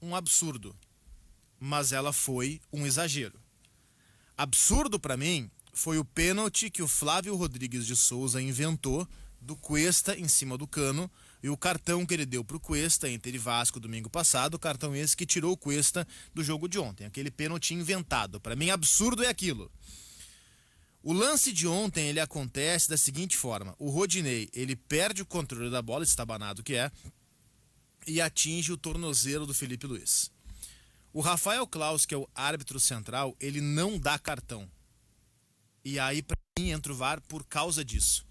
um absurdo, mas ela foi um exagero. Absurdo para mim foi o pênalti que o Flávio Rodrigues de Souza inventou do Cuesta em cima do Cano e o cartão que ele deu pro Cuesta Inter e Vasco domingo passado, o cartão esse que tirou o Cuesta do jogo de ontem, aquele pênalti inventado. Para mim, absurdo é aquilo. O lance de ontem, ele acontece da seguinte forma: o Rodinei, ele perde o controle da bola, estabanado que é, e atinge o tornozelo do Felipe Luiz. O Rafael Claus, que é o árbitro central, ele não dá cartão. E aí, pra mim, entra o VAR por causa disso.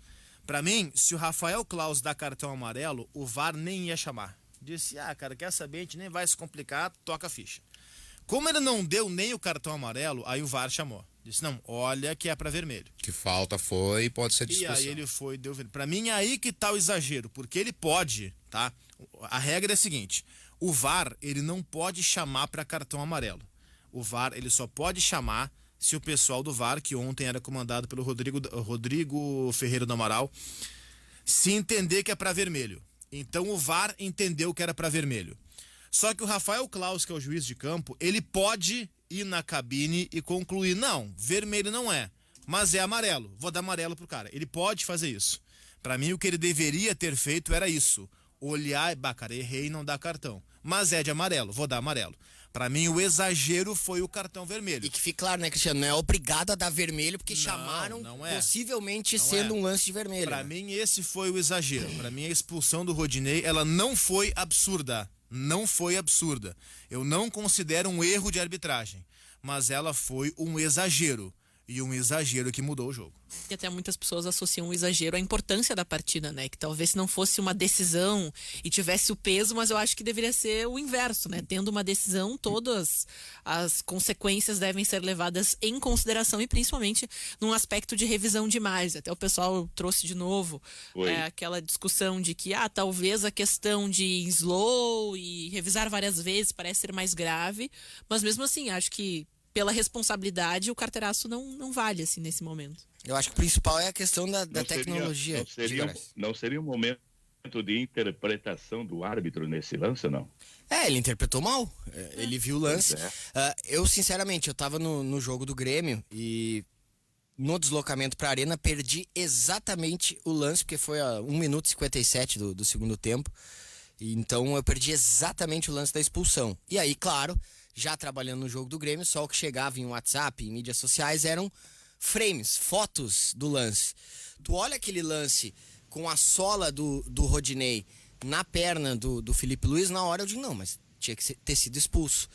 Pra mim, se o Rafael Claus dá cartão amarelo, o VAR nem ia chamar. Disse, cara, quer saber, a gente nem vai se complicar, toca a ficha. Como ele não deu nem o cartão amarelo, aí o VAR chamou. Disse, não, olha que é pra vermelho. Que falta foi, pode ser E discussão. aí ele foi, deu vermelho. Pra mim, é aí que tá o exagero, porque ele pode, tá? A regra é a seguinte, o VAR, ele não pode chamar pra cartão amarelo. O VAR, ele só pode chamar se o pessoal do VAR, que ontem era comandado pelo Rodrigo Ferreira do Amaral, se entender que é pra vermelho. Então o VAR entendeu que era pra vermelho. Só que o Rafael Claus, que é o juiz de campo, ele pode ir na cabine e concluir, não, vermelho não é, mas é amarelo, vou dar amarelo pro cara. Ele pode fazer isso. Pra mim, o que ele deveria ter feito era isso. Olhar, cara, errei e não dar cartão. Mas é de amarelo, vou dar amarelo. Pra mim, o exagero foi o cartão vermelho. E que fique claro, né, Cristiano? Não é obrigado a dar vermelho, porque chamaram, possivelmente sendo um lance de vermelho. Pra mim, esse foi o exagero. Pra mim, a expulsão do Rodinei, ela não foi absurda. Não foi absurda. Eu não considero um erro de arbitragem. Mas ela foi um exagero. E um exagero que mudou o jogo. E até muitas pessoas associam o exagero à importância da partida, né? Que talvez se não fosse uma decisão e tivesse o peso, mas eu acho que deveria ser o inverso, né? Tendo uma decisão, todas as consequências devem ser levadas em consideração e principalmente num aspecto de revisão de imagem. Até o pessoal trouxe de novo aquela discussão de que, talvez a questão de slow e revisar várias vezes parece ser mais grave, mas mesmo assim, acho que pela responsabilidade, o carteiraço não vale, assim, nesse momento. Eu acho que o principal é a questão da tecnologia. Não seria um momento de interpretação do árbitro nesse lance, não? Ele interpretou mal. Ele viu o lance. Eu, sinceramente, eu tava no jogo do Grêmio e no deslocamento pra Arena perdi exatamente o lance, porque foi a 1 minuto e 57 do segundo tempo. Então eu perdi exatamente o lance da expulsão. E aí, claro, já trabalhando no jogo do Grêmio, só o que chegava em WhatsApp, em mídias sociais, eram frames, fotos do lance. Tu olha aquele lance com a sola do Rodinei na perna do Felipe Luiz, na hora eu digo, não, mas tinha que ter sido expulso.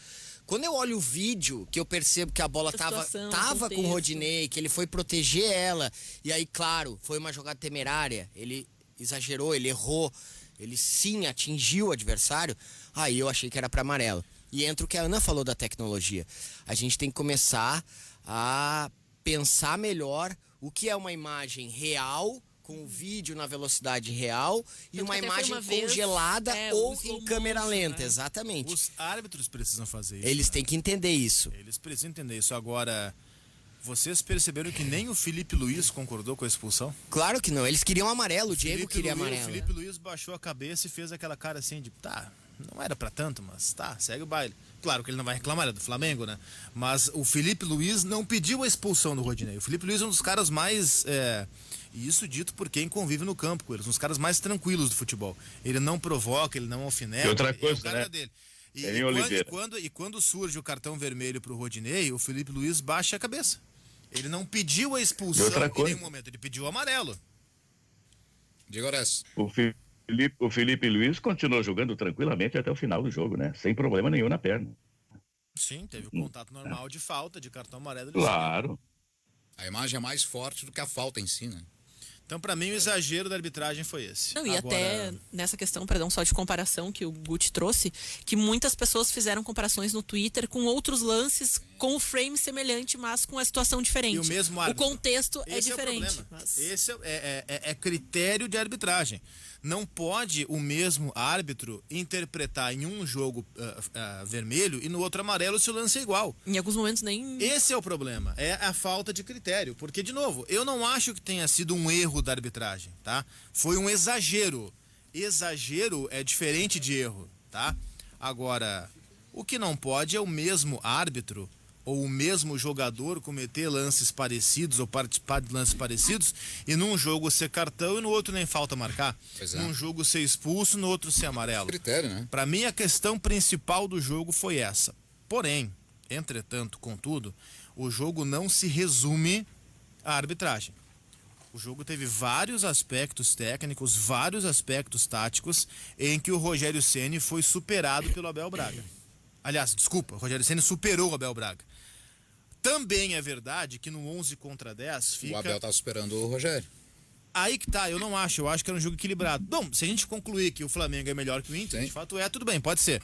Quando eu olho o vídeo, que eu percebo que a bola tava com o Rodinei, que ele foi proteger ela, e aí, claro, foi uma jogada temerária, ele exagerou, ele errou, ele sim atingiu o adversário, aí eu achei que era para amarelo. E entra o que a Ana falou da tecnologia. A gente tem que começar a pensar melhor o que é uma imagem real, com o vídeo na velocidade real, e uma imagem congelada ou em câmera lenta. Exatamente. Os árbitros precisam fazer isso. Eles têm que entender isso. Eles precisam entender isso. Agora, vocês perceberam que nem o Felipe Luiz concordou com a expulsão? Claro que não. Eles queriam amarelo. O Diego queria amarelo. O Felipe Luiz baixou a cabeça e fez aquela cara assim de, não era pra tanto, mas segue o baile. Claro que ele não vai reclamar, é do Flamengo, né? Mas o Felipe Luiz não pediu a expulsão do Rodinei. O Felipe Luiz é um dos caras mais... E isso dito por quem convive no campo com eles, um dos caras mais tranquilos do futebol. Ele não provoca, ele não alfineta. E outra coisa, é o cara dele. E quando surge o cartão vermelho pro Rodinei, o Felipe Luiz baixa a cabeça. Ele não pediu a expulsão em nenhum momento, ele pediu o amarelo. Diga, Horácio. O Felipe Luiz continuou jogando tranquilamente até o final do jogo, né? Sem problema nenhum na perna. Sim, teve o contato normal de falta, de cartão amarelo. Claro. A imagem é mais forte do que a falta em si, né? Então, pra mim, o exagero da arbitragem foi esse. Não, e até nessa questão, só de comparação que o Guti trouxe, que muitas pessoas fizeram comparações no Twitter com outros lances com o frame semelhante, mas com a situação diferente. E o mesmo árbitro. O contexto é diferente. Esse é critério de arbitragem. Não pode o mesmo árbitro interpretar em um jogo vermelho e no outro amarelo se o lance é igual. Em alguns momentos nem... Esse é o problema, é a falta de critério. Porque, de novo, eu não acho que tenha sido um erro da arbitragem, tá? Foi um exagero. Exagero é diferente de erro, tá? Agora, O que não pode é o mesmo árbitro ou o mesmo jogador cometer lances parecidos ou participar de lances parecidos e num jogo ser cartão e no outro nem falta marcar. Pois é. Num jogo ser expulso, no outro ser amarelo. Critério, né? Para mim, a questão principal do jogo foi essa. Porém, entretanto, contudo, o jogo não se resume à arbitragem. O jogo teve vários aspectos técnicos, vários aspectos táticos, em que o Rogério Ceni foi superado pelo Abel Braga. Aliás, desculpa, o Rogério Ceni superou o Abel Braga. Também é verdade que no 11 contra 10 fica... O Abel tá superando o Rogério. Aí que tá, eu não acho, eu acho que era um jogo equilibrado. Bom, se a gente concluir que o Flamengo é melhor que o Inter, Sim. de fato tudo bem, pode ser.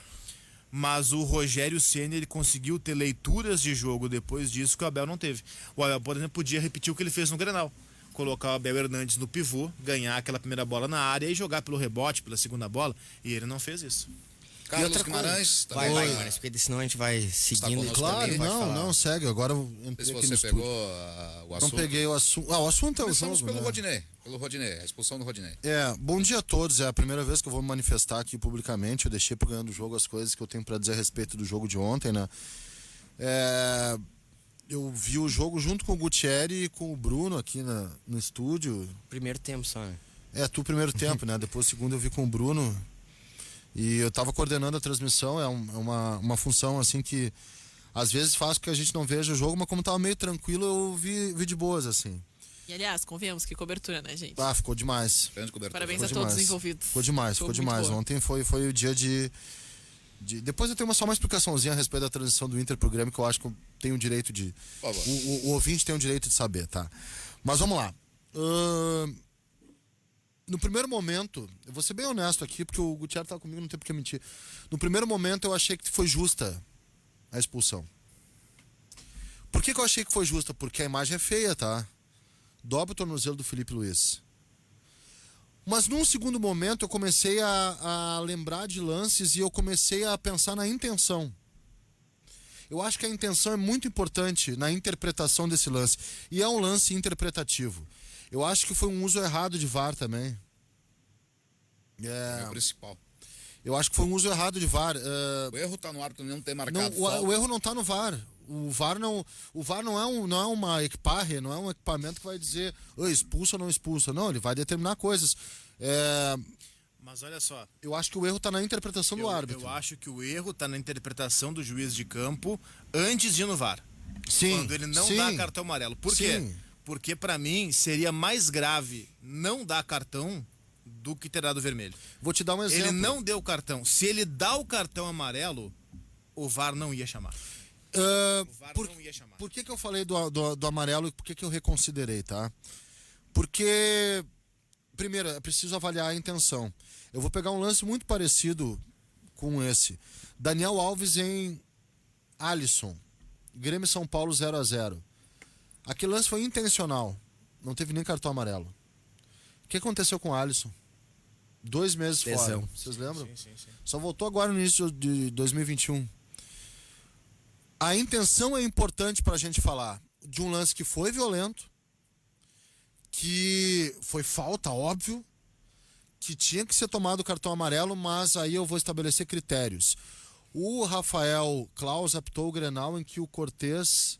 Mas o Rogério Ceni, ele conseguiu ter leituras de jogo depois disso que o Abel não teve. O Abel, por exemplo, podia repetir o que ele fez no Grenal. Colocar o Abel Hernandes no pivô, ganhar aquela primeira bola na área e jogar pelo rebote, pela segunda bola, e ele não fez isso. Carlos Guimarães, Vai, Guimarães, porque senão a gente vai seguindo. conosco Claro, também, pode não, segue. Agora eu Não entrei sei se aqui no você estúdio. pegou o assunto. Não peguei o assunto. O assunto é o Começamos jogo, pelo né? Rodinei, a expulsão do Rodinei. Bom dia a todos. É a primeira vez que eu vou me manifestar aqui publicamente. Eu deixei pro ganhando o jogo as coisas que eu tenho para dizer a respeito do jogo de ontem, né? Eu vi o jogo junto com o Gutierrez e com o Bruno aqui no estúdio. Primeiro tempo só, né? Tu primeiro tempo, né? Depois o segundo eu vi com o Bruno. E eu tava coordenando a transmissão. É uma função assim que às vezes faz com que a gente não veja o jogo, mas como tava meio tranquilo, eu vi de boas, assim. E aliás, convenhamos que cobertura, né, gente? Ficou demais. Grande cobertura. Parabéns Ficou a todos os demais. envolvidos. Ficou demais. muito boa. Ontem foi o dia de... Depois eu tenho só uma explicaçãozinha a respeito da transição do Inter pro Grêmio, que eu acho que eu tenho o direito de... Por favor. O ouvinte tem o direito de saber, tá? Mas vamos lá. No primeiro momento, eu vou ser bem honesto aqui, porque o Gutierrez tá comigo, não tem por que mentir. No primeiro momento eu achei que foi justa a expulsão. Por que eu achei que foi justa? Porque a imagem é feia, tá? Dobra o tornozelo do Felipe Luiz. Mas num segundo momento eu comecei a lembrar de lances e eu comecei a pensar na intenção. Eu acho que a intenção é muito importante na interpretação desse lance. E é um lance interpretativo. Eu acho que foi um uso errado de VAR também. É o principal. Eu acho que foi um uso errado de VAR. O erro tá no árbitro não ter Não, marcado falta. o erro não tá no VAR. O VAR não é uma equiparre, não é um equipamento que vai dizer expulsa ou não expulsa. Não, ele vai determinar coisas. Mas olha só, Eu acho que o erro tá na interpretação do árbitro. eu acho que o erro tá na interpretação do juiz de campo antes de ir no VAR. Sim, Quando ele não sim, dá cartão amarelo. Por quê? sim. Porque pra mim seria mais grave não dar cartão do que ter dado vermelho. Vou te dar um exemplo. Ele não deu cartão. Se ele dá o cartão amarelo, o VAR não ia chamar. O VAR não ia chamar. Por que eu falei do amarelo e por que eu reconsiderei, tá? Porque, primeiro, é preciso avaliar a intenção. Eu vou pegar um lance muito parecido com esse. Daniel Alves em Alisson. Grêmio São Paulo 0-0. Aquele lance foi intencional. Não teve nem cartão amarelo. O que aconteceu com o Alisson? 2 meses fora. Lesão. Vocês lembram? Sim. Só voltou agora no início de 2021. A intenção é importante pra gente falar de um lance que foi violento, que foi falta, óbvio, que tinha que ser tomado o cartão amarelo, mas aí eu vou estabelecer critérios. O Rafael Claus apitou o Grenal em que o Cortez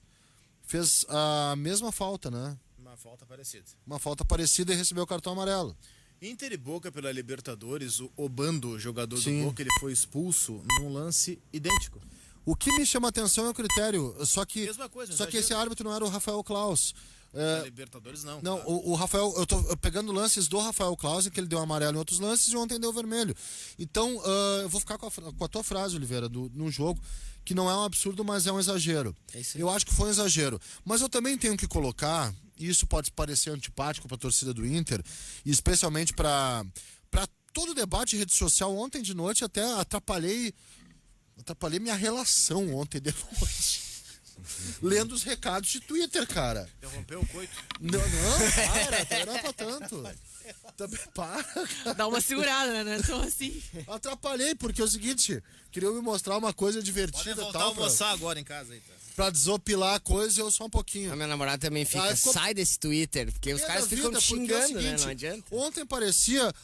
fez a mesma falta, né? Uma falta parecida. Uma falta parecida e recebeu o cartão amarelo. Inter e Boca pela Libertadores, o Obando, jogador Sim. do Boca, ele foi expulso num lance idêntico. O que me chama a atenção é o critério, só que Mesma coisa, só que exagero. esse árbitro não era o Rafael Claus. Na Libertadores não. Não, claro. o Rafael, eu tô pegando lances do Rafael Claus, que ele deu amarelo em outros lances e ontem deu vermelho. Então, eu vou ficar com a tua frase, Oliveira, no jogo, que não é um absurdo, mas é um exagero. É isso aí. Eu acho que foi um exagero. Mas eu também tenho que colocar, e isso pode parecer antipático pra torcida do Inter, e especialmente pra todo o debate de rede social. Ontem de noite até atrapalhei minha relação ontem de noite. Lendo os recados de Twitter, cara. Interrompeu o coito. Não, para, não é pra tanto. Também para. Dá uma segurada, né? Então assim. Atrapalhei, porque é o seguinte, queria me mostrar uma coisa Pode divertida e voltar a tal, pra almoçar agora em casa aí, tá? desopilar a coisa, eu só um pouquinho. A minha namorada também fica, ficou- sai desse Twitter, porque os É caras da ficam vida, te porque é o xingando, né? seguinte, Não adianta. Ontem parecia,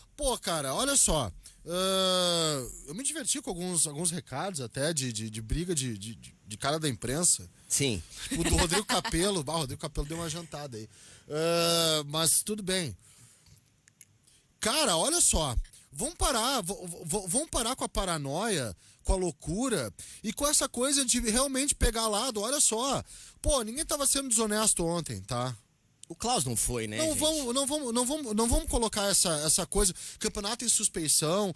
cara, olha só, Eu me diverti com alguns recados até de briga de cara da imprensa. Sim. O do Rodrigo Capello. O Rodrigo Capello deu uma jantada aí. Mas tudo bem. Cara, olha só. Vamos parar com a paranoia, com a loucura e com essa coisa de realmente pegar lado. Olha só. Pô, ninguém tava sendo desonesto ontem, tá? O Klaus não foi, né? Não vamos colocar essa coisa. Campeonato em suspeição,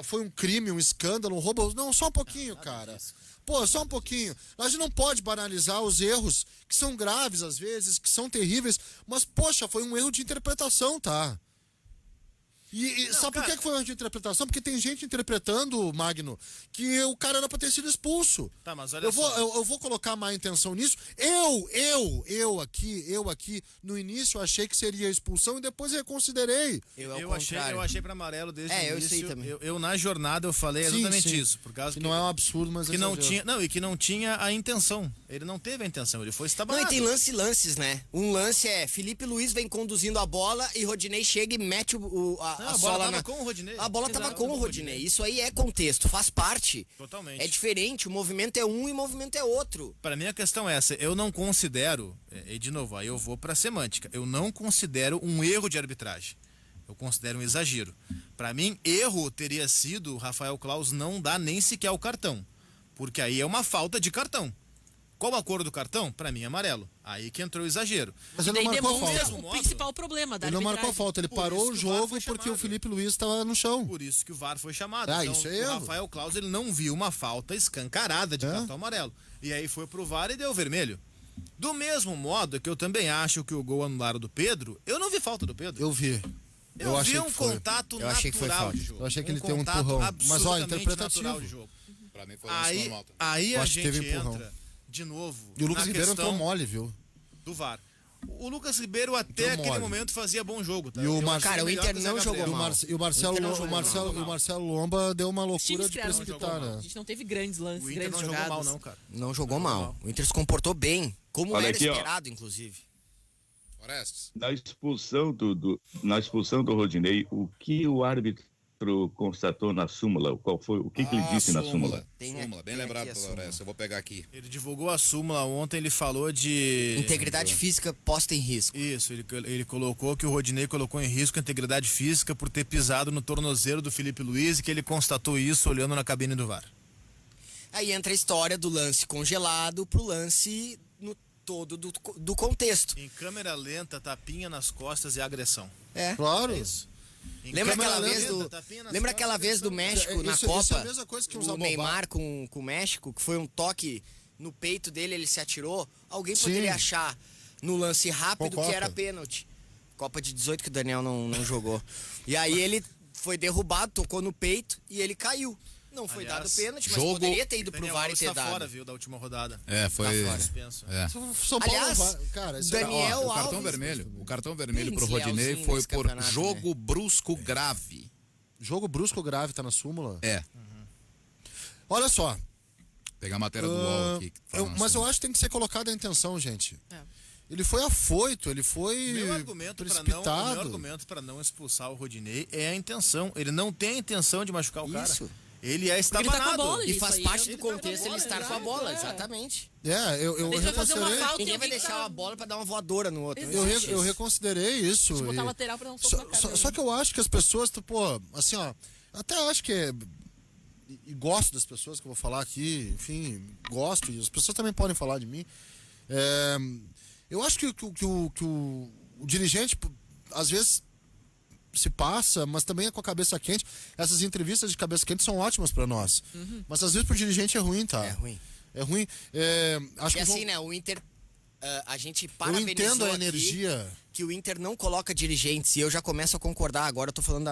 foi um crime, um escândalo, um roubo. Não, só um pouquinho, cara. Pô, só um pouquinho. A gente não pode banalizar os erros que são graves às vezes, que são terríveis, mas, poxa, foi um erro de interpretação, tá? Sabe por que foi um erro de interpretação? Porque tem gente interpretando, Magno, que o cara era pra ter sido expulso. Tá, mas olha eu vou colocar má intenção nisso. Eu aqui, no início achei que seria expulsão e depois reconsiderei. Eu achei pra amarelo desde o início. Eu sei também. Eu na jornada eu falei exatamente Sim. isso. Por causa que não é um absurdo, mas que não tinha, e que não tinha a intenção. Ele não teve a intenção, ele foi Não, estabanado. e tem lances, né? Um lance é Felipe Luiz vem conduzindo a bola e Rodinei chega e mete a bola sola tava na... com o Rodinei. A bola tava Exato, com o Rodinei. Isso aí é contexto, faz parte. Totalmente. É diferente, o movimento é um e o movimento é outro. Para mim a questão é essa, eu não considero, e de novo, aí eu vou pra semântica, eu não considero um erro de arbitragem. Eu considero um exagero. Para mim, erro teria sido o Rafael Klaus não dar nem sequer o cartão. Porque aí é uma falta de cartão. Qual a cor do cartão? Pra mim, amarelo. Aí que entrou o exagero. Mas E ele não daí marcou a demonstra falta. o principal problema da Ele não marcou a arbitragem. falta, ele Por parou isso o que o VAR jogo foi porque chamado. o Felipe Luiz estava no chão. Por isso que o VAR foi chamado. Ah, Então, isso é o erro. Rafael Klaus ele não viu uma falta escancarada de cartão amarelo. E aí foi pro VAR e deu vermelho. Do mesmo modo que eu também acho que o gol anulado do Pedro, eu não vi falta do Pedro. Eu vi. Eu vi achei um que foi. contato Eu achei que foi natural falta. de jogo. Eu achei que ele tem um contato empurrão. Mas, ó, absolutamente interpretativo. natural de jogo. Pra mim foi lance Aí, normal. Também. aí Eu a acho que gente teve empurrão. entra de novo E o Lucas na Ribeiro entrou questão mole, viu? do VAR. O Lucas Ribeiro até Entrou aquele mole. momento fazia bom jogo. Tá? E o Eu Mar- achei Cara, o melhor Inter que o Zé não Gabriel. jogou mal. E o Marcelo Lomba deu uma Os times loucura de criaram um jogo precipitar, mal. né? A gente não teve grandes lances, O Inter grandes não jogou jogadas. mal não, cara. Não jogou mal. O Inter se comportou bem, como Olha era aqui, ó. esperado, inclusive. Orestes. Na expulsão do Rodinei, o que o árbitro constatou na súmula? O que ele disse na súmula? Tem Súmula, bem aqui lembrado a pelo súmula. Orestes. Eu vou pegar aqui. Ele divulgou a súmula ontem, ele falou de... Integridade física posta em risco. Isso, ele colocou que o Rodinei colocou em risco a integridade física por ter pisado no tornozelo do Felipe Luiz e que ele constatou isso olhando na cabine do VAR. Aí entra a história do lance congelado pro lance no todo do contexto. Em câmera lenta, tapinha nas costas e agressão. É. Claro. É isso. Em Lembra câmera aquela vez lenta, do tapinha nas Lembra costas, aquela vez do agressão. México na Isso é Copa? a mesma coisa que usar o Neymar com o México, que foi um toque no peito dele, ele se atirou. Alguém poderia achar no lance rápido Qual que era Copa? pênalti. Copa de 18 que o Daniel não jogou. E aí ele foi derrubado, tocou no peito e ele caiu. Não foi Aliás, dado pênalti, mas jogo- poderia ter ido pro Daniel VAR e Alves ter tá dado. fora, viu, da última rodada. Foi. Tá fora. Dispensa. São Paulo Aliás, não vai. Cara, isso é- Daniel O cartão Alves- vermelho. O cartão vermelho pro Esse Rodinei Leozinho foi nesse por campeonato, jogo brusco grave. Jogo brusco grave tá na súmula. É. Olha só. Pegar a matéria do UOL aqui. que fala na Mas eu súmula. acho que tem que ser colocada a intenção, gente. É. Ele foi afoito, ele foi Meu argumento precipitado. para não expulsar o Rodinei é a intenção. Ele não tem a intenção de machucar o cara. Isso. Ele é Porque ele tá estabanado. com a bola, E Isso faz aí, parte ele do tá com a contexto bola, ele estar com a exato, bola, é. exatamente. Eu Ele vai fazer uma reconsiderei. falta. Ninguém vai alguém deixar tá- a bola pra dar uma voadora no outro. Eu, Não eu reconsiderei isso. Se botar e- lateral pra dar um soco na cara. Só que eu acho que as pessoas, pô, assim, ó, até acho que e gosto das pessoas que eu vou falar aqui, enfim, gosto, e as pessoas também podem falar de mim. Eu acho que o dirigente, às vezes, se passa, mas também é com a cabeça quente. Essas entrevistas de cabeça quente são ótimas pra nós. Mas às vezes pro dirigente é ruim, tá? É ruim. É ruim. Acho E que assim, né, o Inter, a gente eu parabenizou entendo a aqui energia. que o Inter não coloca dirigentes, e eu já começo a concordar, agora eu tô falando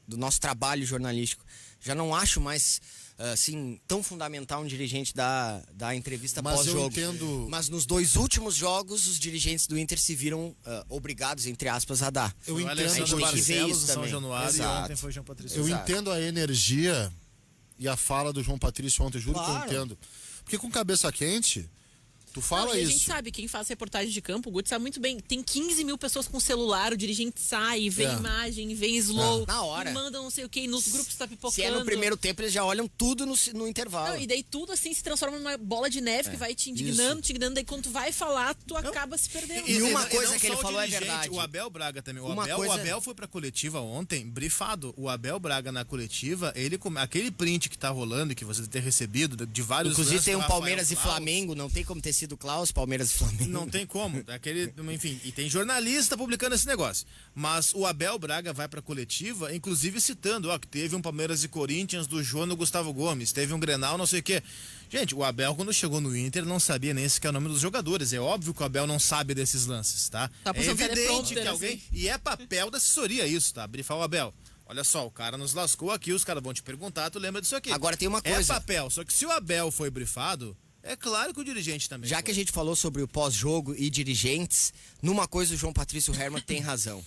do nosso trabalho jornalístico. Já não acho mais, assim, tão fundamental um dirigente dar entrevista Mas eu pós-jogo. entendo. Mas nos 2 últimos jogos, os dirigentes do Inter se viram obrigados, entre aspas, a dar. Eu Foi o entendo. Alessandro A gente tem que ver Barcelos isso do São também. Januário Exato. e ontem foi o João Patrício. Eu Exato. entendo a energia e a fala do João Patrício ontem, juro que Claro. eu entendo. Porque com cabeça quente, Tu fala Não, e isso. a gente sabe, quem faz reportagem de campo, o Guti sabe muito bem, tem 15 mil pessoas com celular, o dirigente sai, vê imagem, vê slow, Na hora. e manda não sei o que, nos grupos tá pipocando. Se é no primeiro tempo, eles já olham tudo no intervalo. Não, e daí tudo assim se transforma numa bola de neve que vai te indignando, daí quando tu vai falar, tu acaba se perdendo. E uma não coisa que ele só o falou é dirigente, verdade. O Abel Braga também. Uma O coisa- Abel foi pra coletiva ontem, brifado. O Abel Braga na coletiva, aquele print que tá rolando e que você deve ter recebido de vários Inclusive lances tem do um Rafael Palmeiras e Klaus. Flamengo, não tem como ter sido Klaus, Palmeiras e Flamengo. Não tem como. Enfim, e tem jornalista publicando esse negócio. Mas o Abel Braga vai pra coletiva, inclusive citando, que teve um Palmeiras e Corinthians do João Gustavo Gomes, teve um Grenal, não sei o quê. Gente, o Abel, quando chegou no Inter, não sabia nem sequer o nome dos jogadores. É óbvio que o Abel não sabe desses lances, tá? Tá É passando evidente teleprompter, que alguém... assim. E é papel da assessoria isso, tá? Brifar o Abel. Olha só, o cara nos lascou aqui, os caras vão te perguntar, tu lembra disso aqui. Agora tem uma coisa. É papel, só que se o Abel foi brifado, é claro que o dirigente também Já foi. que a gente falou sobre o pós-jogo e dirigentes, numa coisa o João Patrício Herman tem razão.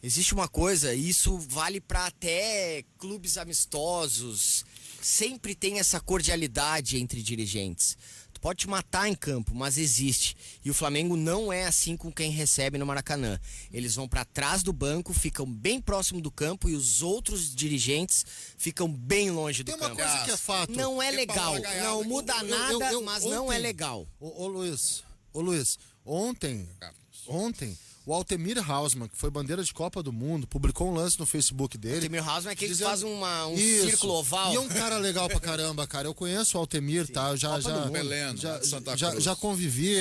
Existe uma coisa, e isso vale para até clubes amistosos, sempre tem essa cordialidade entre dirigentes. Tu pode te matar em campo, mas existe. E o Flamengo não é assim com quem recebe no Maracanã. Eles vão para trás do banco, ficam bem próximo do campo e os outros dirigentes ficam bem longe do Tem uma campo. coisa que é fato. Não é Que legal, papagaiada. não muda nada, mas não é legal. Ô Luiz, ontem, o Altemir Hausmann, que foi bandeira de Copa do Mundo, publicou um lance no Facebook dele. Altemir Hausmann é aquele que dizendo- faz um Isso. círculo oval. E é um cara legal pra caramba, cara. Eu conheço o Altemir, tá? Eu Copa do Mundo. Beleno, Santa Cruz. já convivi,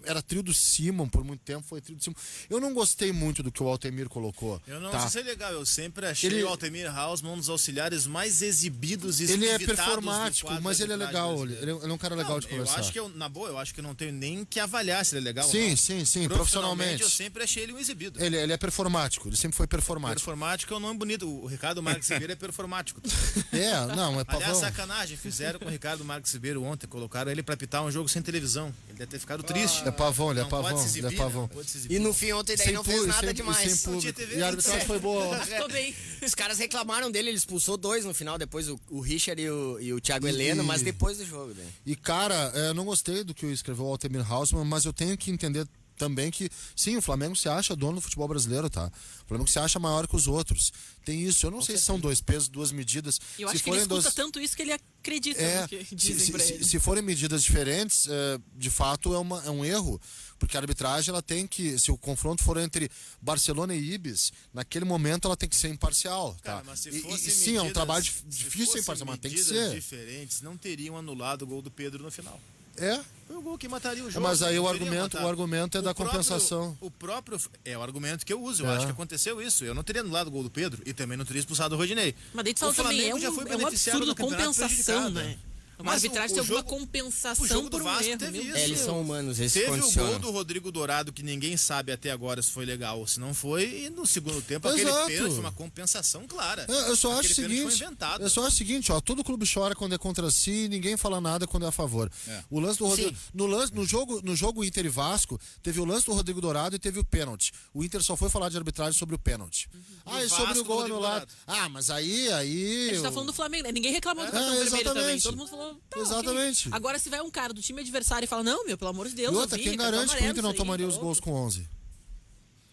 era trio do Simon por muito tempo, foi trio do Simon. Eu não gostei muito do que o Altemir colocou. Eu não tá? sei se é legal, eu sempre achei Ele- o Altemir Hausmann um dos auxiliares mais exibidos e Ele é evitados do performático, quadro mas de ele é arbitragem legal. brasileiro. Ele é um cara legal de Eu conversar. acho que na boa, eu acho que eu não tenho nem que avaliar se ele é legal ou Sim, não. sim, profissionalmente. Eu sempre achei ele um exibido. Ele é performático, ele sempre foi performático. Performático é um nome bonito. O Ricardo Marques Ribeiro é performático. Não, é Aliás, pavão. sacanagem. Fizeram com o Ricardo Marques Ribeiro ontem. Colocaram ele pra pitar um jogo sem televisão. Ele deve ter ficado triste. É pavão, ele é Não pode pavão, se exibir, ele é pavão. não pode se exibir. E no fim ontem daí não fez nada demais. sem público. TV, E a arbitragem foi boa. Tô bem. Os caras reclamaram dele, ele expulsou 2 no final, depois o Richard e o Thiago Heleno, mas depois do jogo. Né? E, cara, eu não gostei do que escreveu o Altemir Hausmann, mas eu tenho que entender também que, sim, o Flamengo se acha dono do futebol brasileiro, tá? O Flamengo se acha maior que os outros. Tem isso. Eu não sei se são 2 pesos, 2 medidas. E eu Se acho que ele forem escuta tanto isso que ele acredita no que dizem pra ele. se forem medidas diferentes, de fato é um erro, porque a arbitragem ela tem que, se o confronto for entre Barcelona e Ibis, naquele momento ela tem que ser imparcial, tá? Cara, mas se E fosse sim, é um medidas- trabalho se difícil fosse imparcial, mas tem que medidas ser. diferentes, não teriam anulado o gol do Pedro no final. É, Foi o gol que mataria o jogo. mas aí não o teria matado. argumento é da compensação. O próprio é o argumento que eu uso. Eu É. acho que aconteceu isso. Eu não teria anulado o gol do Pedro e também não teria expulsado o Rodinei. Mas daí tu O fala também, Flamengo é já foi um beneficiado absurdo no campeonato compensação, prejudicado. né? Uma Mas arbitragem o tem alguma jogo- o compensação jogo por do um Vasco erro. teve Meu isso. Deus. Eles são humanos, eles se Teve o condicionam. gol do Rodrigo Dourado que ninguém sabe até agora se foi legal ou se não foi. E no segundo tempo, Exato. aquele pênalti foi uma compensação clara. Eu só acho o Aquele pênalti foi seguinte, inventado. eu só acho o seguinte, ó, todo clube chora quando é contra si e ninguém fala nada quando é a favor. O lance do Rodrigo, no jogo Inter e Vasco, teve o lance do Rodrigo Dourado e teve o pênalti. O Inter só foi falar de arbitragem sobre o pênalti. E E o sobre Vasco, o gol Rodrigo anulado. Dourado. Mas aí A gente tá falando do Flamengo, né? Ninguém reclamou do cartão vermelho também. exatamente. Todo mundo falou. Tá, Exatamente. ok. Agora, se vai um cara do time adversário e fala, não, meu, pelo amor de Deus. E outra, eu vi, quem cartão garante que o amarelo, Inter não isso aí, tomaria tá os louco. gols com 11?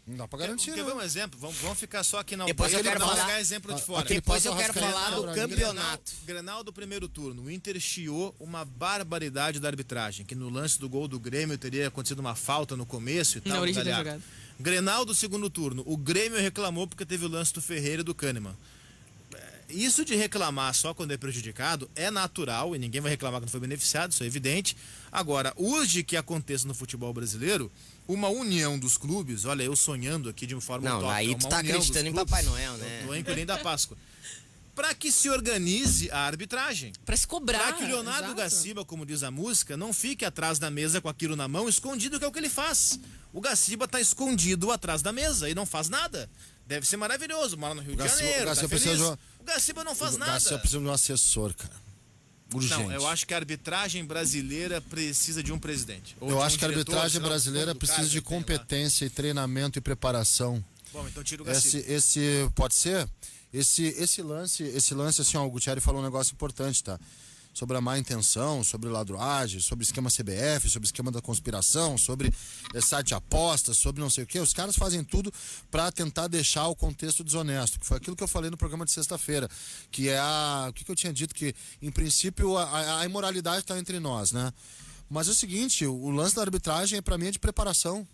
Não dá pra garantir, Quer né? ver um exemplo? Vamos ficar só aqui na Depois eu quero Vamos falar- pegar exemplo de fora. aquele Depois eu passo quero Arrascaeta, falar do Grenal, campeonato. Grenal do primeiro turno. O Inter chiou uma barbaridade da arbitragem, que no lance do gol do Grêmio teria acontecido uma falta no começo e tal. Na origem da Galhardo. jogada. Grenal do segundo turno. O Grêmio reclamou porque teve o lance do Ferreira e do Kahneman. Isso de reclamar só quando é prejudicado é natural e ninguém vai reclamar quando foi beneficiado, isso é evidente. Agora, urge que aconteça no futebol brasileiro uma união dos clubes. Olha, eu sonhando aqui de uma forma Não, utópica, aí uma tu tá união dos acreditando em clubes. Papai Noel, né? Eu tô incluindo a Páscoa. Para que se organize a arbitragem. Pra se cobrar. Para que o Leonardo exato. Gaciba, como diz a música, não fique atrás da mesa com aquilo na mão, escondido, que é o que ele faz. O Gaciba tá escondido atrás da mesa e não faz nada. Deve ser maravilhoso, mora no Rio de Gaciba- Janeiro, o tá Gaciba feliz. precisa de O Gaciba não faz O nada. Garcia precisa de um assessor, cara. Urgente. Não, eu acho que a arbitragem brasileira precisa de um presidente. Ou Eu de um acho que a diretor, arbitragem sei lá, brasileira do precisa cara de que tem lá. competência e treinamento e preparação. Bom, então tira o Gaciba. Esse pode ser? Esse lance assim, ó, o Gutierrez falou um negócio importante, tá? sobre a má intenção, sobre ladruagem, sobre esquema CBF, sobre esquema da conspiração, sobre site de apostas, sobre não sei o quê. Os caras fazem tudo para tentar deixar o contexto desonesto, que foi aquilo que eu falei no programa de sexta-feira, que é o que eu tinha dito, que em princípio a imoralidade está entre nós, né? Mas é o seguinte, o lance da arbitragem para mim é de preparação.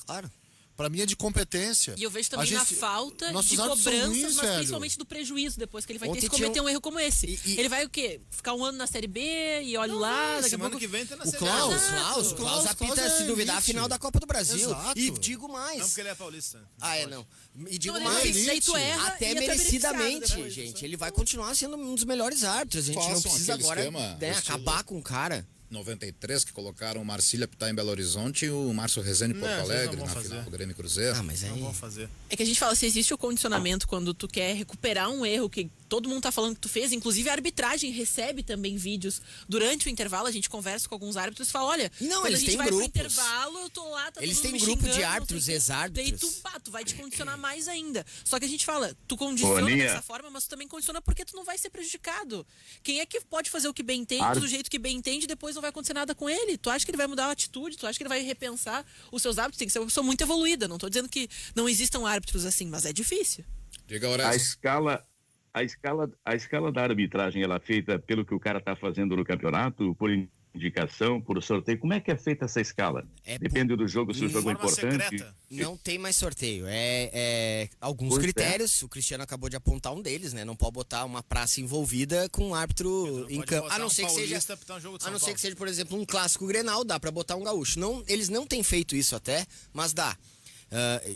Claro. Pra mim é de competência. E eu vejo também na falta de árbitros são cobranças, ruins, mas velho. principalmente do prejuízo depois que ele vai Ontem ter se cometer tinha um erro como esse. Ele vai o quê? Ficar um ano na Série B e olha lá, daqui a Semana pouco... que vem tá na O Série Klaus, A. O Klaus apita, é se duvidar, a elite. final da Copa do Brasil. Exato. E digo mais. Não, porque ele é paulista. Ah, é, não. E digo Não, mais. daí tu erra Até e é merecidamente, beneficiado depois, gente. isso. Ele vai continuar sendo um dos melhores árbitros. A gente não Façam precisa aquele agora esquema, né, estilo- acabar com o cara. 93, que colocaram o Marcílio apitar em Belo Horizonte e o Márcio Rezende em Porto Não, vocês Alegre, não vão na fazer. final do Grêmio e Cruzeiro. Ah, mas aí... Não vão fazer. É que a gente fala, se existe o condicionamento quando tu quer recuperar um erro que todo mundo tá falando que tu fez, inclusive a arbitragem recebe também vídeos durante o intervalo, a gente conversa com alguns árbitros e fala, olha, Não, quando eles a gente têm vai grupos. pro intervalo, eu tô lá, tá Eles todo têm mundo me grupo de xingando, não árbitros, sei o quê. ex-árbitros. Daí tu vai te condicionar mais ainda. Só que a gente fala, tu condiciona Aninha. dessa forma, mas tu também condiciona porque tu não vai ser prejudicado. Quem é que pode fazer o que bem entende, do jeito que bem entende, e depois não vai acontecer nada com ele? Tu acha que ele vai mudar a atitude? Tu acha que ele vai repensar os seus hábitos? Tem que ser uma pessoa muito evoluída. Não tô dizendo que não existam árbitros assim, mas é difícil. Diga, A Orestes. escala da arbitragem, ela é feita pelo que o cara está fazendo no campeonato, por indicação, por sorteio. Como é que é feita essa escala? É Depende do jogo, se o De jogo é forma importante. secreta. Não tem mais sorteio. Alguns Pois é. critérios. O Cristiano acabou de apontar um deles, né? Não pode botar uma praça envolvida com um árbitro em pode campo. botar A não um ser que seja. paulista apitar um jogo de A São não ser Paulo. que seja, por exemplo, um clássico Grenal, dá pra botar um gaúcho. Não, eles não têm feito isso até, mas dá.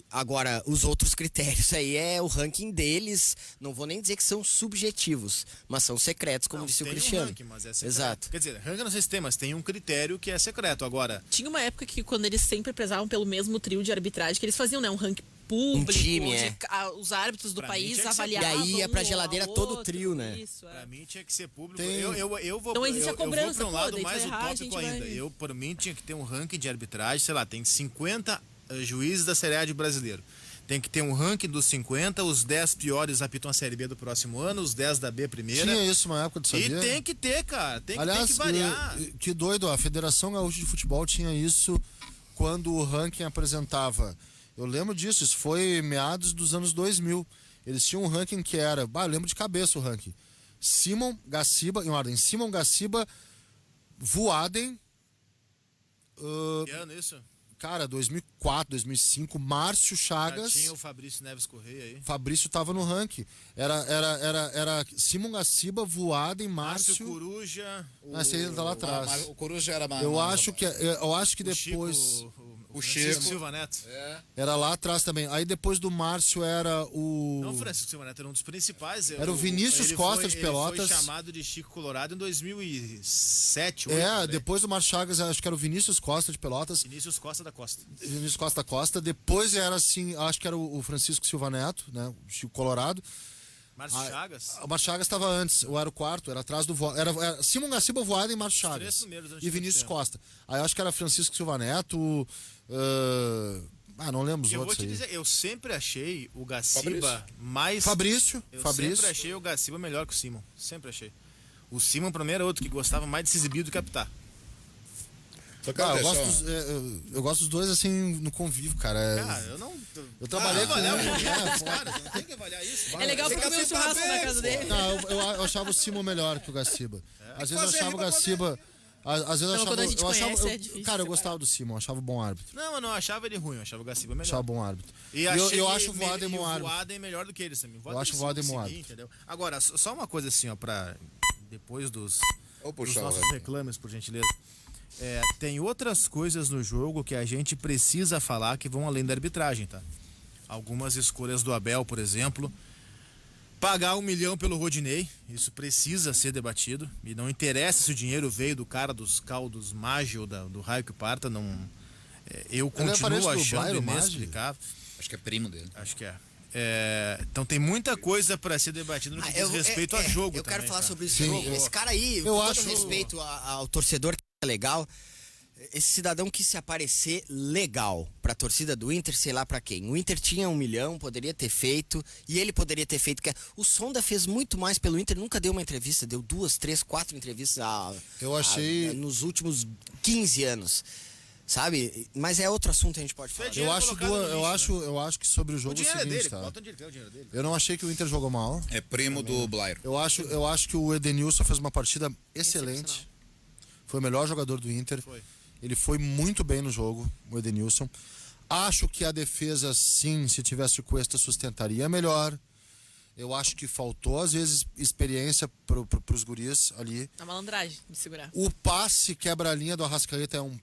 Agora, os outros critérios aí é o ranking deles. Não vou nem dizer que são subjetivos, mas são secretos, como Não, disse o tem Cristiano. Um ranking, mas é secreto. Exato. Quer dizer, ranking não sei se tem, mas tem um critério que é secreto. Agora, Tinha uma época que quando eles sempre prezavam pelo mesmo trio de arbitragem, que eles faziam, né, um ranking público, time, onde é. os árbitros do Pra mim país tinha que ser- avaliavam. E aí ia pra um geladeira ao todo o outro, trio, né? Isso, é. pra mim tinha que ser público. Tem- Eu vou, Não existe a eu vou cobrança, pra um pô, lado daí tu mais vai errar, a utópico gente ainda. vai- Por mim, tinha que ter um ranking de arbitragem, sei lá, tem 50 juízes da Série A de brasileiro. Tem que ter um ranking dos 50, os 10 piores apitam a Série B do próximo ano, os 10 da B primeira. Tinha isso uma época, tu E sabia? tem que ter, cara. Tem Aliás, que variar. que doido, a Federação Gaúcha de Futebol tinha isso quando o ranking apresentava. Eu lembro disso, isso foi meados dos anos 2000. Eles tinham um ranking que era, eu lembro de cabeça o ranking. Simon, Gaciba, em ordem, Simon, Gaciba, Voaden, Que ano isso? cara, 2004, 2005, Márcio Já Chagas, tinha o Fabrício Neves Correia aí. Fabrício tava no ranking. Era Simon, Gaciba, Voaden, Márcio Márcio. Coruja, Esse aí tá lá atrás. O Coruja era mais. Eu mais- acho que o Chico, depois o Chico. Francisco Silva Neto. era lá atrás também. Aí depois do Márcio era o Não, o Francisco Silva Neto era um dos principais. Era o Vinícius ele Costa foi- de Pelotas. Ele foi chamado de Chico Colorado em 2007, 2008, depois do Márcio Chagas, acho que era o Vinícius Costa de Pelotas, Vinícius Costa da Costa. Vinícius Costa da Costa. Depois era assim, acho que era o Francisco Silva Neto, né, o Chico Colorado. Márcio Chagas. O Márcio Chagas estava antes, ou era o quarto, era atrás do era Simon Gaciba, Voada e Márcio três Chagas. primeiros antes E do Vinícius tempo. Costa. Aí eu acho que era Francisco Silva Neto, não lembro os Eu vou outros te aí. dizer, eu sempre achei o Gaciba Fabrício. mais... Fabrício. Eu sempre achei o Gaciba melhor que o Simon. Sempre achei. O Simon, pra mim, era outro que gostava mais de se exibir do que apitar. Só quero eu, deixar gosto eu gosto dos dois assim no convívio, cara. Cara, eu não... Eu trabalhei com avaliar ele, os caras, não tem que avaliar isso. É legal porque comer um churrasco na casa dele. Não, eu achava o Simon melhor que o Gaciba. Às vezes eu achava o Gaciba. Às vezes eu Não, achava. quando a gente eu achava conhece, é difícil cara, eu separar. gostava do Simon, eu achava bom árbitro. Não, eu não achava ele ruim, eu achava o Gaciba melhor. Achava bom árbitro. E eu achei acho o Voaden bom árbitro. O Voaden melhor do que eles também. Eu acho o Voaden bom árbitro. Entendeu? Agora, só uma coisa assim, ó, pra... Depois dos Vou dos puxar o nossos ranking. reclames, por gentileza. Tem outras coisas no jogo que a gente precisa falar que vão além da arbitragem, tá? Algumas escolhas do Abel, por exemplo. Pagar 1 milhão pelo Rodinei, isso precisa ser debatido. E não interessa se o dinheiro veio do cara dos caldos Maggi ou do raio que parta. Não, eu Ele é parente continuo do achando Blairo Maggi? inexplicável. Acho que é primo dele. Acho que é. Então tem muita coisa para ser debatida no que diz respeito a jogo Eu quero também, falar cara. sobre esse Sim, jogo. Esse cara aí, eu com todo acho- respeito ao torcedor, que é legal. esse cidadão quis se aparecer legal pra torcida do Inter, sei lá pra quem. O Inter tinha 1 milhão, poderia ter feito, e ele poderia ter feito. O Sonda fez muito mais pelo Inter, nunca deu uma entrevista, deu 2, 3, 4 entrevistas Eu achei- nos últimos 15 anos. Sabe? Mas é outro assunto, a gente pode falar. Dinheiro colocado no lixo, né? Eu acho que sobre o O jogo é o dinheiro é seguinte, dele, tá? bota onde ele quer o dinheiro dele. Eu não achei que o Inter jogou mal. É primo do Blair. Eu acho que o Edenilson fez uma partida excelente. Excepcional. Foi o melhor jogador do Inter. Foi. Ele foi muito bem no jogo, o Edenilson. Acho que a defesa, sim, se tivesse o Cuesta, sustentaria melhor. Eu acho que faltou, às vezes, experiência pros guris ali. A malandragem de segurar. O passe quebra-linha do Arrascaeta é um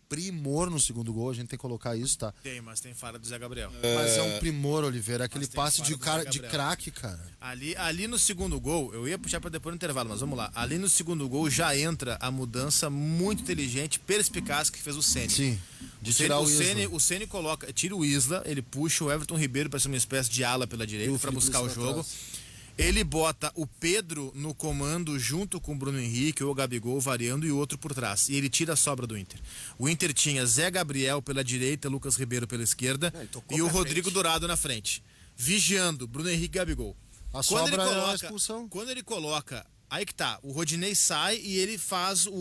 primor no segundo gol, a gente tem que colocar isso, tá? Tem, mas tem falha do Zé Gabriel. Mas é um primor, Oliveira. Aquele Mas tem passe falha de do cara Zé de Gabriel. craque, cara. Ali no segundo gol, eu ia puxar para depois no intervalo, mas vamos lá. Ali no segundo gol já entra a mudança muito inteligente, perspicaz que fez o Ceni. Sim. De tirar o Isla. O Ceni coloca, tira o Isla, ele puxa o Everton Ribeiro para ser uma espécie de ala pela E direita o para Felipe buscar o Luiz jogo. atrás. Ele bota o Pedro no comando junto com o Bruno Henrique ou o Gabigol variando e o outro por trás. E ele tira a sobra do Inter. O Inter tinha Zé Gabriel pela direita, Lucas Ribeiro pela esquerda Ele tocou e o pra Rodrigo frente. Dourado na frente. Vigiando Bruno Henrique e Gabigol. A sobra é a expulsão. Quando ele coloca. Aí que tá, o Rodinei sai e ele faz o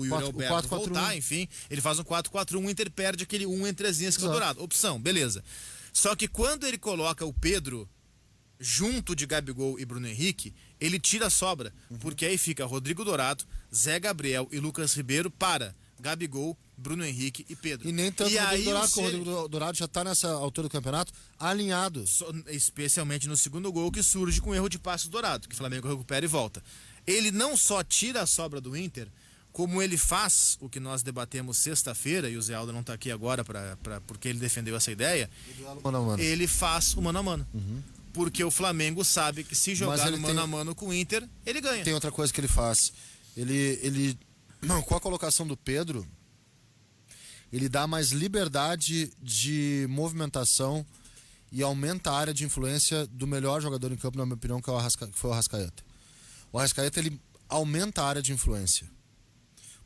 Yuri 4-4-1. Alberto voltar, enfim. Ele faz um 4-4-1, o Inter perde aquele 1 entre as linhas que é o Exato. Dourado. Opção, beleza. Só que quando ele coloca o Pedro junto de Gabigol e Bruno Henrique, ele tira a sobra. Porque aí fica Rodrigo Dourado, Zé Gabriel e Lucas Ribeiro para Gabigol, Bruno Henrique e Pedro. E nem tanto o aí Rodrigo Dourado, o porque o Ceni- Rodrigo Dourado já tá nessa altura do campeonato alinhado. especialmente no segundo gol, que surge com erro de passe do Dourado, que o Flamengo recupera e volta. Ele não só tira a sobra do Inter, como ele faz o que nós debatemos sexta-feira, e o Zé Aldo não está aqui agora porque ele defendeu essa ideia, Mano a mano. ele faz o mano a mano. Porque o Flamengo sabe que se jogar ele no mano tem- a mano com o Inter, ele ganha. Tem outra coisa que ele faz. Não, com a colocação do Pedro, ele dá mais liberdade de movimentação e aumenta a área de influência do melhor jogador em campo, na minha opinião, que foi o Arrascaeta. O Arrascaeta, ele aumenta a área de influência.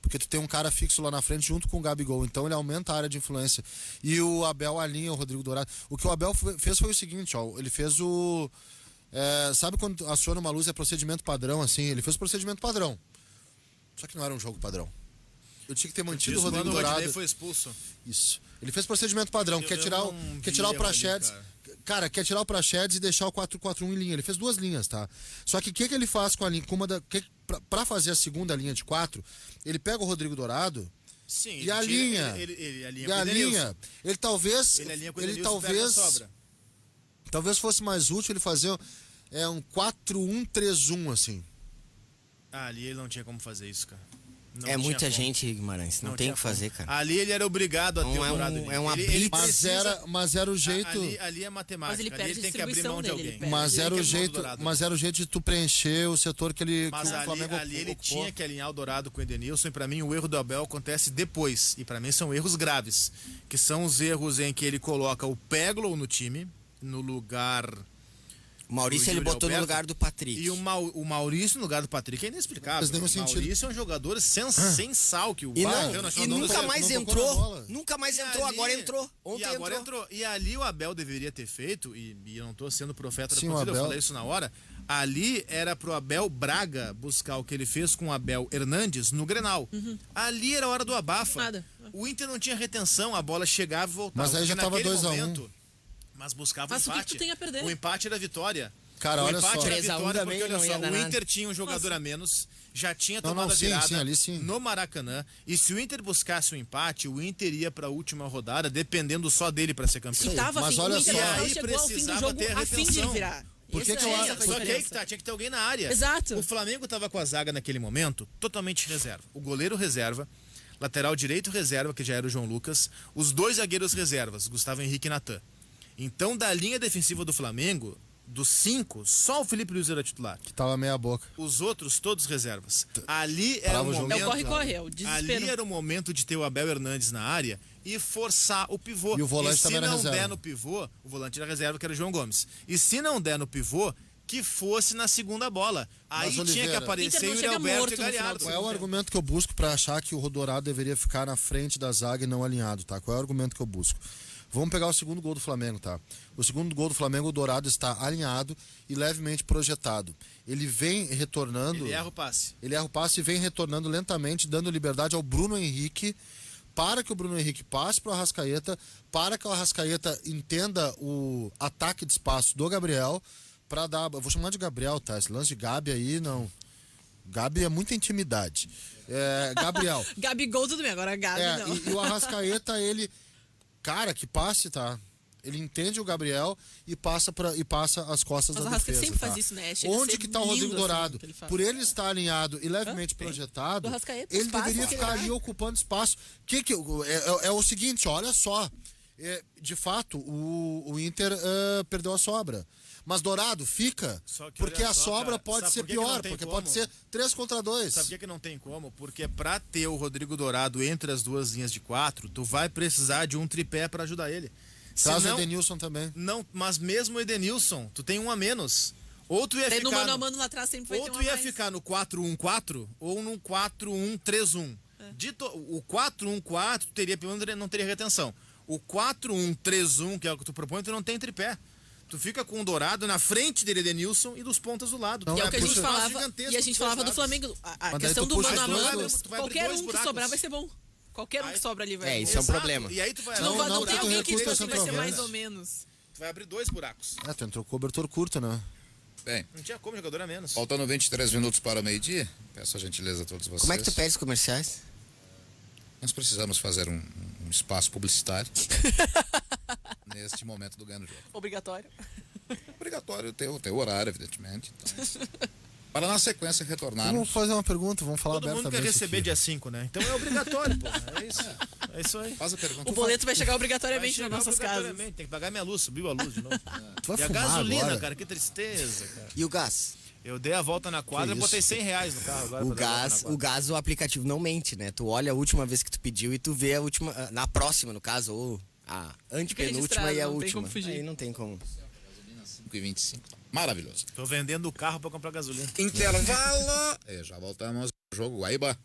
Porque tu tem um cara fixo lá na frente junto com o Gabigol, então ele aumenta a área de influência. E o Abel alinha o Rodrigo Dourado. O que o Abel fez foi o seguinte, ó, ele fez o... sabe quando aciona uma luz, é procedimento padrão, assim? Ele fez o procedimento padrão. Só que não era um jogo padrão. Eu tinha que ter mantido o Isso Rodrigo quando o Rodinei Dourado. foi expulso. Isso. Ele fez procedimento padrão, Eu quer tirar o não quer vi tirar o erro ali, Praxedes. Cara, quer tirar o Praxedes e deixar o 4-4-1 em linha. Ele fez 2 linhas, tá? Só que o que ele faz com a linha, pra fazer a segunda linha de 4, ele pega o Rodrigo Dourado Sim, e a linha. Ele alinha E com o a Edenilson. linha, ele talvez Ele alinha com o ele Edenilson, pega a talvez sobra. talvez fosse mais útil ele fazer um 4-1-3-1 assim. Ali ele não tinha como fazer isso, cara. Não É tinha muita como. gente, Guimarães. Não tem tinha o que fazer, como. cara. Ali ele era obrigado a ter Não o é um- Dourado ali. é uma ele blitz. Mas era o jeito, Ali é matemática. Mas ele ali perde ele a tem que abrir distribuição mão de dele, ele alguém. perde. mas Ele era tem o que abrir mão do jeito, Dourado. mas era o jeito de tu preencher o setor que ele Mas que o Flamengo ali ele ocupou. tinha que alinhar o Dourado com o Edenilson, e pra mim o erro do Abel acontece depois. E pra mim são erros graves. Que são os erros em que ele coloca o Peglow no time, no lugar. O Maurício O ele Yuri botou no Alberto lugar do Patrick. E o Maurício no lugar do Patrick é inexplicável. Faz nenhum O sentido. Maurício é um jogador sem sal. Que o E, Bah, não, eu achei e o nome nunca do- mais não tocou na entrou. bola. Nunca mais E entrou, ali- agora entrou. Ontem e agora entrou. E ali o Abel deveria ter feito, e eu não tô sendo profeta da Sim, o torcida, eu Abel- falei isso na hora. Ali era pro Abel Braga buscar o que ele fez com o Abel Hernandes no Grenal. Ali era a hora do abafa. Nada. O Inter não tinha retenção, a bola chegava e voltava. Mas aí já Porque tava naquele 2-1. momento, Mas buscava Mas o o que empate. que tu tem a perder? O empate era a vitória. Cara, o olha empate só. era a 3-1 vitória, também porque olha não ia só, dar o nada. Inter tinha um jogador a menos, já tinha Não, tomado não, a sim, virada sim, ali sim. no Maracanã. E se o Inter buscasse o empate, o Inter ia para a última rodada, dependendo só dele para ser campeão. E tava Mas afim, olha o só. Internacional E aí chegou ao fim do precisava jogo ter a fim de retenção. virar. Por que Essa que eu é a acho- Só que aí diferença. que tá, tinha que ter alguém na área. Exato. O Flamengo tava com a zaga naquele momento totalmente reserva. O goleiro reserva, lateral direito reserva, que já era o João Lucas, os 2 zagueiros reservas, Gustavo Henrique e Natan. Então, da linha defensiva do Flamengo, dos 5, só o Felipe Luiz era titular. Que tava meia boca. Os outros todos reservas. Ali era Parava o o jogo. momento. É o corre-corre, é o desespero. Ali era o momento de ter o Abel Hernandes na área e forçar o pivô. E o volante se também era não reserva. der no pivô, o volante era reserva, que era o João Gomes. E se não der no pivô, que fosse na segunda bola. Aí tinha que Oliveira, aparecer Inter não o chega Alberto morto e no final Galhardo. do Qual é o argumento que eu busco pra achar que o Rodorado deveria ficar na frente da zaga e não alinhado, tá? Qual é o argumento que eu busco? Vamos pegar o segundo gol do Flamengo, tá? O segundo gol do Flamengo, o Dourado está alinhado e levemente projetado. Ele vem retornando... Ele erra o passe. Ele erra o passe e vem retornando lentamente, dando liberdade ao Bruno Henrique, para que o Bruno Henrique passe para o Arrascaeta, para que o Arrascaeta entenda o ataque de espaço do Gabriel, para dar... Eu vou chamar de Gabriel, tá? Esse lance de Gabi aí, não... Gabi é muita intimidade. Gabriel. Gabigol tudo bem, agora Gabi não. E o Arrascaeta, ele... Cara, que passe, tá? Ele entende o Gabriel e passa as costas Mas o da Arrascaeta defesa. sempre tá? faz isso, né? Chega a Onde ser que tá o lindo, Rodrigo assim, Dourado? o que ele faz. Por ele estar alinhado e levemente projetado, Do Arrascaeta, ele espaço deveria que ficar ele ali dá. ocupando espaço. É o seguinte, olha só. De fato, o Inter perdeu a sobra. Mas Dourado fica, Só que porque olha a só, sobra cara, pode sabe ser por que que não pior, tem porque como? pode ser 3 contra 2. Sabe por que não tem como? Porque pra ter o Rodrigo Dourado entre as duas linhas de 4, tu vai precisar de um tripé pra ajudar ele. Traz o Senão- Edenilson também. Não, mas mesmo o Edenilson, tu tem um a menos. Ou tu ia Daí no ficar mano a mano lá atrás sempre vai ou ter tu uma ia mais. ficar no 4-1-4 ou no 4-1-3-1. O 4-1-4 teria pelo menos não teria retenção. O 4-1-3-1, que é o que tu propõe, tu não tem tripé. Tu fica com o Dourado na frente dele, Edenilson, e dos pontas do lado. Não, E é o é que a gente porque- falava. Gigantesco E a gente dos falava dois do lados. Flamengo. A Mas daí questão tu do puxa mano a dois mano, gols, tu vai abrir qualquer dois um que buracos. sobrar vai ser bom. Qualquer um que sobra ali vai. Isso é um Exato. problema. E aí tu vai Não, abrir, não não, tem tu alguém que recurta tipo assim, vai ser centroavante. mais ou menos. tu vai abrir dois buracos. Tu entrou cobertor curto, né? Bem, Não tinha como, jogador a menos. faltando 23 minutos para o meio-dia, peço a gentileza a todos vocês. Como é que tu pede os comerciais? Nós precisamos fazer um espaço publicitário neste momento do ganho do jogo. Obrigatório. Obrigatório ter o horário, evidentemente. Então, para na sequência retornarmos. Vamos fazer uma pergunta, vamos falar Todo mundo abertamente. quer receber aqui. dia 5, né? Então é obrigatório, pô. É isso. É isso aí. Faz a pergunta. O boleto vai chegar Vai obrigatoriamente chegar nas nossas casas. obrigatoriamente. Tem que pagar minha luz, subiu a luz de novo. Tu vai E a fumar gasolina, agora? cara, que tristeza, cara. E o gás? Eu dei a volta na quadra e Que botei isso? R$100 no carro agora. O pra dar a volta na gás, quadra. o gás, o aplicativo não mente, né? Tu olha a última vez que tu pediu e tu vê a última, na próxima, no caso, ou a antepenúltima registrado, e a não tem última. como fugir. Aí não tem como. 5h25. Maravilhoso. Tô vendendo o carro pra comprar gasolina. Intervalo. E já voltamos ao jogo Guaíba.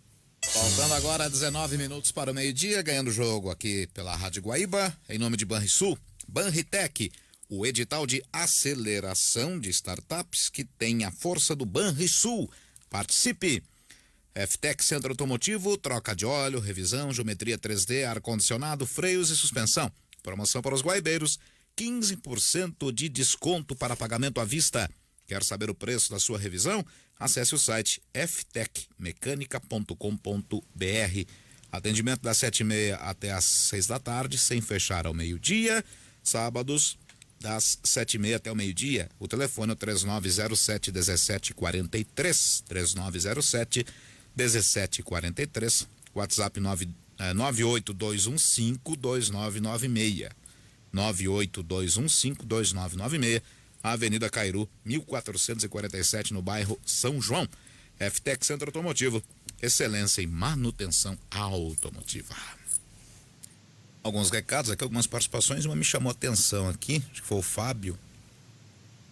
Faltando agora 19 minutos para o meio-dia, ganhando o jogo aqui pela Rádio Guaíba, em nome de Banrisul, Banritec, o edital de aceleração de startups que tem a força do Banrisul. Participe! FTEC Centro Automotivo, troca de óleo, revisão, geometria 3D, ar-condicionado, freios e suspensão. Promoção para os guaibeiros, 15% de desconto para pagamento à vista. Quer saber o preço da sua revisão? Acesse o site ftecmecanica.com.br. Atendimento das 7h30 até às 6 da tarde, sem fechar ao meio-dia. Sábados, das 7h30 até o meio-dia. O telefone é o 3907-1743. 3907-1743. WhatsApp 98215-2996. 98215-2996. Avenida Cairu, 1447, no bairro São João. FTEC Centro Automotivo, excelência em manutenção automotiva. Alguns recados aqui, algumas participações, uma me chamou a atenção aqui, acho que foi o Fábio.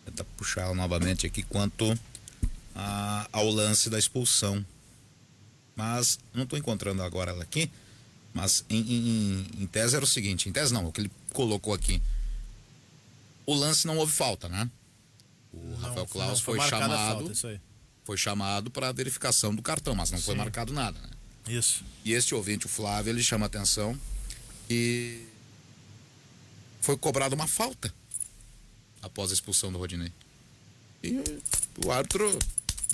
Vou tentar puxar ela novamente aqui quanto ao lance da expulsão. Mas não estou encontrando agora ela aqui, mas em tese era o seguinte, em tese não, o que ele colocou aqui. O lance não houve falta, né? O Rafael Claus foi marcada a chamado, falta, isso aí. foi chamado para verificação do cartão, mas não foi marcado nada, né? Isso. E este ouvinte, o Flávio, ele chama a atenção que foi cobrada uma falta após a expulsão do Rodinei. E o árbitro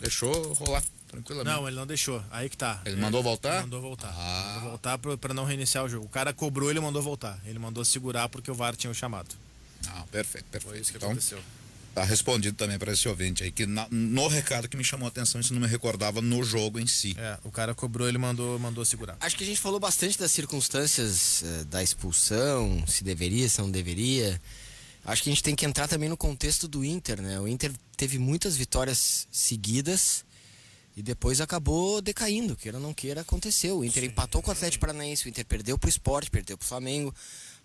deixou rolar tranquilamente. Não, ele não deixou. Aí que tá. Ele mandou voltar? Mandou voltar. Ah. Mandou voltar pra não reiniciar o jogo. O cara cobrou, ele mandou voltar. Ele mandou segurar porque o VAR tinha o chamado. Não, perfeito, perfeito. Foi isso que Então, aconteceu. tá respondido também para esse ouvinte aí, que no recado que me chamou a atenção, isso não me recordava no jogo em si. É, o cara cobrou, ele mandou segurar. Acho que a gente falou bastante das circunstâncias da expulsão, se deveria, se não deveria. Acho que a gente tem que entrar também no contexto do Inter, né? O Inter teve muitas vitórias seguidas e depois acabou decaindo, queira ou não queira, aconteceu. O Inter empatou com o Atlético Paranaense, o Inter perdeu pro Sport, perdeu pro Flamengo.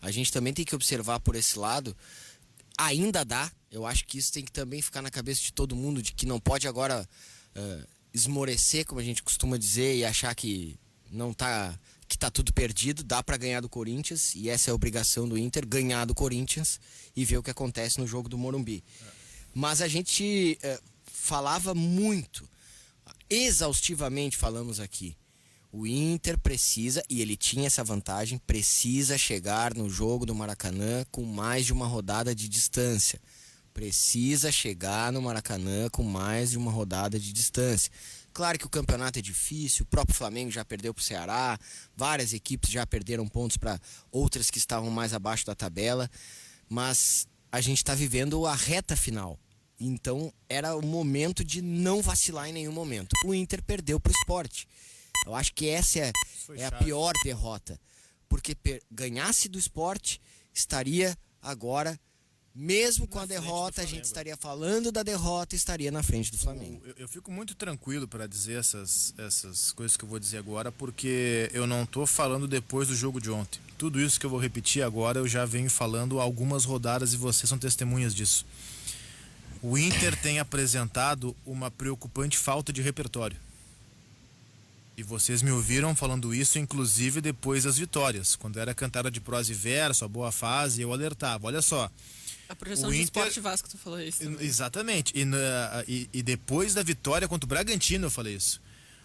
A gente também tem que observar por esse lado. ainda dá. Eu acho que isso tem que também ficar na cabeça de todo mundo, de que não pode agora esmorecer, como a gente costuma dizer, e achar que não tá, que tá tudo perdido. Dá para ganhar do Corinthians, e essa é a obrigação do Inter, ganhar do Corinthians e ver o que acontece no jogo do Morumbi. Mas a gente falava muito, exaustivamente falamos aqui, o Inter precisa, e ele tinha essa vantagem, precisa chegar no jogo do Maracanã com mais de uma rodada de distância. Precisa chegar no Maracanã com mais de uma rodada de distância. Claro que o campeonato é difícil, o próprio Flamengo já perdeu para o Ceará, várias equipes já perderam pontos para outras que estavam mais abaixo da tabela, mas a gente está vivendo a reta final. Então era o momento de não vacilar em nenhum momento. O Inter perdeu para o Sport. Eu acho que essa é a pior derrota. Porque ganhasse do Sport, estaria agora, mesmo com a derrota, a gente estaria falando da derrota e estaria na frente do Flamengo. Eu fico muito tranquilo para dizer essas coisas que eu vou dizer agora, porque eu não tô falando depois do jogo de ontem. Tudo isso que eu vou repetir agora eu já venho falando há algumas rodadas e vocês são testemunhas disso. O Inter tem apresentado uma preocupante falta de repertório. E vocês me ouviram falando isso, inclusive depois das vitórias. Quando era cantada de prosa e verso, a boa fase, eu alertava. Olha só. A projeção do Sport Vasco, tu falou isso também. Exatamente. E depois da vitória contra o Bragantino, eu falei isso.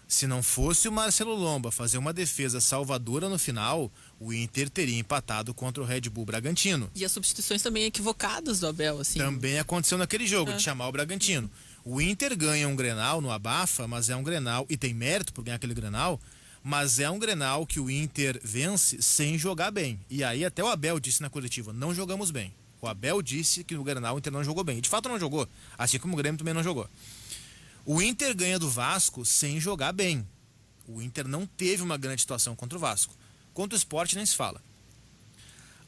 Se não fosse o Marcelo Lomba fazer uma defesa salvadora no final, o Inter teria empatado contra o Red Bull Bragantino. E as substituições também equivocadas do Abel, assim. Também aconteceu naquele jogo, de chamar o Bragantino. O Inter ganha um Grenal no Abafa, mas é um Grenal, e tem mérito por ganhar aquele Grenal, mas é um Grenal que o Inter vence sem jogar bem. E aí até o Abel disse na coletiva, não jogamos bem. O Abel disse que no Grenal o Inter não jogou bem. E de fato não jogou, assim como o Grêmio também não jogou. O Inter ganha do Vasco sem jogar bem. O Inter não teve uma grande situação contra o Vasco. Contra o Sport nem se fala.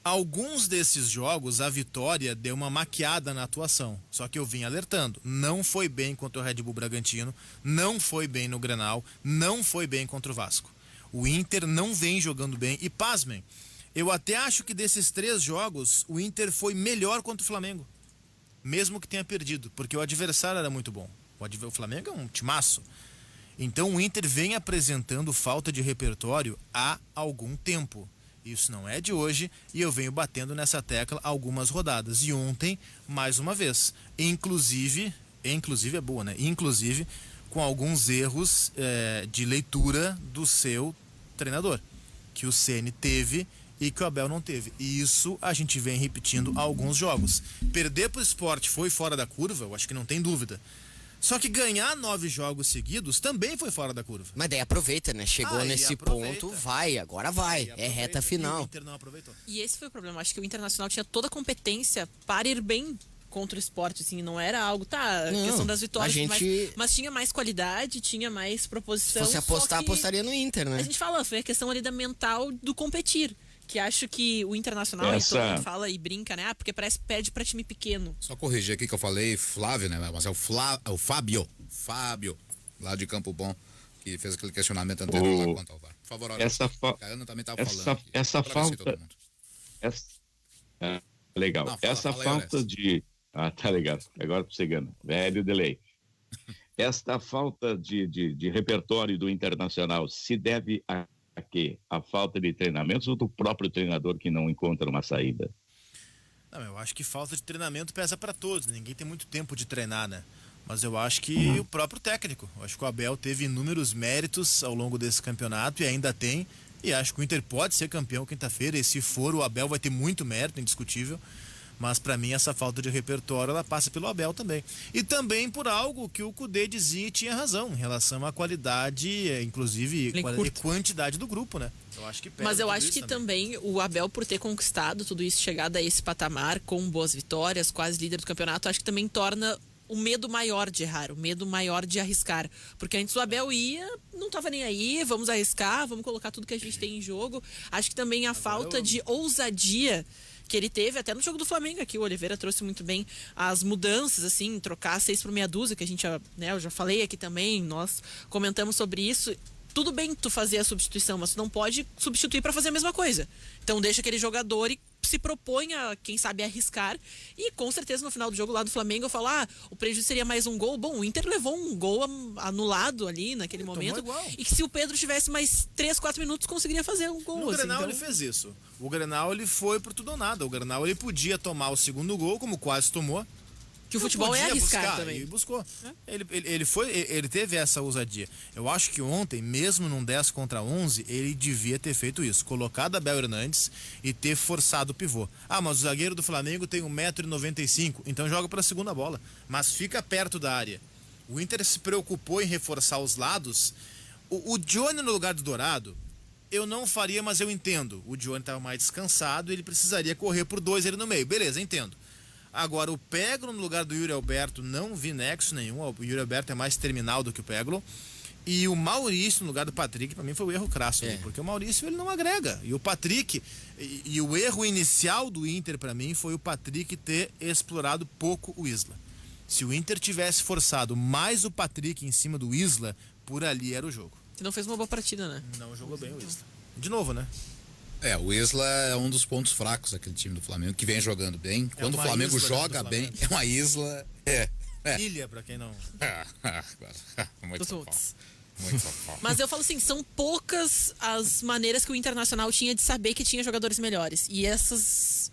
Alguns desses jogos, a vitória deu uma maquiada na atuação. Só que eu vim alertando. Não foi bem contra o Red Bull Bragantino, não foi bem no Grenal, não foi bem contra o Vasco. O Inter não vem jogando bem. E pasmem, eu até acho que desses 3 jogos, o Inter foi melhor contra o Flamengo. Mesmo que tenha perdido, porque o adversário era muito bom. O Flamengo é um timaço. Então o Inter vem apresentando falta de repertório há algum tempo. Isso não é de hoje e eu venho batendo nessa tecla algumas rodadas. E ontem, mais uma vez, inclusive é boa, né? Inclusive com alguns erros de leitura do seu treinador, que o Ceni teve e que o Abel não teve. E isso a gente vem repetindo há alguns jogos. Perder pro Sport foi fora da curva, eu acho que não tem dúvida. Só que ganhar 9 jogos seguidos também foi fora da curva. Mas daí aproveita, né? Chegou nesse ponto, vai, agora vai. É reta final. E o Inter não aproveitou. E esse foi o problema. Acho que o Internacional tinha toda a competência para ir bem contra o Sport, assim, não era algo, questão das vitórias, mas tinha mais qualidade, tinha mais proposição. Se fosse apostar, apostaria no Inter, né? A gente fala, foi a questão ali da mental do competir. Que acho que o Internacional, todo mundo fala e brinca, né? Porque parece que perde pra time pequeno. Só corrigir aqui que eu falei Flávio, né? Mas é o Fábio, lá de Campo Bom, que fez aquele questionamento anterior lá quanto ao VAR. Por favor, olha, a Ana também estava falando aqui. Essa falta... legal. Não, essa falta de... tá legal. Agora tô chegando. Velho delay. Esta falta de repertório do Internacional se deve a quê? A falta de treinamentos ou do próprio treinador que não encontra uma saída? Não, eu acho que falta de treinamento pesa para todos. Ninguém tem muito tempo de treinar, né? Mas eu acho que o próprio técnico. Eu acho que o Abel teve inúmeros méritos ao longo desse campeonato e ainda tem. E acho que o Inter pode ser campeão quinta-feira. E se for, o Abel vai ter muito mérito, indiscutível. Mas para mim essa falta de repertório ela passa pelo Abel também. E também por algo que o Cudê dizia e tinha razão em relação à qualidade, inclusive e quantidade do grupo, né? Eu acho que pesa. Mas eu acho que também o Abel, por ter conquistado tudo isso, chegado a esse patamar com boas vitórias, quase líder do campeonato, acho que também torna o medo maior de errar, o medo maior de arriscar. Porque antes o Abel não tava nem aí, vamos arriscar, vamos colocar tudo que a gente tem em jogo. Acho que também a falta de ousadia que ele teve até no jogo do Flamengo aqui, o Oliveira trouxe muito bem as mudanças, assim, trocar 6 por meia dúzia, que a gente, eu já falei aqui também, nós comentamos sobre isso. Tudo bem tu fazer a substituição, mas tu não pode substituir para fazer a mesma coisa. Então deixa aquele jogador e se propõe a, quem sabe, arriscar. E com certeza no final do jogo lá do Flamengo eu falo, o prejuízo seria mais um gol. Bom, o Inter levou um gol anulado ali naquele momento. Igual. E que se o Pedro tivesse mais 3, 4 minutos, conseguiria fazer um gol. No assim, Grenal então... ele fez isso. O Grenal ele foi por tudo ou nada. O Grenal ele podia tomar o segundo gol, como quase tomou. Que o futebol é arriscar também. E buscou. Ele teve essa ousadia. Eu acho que ontem, mesmo num 10 contra 11, ele devia ter feito isso. Colocado Abel Hernandes e ter forçado o pivô. Mas o zagueiro do Flamengo tem 1,95 m, então joga para a segunda bola. Mas fica perto da área. O Inter se preocupou em reforçar os lados. O Johnny no lugar do Dourado, eu não faria, mas eu entendo. O Johnny estava mais descansado, ele precisaria correr por 2 ele no meio. Beleza, entendo. Agora, o Peglo no lugar do Yuri Alberto, não vi nexo nenhum. O Yuri Alberto é mais terminal do que o Peglo. E o Maurício no lugar do Patrick, pra mim foi o erro crasso. Porque o Maurício ele não agrega. E o Patrick, e o erro inicial do Inter pra mim foi o Patrick ter explorado pouco o Isla. Se o Inter tivesse forçado mais o Patrick em cima do Isla, por ali era o jogo. Você não fez uma boa partida, né? Não jogou bem o Isla. De novo, né? O Isla é um dos pontos fracos daquele time do Flamengo, que vem jogando bem. Quando o Flamengo joga bem, é uma isla. Ilha, pra quem não... Muito bom. Mas eu falo assim, são poucas as maneiras que o Internacional tinha de saber que tinha jogadores melhores. E esses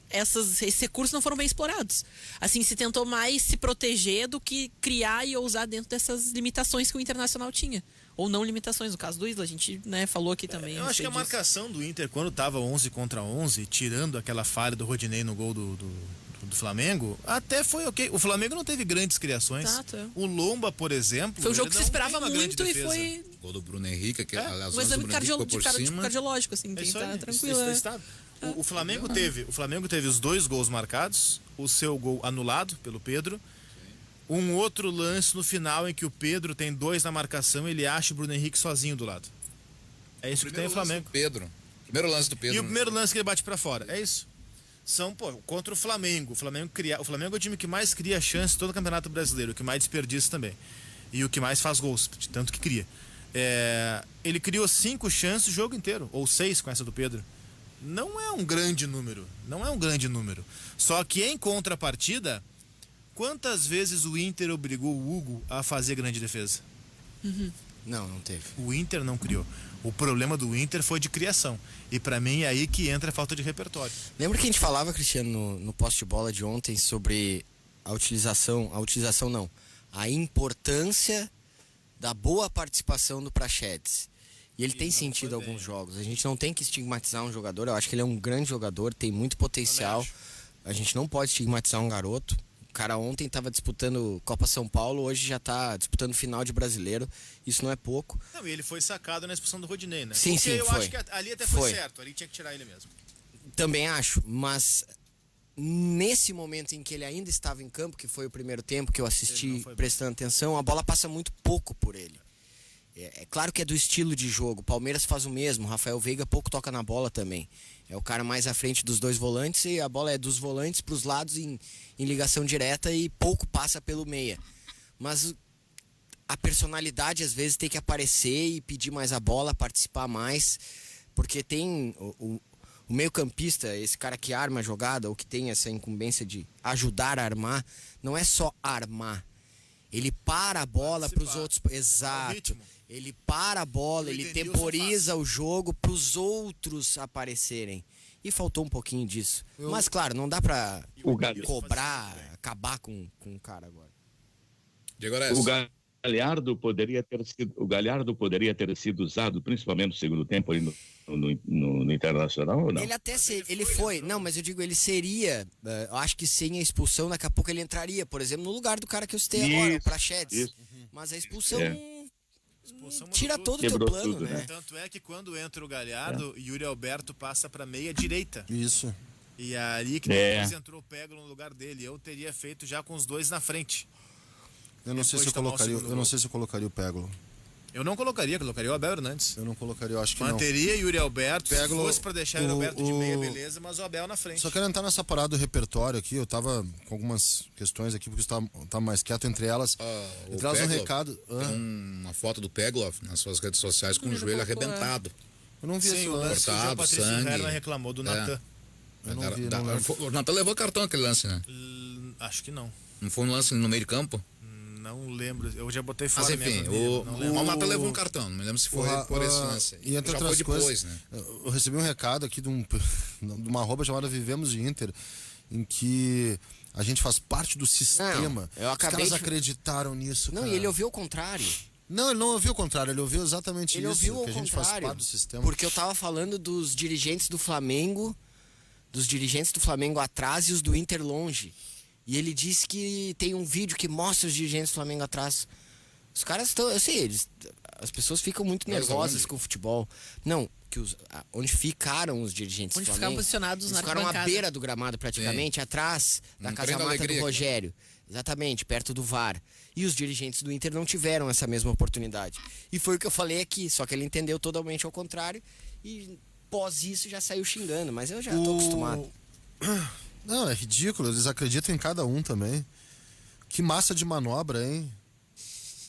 recursos não foram bem explorados. Assim, se tentou mais se proteger do que criar e ousar dentro dessas limitações que o Internacional tinha. Ou não limitações, no caso do Isla, a gente falou aqui também. Eu acho que a marcação do Inter, quando tava 11 contra 11, tirando aquela falha do Rodinei no gol do Flamengo, até foi ok. O Flamengo não teve grandes criações. Exato. O Lomba, por exemplo... Foi um jogo que se esperava muito e foi... O gol do Bruno Henrique, um exame cardiológico, assim, tem que estar tranquilo. O Flamengo teve os 2 gols marcados, o seu gol anulado pelo Pedro, um outro lance no final em que o Pedro tem 2 na marcação, ele acha o Bruno Henrique sozinho do lado. É isso que tem o Flamengo. Primeiro lance do Pedro. E o primeiro lance que ele bate pra fora. É isso. Contra o Flamengo. O Flamengo é o time que mais cria chance em todo o Campeonato Brasileiro, o que mais desperdiça também. E o que mais faz gols, de tanto que cria. Ele criou 5 chances o jogo inteiro, ou 6 com essa do Pedro. Não é um grande número. Só que em contrapartida, quantas vezes o Inter obrigou o Hugo a fazer grande defesa? Não teve. O Inter não criou. O problema do Inter foi de criação. E pra mim é aí que entra a falta de repertório. Lembra que a gente falava, Cristiano, no poste de bola de ontem sobre a importância da boa participação do Praxedes. E ele tem sentido alguns jogos. A gente não tem que estigmatizar um jogador. Eu acho que ele é um grande jogador, tem muito potencial. A gente não pode estigmatizar um garoto. O cara ontem estava disputando Copa São Paulo, hoje já está disputando final de Brasileiro. Isso não é pouco. Não, e ele foi sacado na expulsão do Rodinei, né? Sim, eu foi. acho que ali até foi certo, ali tinha que tirar ele mesmo. Também acho, mas nesse momento em que ele ainda estava em campo, que foi o primeiro tempo que eu assisti prestando atenção, a bola passa muito pouco por ele. É claro que é do estilo de jogo. O Palmeiras faz o mesmo. O Rafael Veiga pouco toca na bola também. É o cara mais à frente dos 2 volantes e a bola é dos volantes para os lados em ligação direta e pouco passa pelo meia. Mas a personalidade às vezes tem que aparecer e pedir mais a bola, participar mais. Porque tem o meio-campista, esse cara que arma a jogada ou que tem essa incumbência de ajudar a armar, não é só armar. Ele para a bola para os outros. Exato. Ele para a bola, ele temporiza o jogo para os outros aparecerem. E faltou um pouquinho disso. Mas, claro, não dá para cobrar, acabar com o cara agora. O Galhardo poderia ter sido usado, principalmente no segundo tempo ali no Internacional ou não? Ele até ele foi, não, mas eu digo, ele seria, eu acho que sem a expulsão, daqui a pouco ele entraria, por exemplo, no lugar do cara que eu citei agora, o Praxedes. Mas a expulsão tira todo o teu plano, tudo, né? Tanto é que quando entra o Galhardo, Yuri Alberto passa pra meia direita. Isso. E é ali que depois entrou o Peglo no lugar dele. Eu teria feito já com os 2 na frente. Eu não sei se eu colocaria o Peglo. Eu não colocaria o Abel Hernandes. Eu não colocaria, eu acho que Manteria Yuri Alberto, Peglo, se fosse pra deixar o Yuri Alberto de meia, beleza, mas o Abel na frente. Só quero entrar nessa parada do repertório aqui, eu tava com algumas questões aqui, porque você tá mais quieto, entre elas um recado. Tem uma foto do Peglo nas suas redes sociais com o joelho arrebentado. Eu não vi Sim, esse o lance lance. que o João Cortado, Patrício sangue. Herman reclamou do Natan. Eu não vi, não lembro. O Natan levou cartão aquele lance, né? Acho que não. Não foi um lance no meio de campo? Não lembro. Eu já botei Mas fora enfim, não lembro. o Natan levou um cartão. Não me lembro se foi por esse lance. E entre Já outras foi depois, coisas, né? eu recebi um recado aqui de uma arroba chamada Vivemos de Inter, em que a gente faz parte do sistema. Não, eu acabei Os caras de- acreditaram nisso, Não, cara. e ele ouviu o contrário. Não, ele não ouviu o contrário, ele ouviu exatamente Ele isso, ouviu que o a gente faz contrário. parte do sistema. Porque eu tava falando dos dirigentes do Flamengo atrás e os do Inter longe. E ele disse que tem um vídeo que mostra os dirigentes do Flamengo atrás. Os caras estão, eu sei, as pessoas ficam muito Mas nervosas aonde? com o futebol. Não, onde ficaram os dirigentes Onde do ficaram Flamengo. posicionados Eles na ficaram à arquibancada. beira do gramado praticamente, atrás da Um casa trem da mata alegria do aqui. Rogério. Exatamente, perto do VAR. E os dirigentes do Inter não tiveram essa mesma oportunidade. E foi o que eu falei aqui, só que ele entendeu totalmente ao contrário e pós isso já saiu xingando, mas eu já tô acostumado. Não, é ridículo, eles acreditam em cada um também. Que massa de manobra, hein?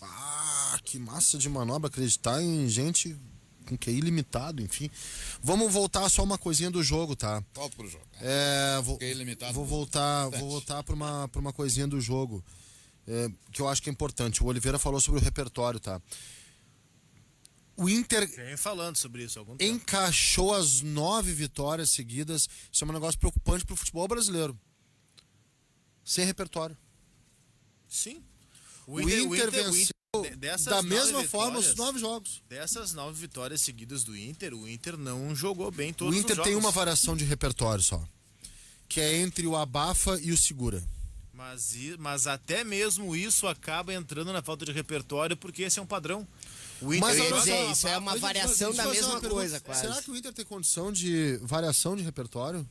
Ah, que massa de manobra acreditar em gente com QI limitado, enfim. Vamos voltar só uma coisinha do jogo, tá? Volta pro jogo. Vou limitado. vou voltar para uma coisinha do jogo, que eu acho que é importante. O Oliveira falou sobre o repertório, tá? O Inter Vem falando sobre isso há algum tempo. encaixou as 9 vitórias seguidas. Isso é um negócio preocupante pro futebol brasileiro. Sem repertório. Sim. O Inter venceu dessas da 9 mesma forma os vitórias- 9 jogos. Dessas 9 vitórias seguidas do Inter, o Inter não jogou bem todos O os Inter jogos. tem uma variação de repertório só, que é entre o abafa e o segura. Mas até mesmo isso acaba entrando na falta de repertório, porque esse é um padrão. O Inter Mas eu ia olha dizer, só, isso é uma deixa eu variação da fazer mesma uma pergunta. coisa, quase. Será que o Inter tem condição de variação de repertório?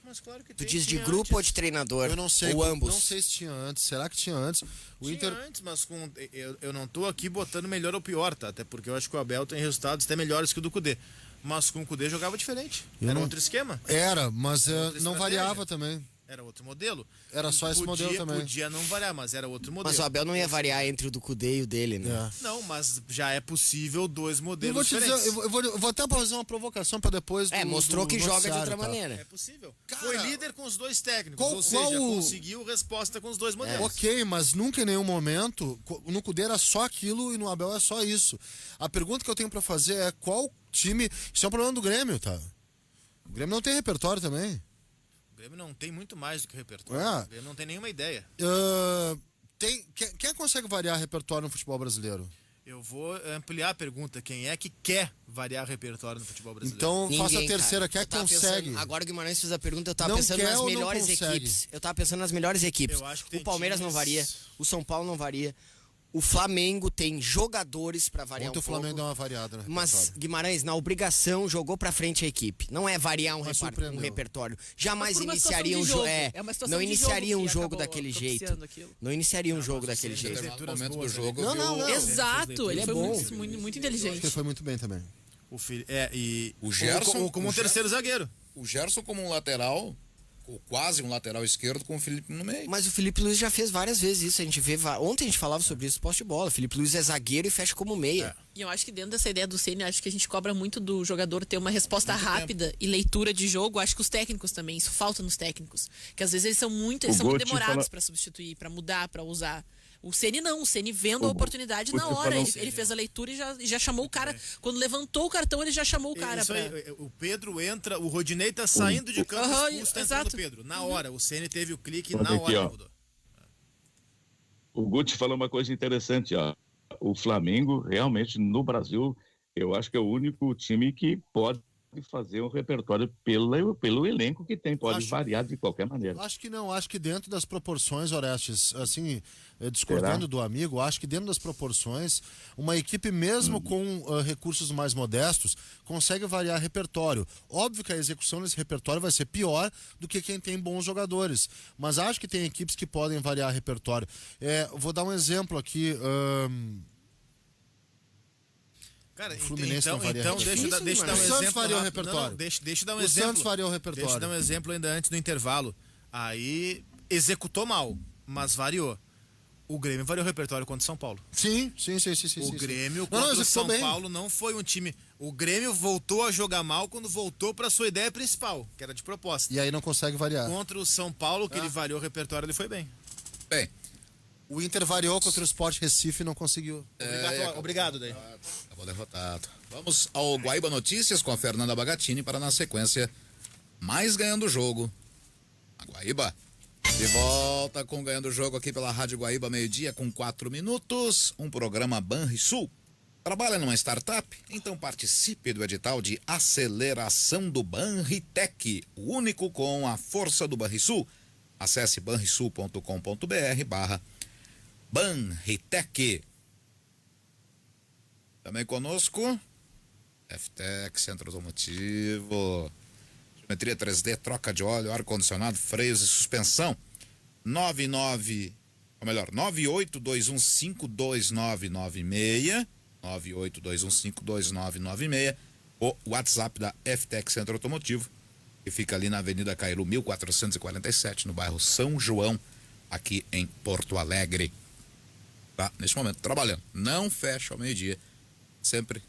Mas claro que Tu tem, diz de tinha grupo antes. ou de treinador? Eu não sei. Ou ambos? Não sei se tinha antes. Será que tinha antes? O Tinha Inter. antes, mas eu não tô aqui botando melhor ou pior, tá? Até porque eu acho que o Abel tem resultados até melhores que o do Cudê. Mas com o Cudê jogava diferente. Eu Era não- outro esquema. Era, mas outra não estratégia. variava também. Era outro modelo. Era só esse modelo também. Podia não variar, mas era outro modelo. Mas o Abel não ia variar entre o do Cudê e o dele, né? É. Não, mas já é possível dois Eu modelos vou te dizer, diferentes. eu vou até fazer uma provocação pra depois. Mostrou que joga de noticiário, outra tá? maneira. É possível. Cara, Foi líder com os dois técnicos, qual- ou seja, qual- conseguiu resposta com os dois modelos. Ok, mas nunca em nenhum momento, no Cudê era só aquilo e no Abel é só isso. A pergunta que eu tenho pra fazer é qual time. Isso é um problema do Grêmio, tá? O Grêmio não tem repertório também. O Grêmio não tem muito mais do que repertório. É. O Grêmio não tem nenhuma ideia. Quem consegue variar repertório no futebol brasileiro? Eu vou ampliar a pergunta. Quem é que quer variar repertório no futebol brasileiro? Então faça a Ninguém, terceira, cara. quem Eu tava consegue? pensando- agora o Guimarães fez a pergunta, eu tava Não pensando quer nas ou não melhores consegue? equipes. Eu tava pensando nas melhores equipes. Eu acho que tem O Palmeiras não times- varia, o São Paulo não varia. O Flamengo tem jogadores pra variar Ontem um o Flamengo pouco. deu uma variada no Mas repertório. Guimarães, na obrigação, jogou pra frente a equipe. Não é variar um Mas um surpreendeu. repertório. Jamais Mas por uma iniciaria situação um de jogo. jogo. É uma situação Não de iniciaria jogo um que jogo acabou daquele jeito. propiciando aquilo. Não iniciaria um jogo daquele você jeito. teve- Determinado momento do boas, jogo. Não, viu? não, não. Exato, ele é foi bom. muito Acho inteligente. que ele foi muito bem também. O Gerson- Ou como o um terceiro zagueiro. O Gerson como um lateral, ou quase um lateral esquerdo, com o Felipe no meio. Mas o Felipe Luiz já fez várias vezes isso. A gente vê. Ontem a gente falava sobre isso, poste de bola. O Felipe Luiz é zagueiro e fecha como meia. E eu acho que dentro dessa ideia do Ceni, acho que a gente cobra muito do jogador ter uma resposta rápida e leitura de jogo. Acho que os técnicos também, isso falta nos técnicos. Que às vezes eles são muito Guti demorados fala- pra substituir, pra mudar, pra usar. O Ceni não, o Ceni vendo a O oportunidade Guti na hora. falou- Ele fez a leitura e já chamou o cara. Quando levantou o cartão, ele já chamou o cara Isso pra. aí, o Pedro entra, o Rodinei tá saindo de campo, Aham, expulso, tá entrando o exato. Pedro. Na hora, o Ceni teve o clique, Olha na aqui, hora ó. mudou. O Guti falou uma coisa interessante, ó. O Flamengo, realmente, no Brasil, eu acho que é o único time que pode fazer um repertório pelo elenco que tem, pode Acho- variar de qualquer maneira. Acho que não, acho que dentro das proporções, Orestes, assim, discordando Será? do amigo, acho que dentro das proporções, uma equipe mesmo com recursos mais modestos, consegue variar repertório. Óbvio que a execução desse repertório vai ser pior do que quem tem bons jogadores, mas acho que tem equipes que podem variar repertório. Vou dar um exemplo aqui, Cara, Fluminense então, não varia então repertório. deixa eu dar um O Santos exemplo. varia o rápido. repertório. Não, deixa eu dar um O exemplo. Santos varia o repertório. Deixa eu dar um exemplo ainda antes do intervalo. Aí executou mal, mas variou. O Grêmio variou o repertório contra o São Paulo. Sim. O Grêmio Não, contra o executou São bem. Paulo não foi um time... O Grêmio voltou a jogar mal quando voltou para sua ideia principal, que era de proposta. E aí não consegue variar. Contra o São Paulo, que ele variou o repertório, ele foi bem. Bem, O Inter variou contra o Sport Recife e não conseguiu. Obrigado, daí. acabou derrotado. Vamos ao Guaíba Notícias com a Fernanda Bagatini para, na sequência, mais ganhando o jogo. A Guaíba. De volta com Ganhando o Jogo aqui pela Rádio Guaíba, 12:00 com 4 minutos. Um programa Banrisul. Trabalha numa startup? Então participe do edital de aceleração do Banritec, o único com a força do Banrisul. Acesse banrisul.com.br/Banritec. Também conosco, FTEC, Centro Automotivo, geometria 3D, troca de óleo, ar-condicionado, freios e suspensão. 9821529996, 9821529996, o WhatsApp da FTEC Centro Automotivo, que fica ali na Avenida Cairu 1447, no bairro São João, aqui em Porto Alegre. Tá, neste momento, trabalhando. Não fecha ao meio-dia, sempre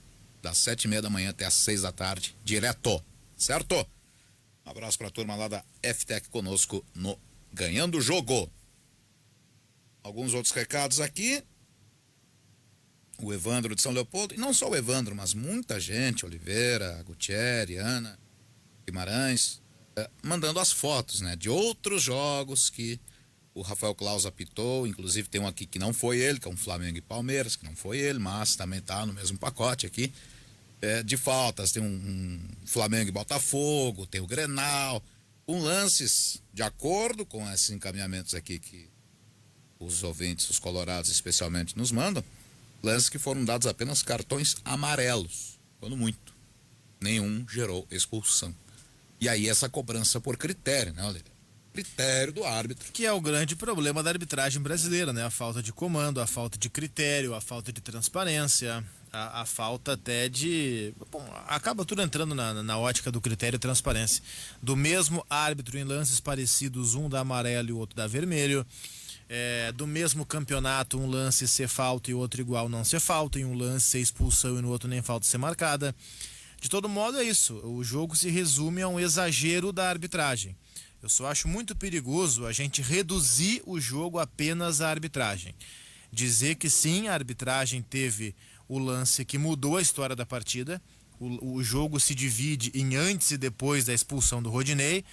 das 7:30 da manhã até às 6 da tarde, direto, certo? Um abraço pra turma lá da FTEC conosco no Ganhando o Jogo. Alguns outros recados aqui. O Evandro de São Leopoldo, e não só o Evandro, mas muita gente, Oliveira, Gutierre, Ana, Guimarães, mandando as fotos, né, de outros jogos que o Rafael Claus apitou. Inclusive tem um aqui que não foi ele, que é um Flamengo e Palmeiras, que não foi ele, mas também tá no mesmo pacote aqui, de faltas. Tem um Flamengo e Botafogo, tem o Grenal, com lances de acordo com esses encaminhamentos aqui que os ouvintes, os colorados especialmente, nos mandam. Lances que foram dados apenas cartões amarelos, quando muito. Nenhum gerou expulsão. E aí essa cobrança por critério, né, Oliveira? Critério do árbitro. Que é o grande problema da arbitragem brasileira, né? A falta de comando, a falta de critério, a falta de transparência, a falta até de... Bom, acaba tudo entrando na ótica do critério e transparência. Do mesmo árbitro em lances parecidos, um dá amarelo e o outro dá vermelho. Do mesmo campeonato, um lance ser falta e outro igual não ser falta, em um lance ser expulsão e no outro nem falta ser marcada. De todo modo é isso, o jogo se resume a um exagero da arbitragem. Eu só acho muito perigoso a gente reduzir o jogo apenas à arbitragem. Dizer que sim, a arbitragem teve o lance que mudou a história da partida, o jogo se divide em antes e depois da expulsão do Rodinei,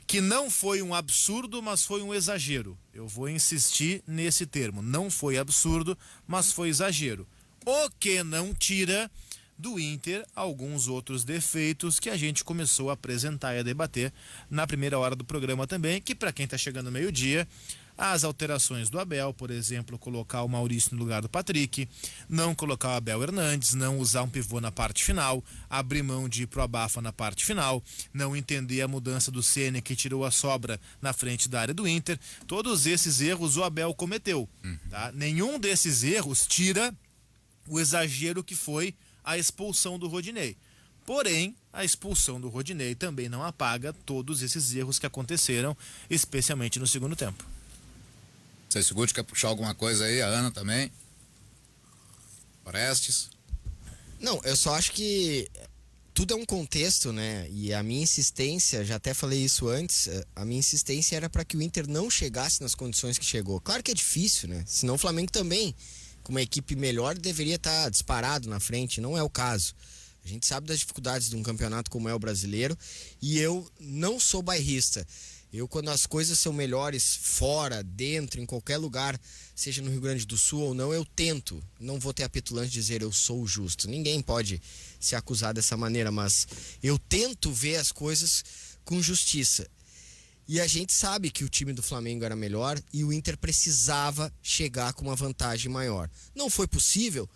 que não foi um absurdo, mas foi um exagero. Eu vou insistir nesse termo. Não foi absurdo, mas foi exagero. O que não tira do Inter alguns outros defeitos que a gente começou a apresentar e a debater na primeira hora do programa também, que para quem está chegando no meio-dia, as alterações do Abel, por exemplo, colocar o Maurício no lugar do Patrick, não colocar o Abel Hernandes, não usar um pivô na parte final, abrir mão de ir pro abafa na parte final, não entender a mudança do Ceni que tirou a sobra na frente da área do Inter. Todos esses erros o Abel cometeu. Tá? Nenhum desses erros tira o exagero que foi a expulsão do Rodinei. Porém, a expulsão do Rodinei também não apaga todos esses erros que aconteceram, especialmente no segundo tempo. Você segura, quer puxar alguma coisa aí? A Ana também? Orestes? Não, eu só acho que tudo é um contexto, né? E a minha insistência, já até falei isso antes, a minha insistência era para que o Inter não chegasse nas condições que chegou. Claro que é difícil, né? Senão o Flamengo também, com uma equipe melhor, deveria estar disparado na frente. Não é o caso. A gente sabe das dificuldades de um campeonato como é o brasileiro, e eu não sou bairrista. Eu, quando as coisas são melhores fora, dentro, em qualquer lugar, seja no Rio Grande do Sul ou não, eu tento. Não vou ter a petulância de dizer eu sou justo. Ninguém pode se acusar dessa maneira, mas eu tento ver as coisas com justiça. E a gente sabe que o time do Flamengo era melhor e o Inter precisava chegar com uma vantagem maior. Não foi possível?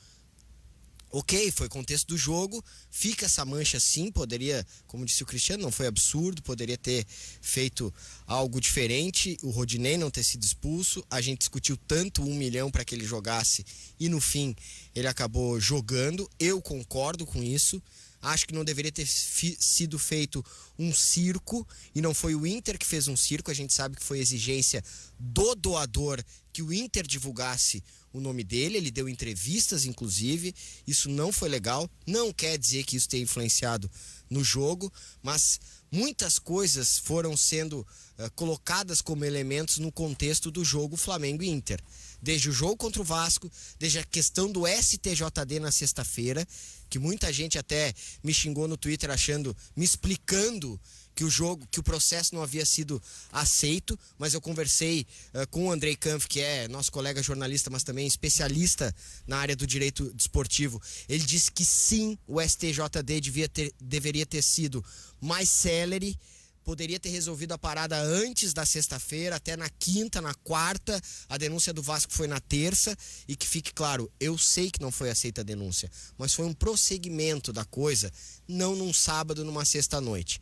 Ok, foi contexto do jogo, fica essa mancha sim, poderia, como disse o Cristiano, não foi absurdo, poderia ter feito algo diferente, o Rodinei não ter sido expulso, a gente discutiu tanto 1 milhão para que ele jogasse e no fim ele acabou jogando, eu concordo com isso, Acho que não deveria ter sido feito um circo, e não foi o Inter que fez um circo. A gente sabe que foi exigência do doador que o Inter divulgasse o nome dele. Ele deu entrevistas, inclusive. Isso não foi legal. Não quer dizer que isso tenha influenciado no jogo, mas muitas coisas foram sendo colocadas como elementos no contexto do jogo Flamengo e Inter. Desde o jogo contra o Vasco, desde a questão do STJD na sexta-feira, que muita gente até me xingou no Twitter me explicando que o processo não havia sido aceito, mas eu conversei com o Andrei Kampf, que é nosso colega jornalista, mas também especialista na área do direito desportivo. Ele disse que sim, o STJD deveria ter sido mais célere, poderia ter resolvido a parada antes da sexta-feira, até na quinta, na quarta. A denúncia do Vasco foi na terça, e que fique claro, eu sei que não foi aceita a denúncia, mas foi um prosseguimento da coisa, não num sábado, numa sexta-noite.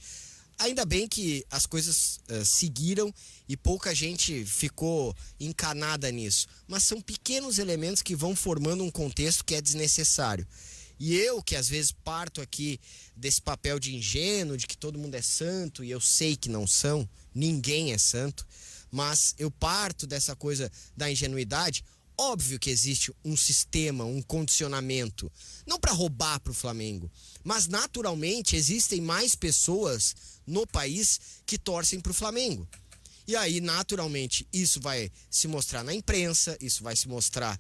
Ainda bem que as coisas seguiram e pouca gente ficou encanada nisso, mas são pequenos elementos que vão formando um contexto que é desnecessário. E eu, que às vezes parto aqui desse papel de ingênuo, de que todo mundo é santo, e eu sei que não são, ninguém é santo, mas eu parto dessa coisa da ingenuidade. Óbvio que existe um sistema, um condicionamento, não para roubar para o Flamengo, mas naturalmente existem mais pessoas no país que torcem para o Flamengo. E aí, naturalmente, isso vai se mostrar na imprensa, isso vai se mostrar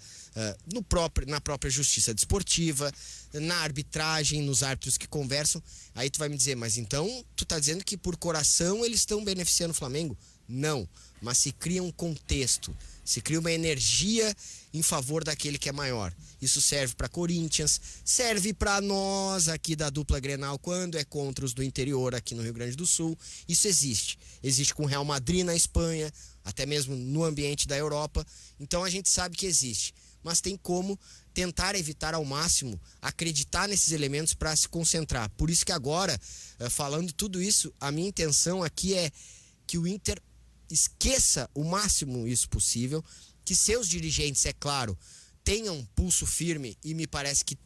na própria justiça desportiva, na arbitragem, nos árbitros que conversam. Aí tu vai me dizer, mas então tu tá dizendo que por coração eles estão beneficiando o Flamengo? Não, mas se cria um contexto, se cria uma energia em favor daquele que é maior. Isso serve para Corinthians, serve para nós aqui da dupla Grenal quando é contra os do interior aqui no Rio Grande do Sul. Isso existe. Existe com o Real Madrid na Espanha, até mesmo no ambiente da Europa. Então a gente sabe que existe, mas tem como tentar evitar ao máximo acreditar nesses elementos para se concentrar. Por isso que agora, falando tudo isso, a minha intenção aqui é que o Inter esqueça o máximo isso possível, que seus dirigentes, é claro, tenham pulso firme, e me parece que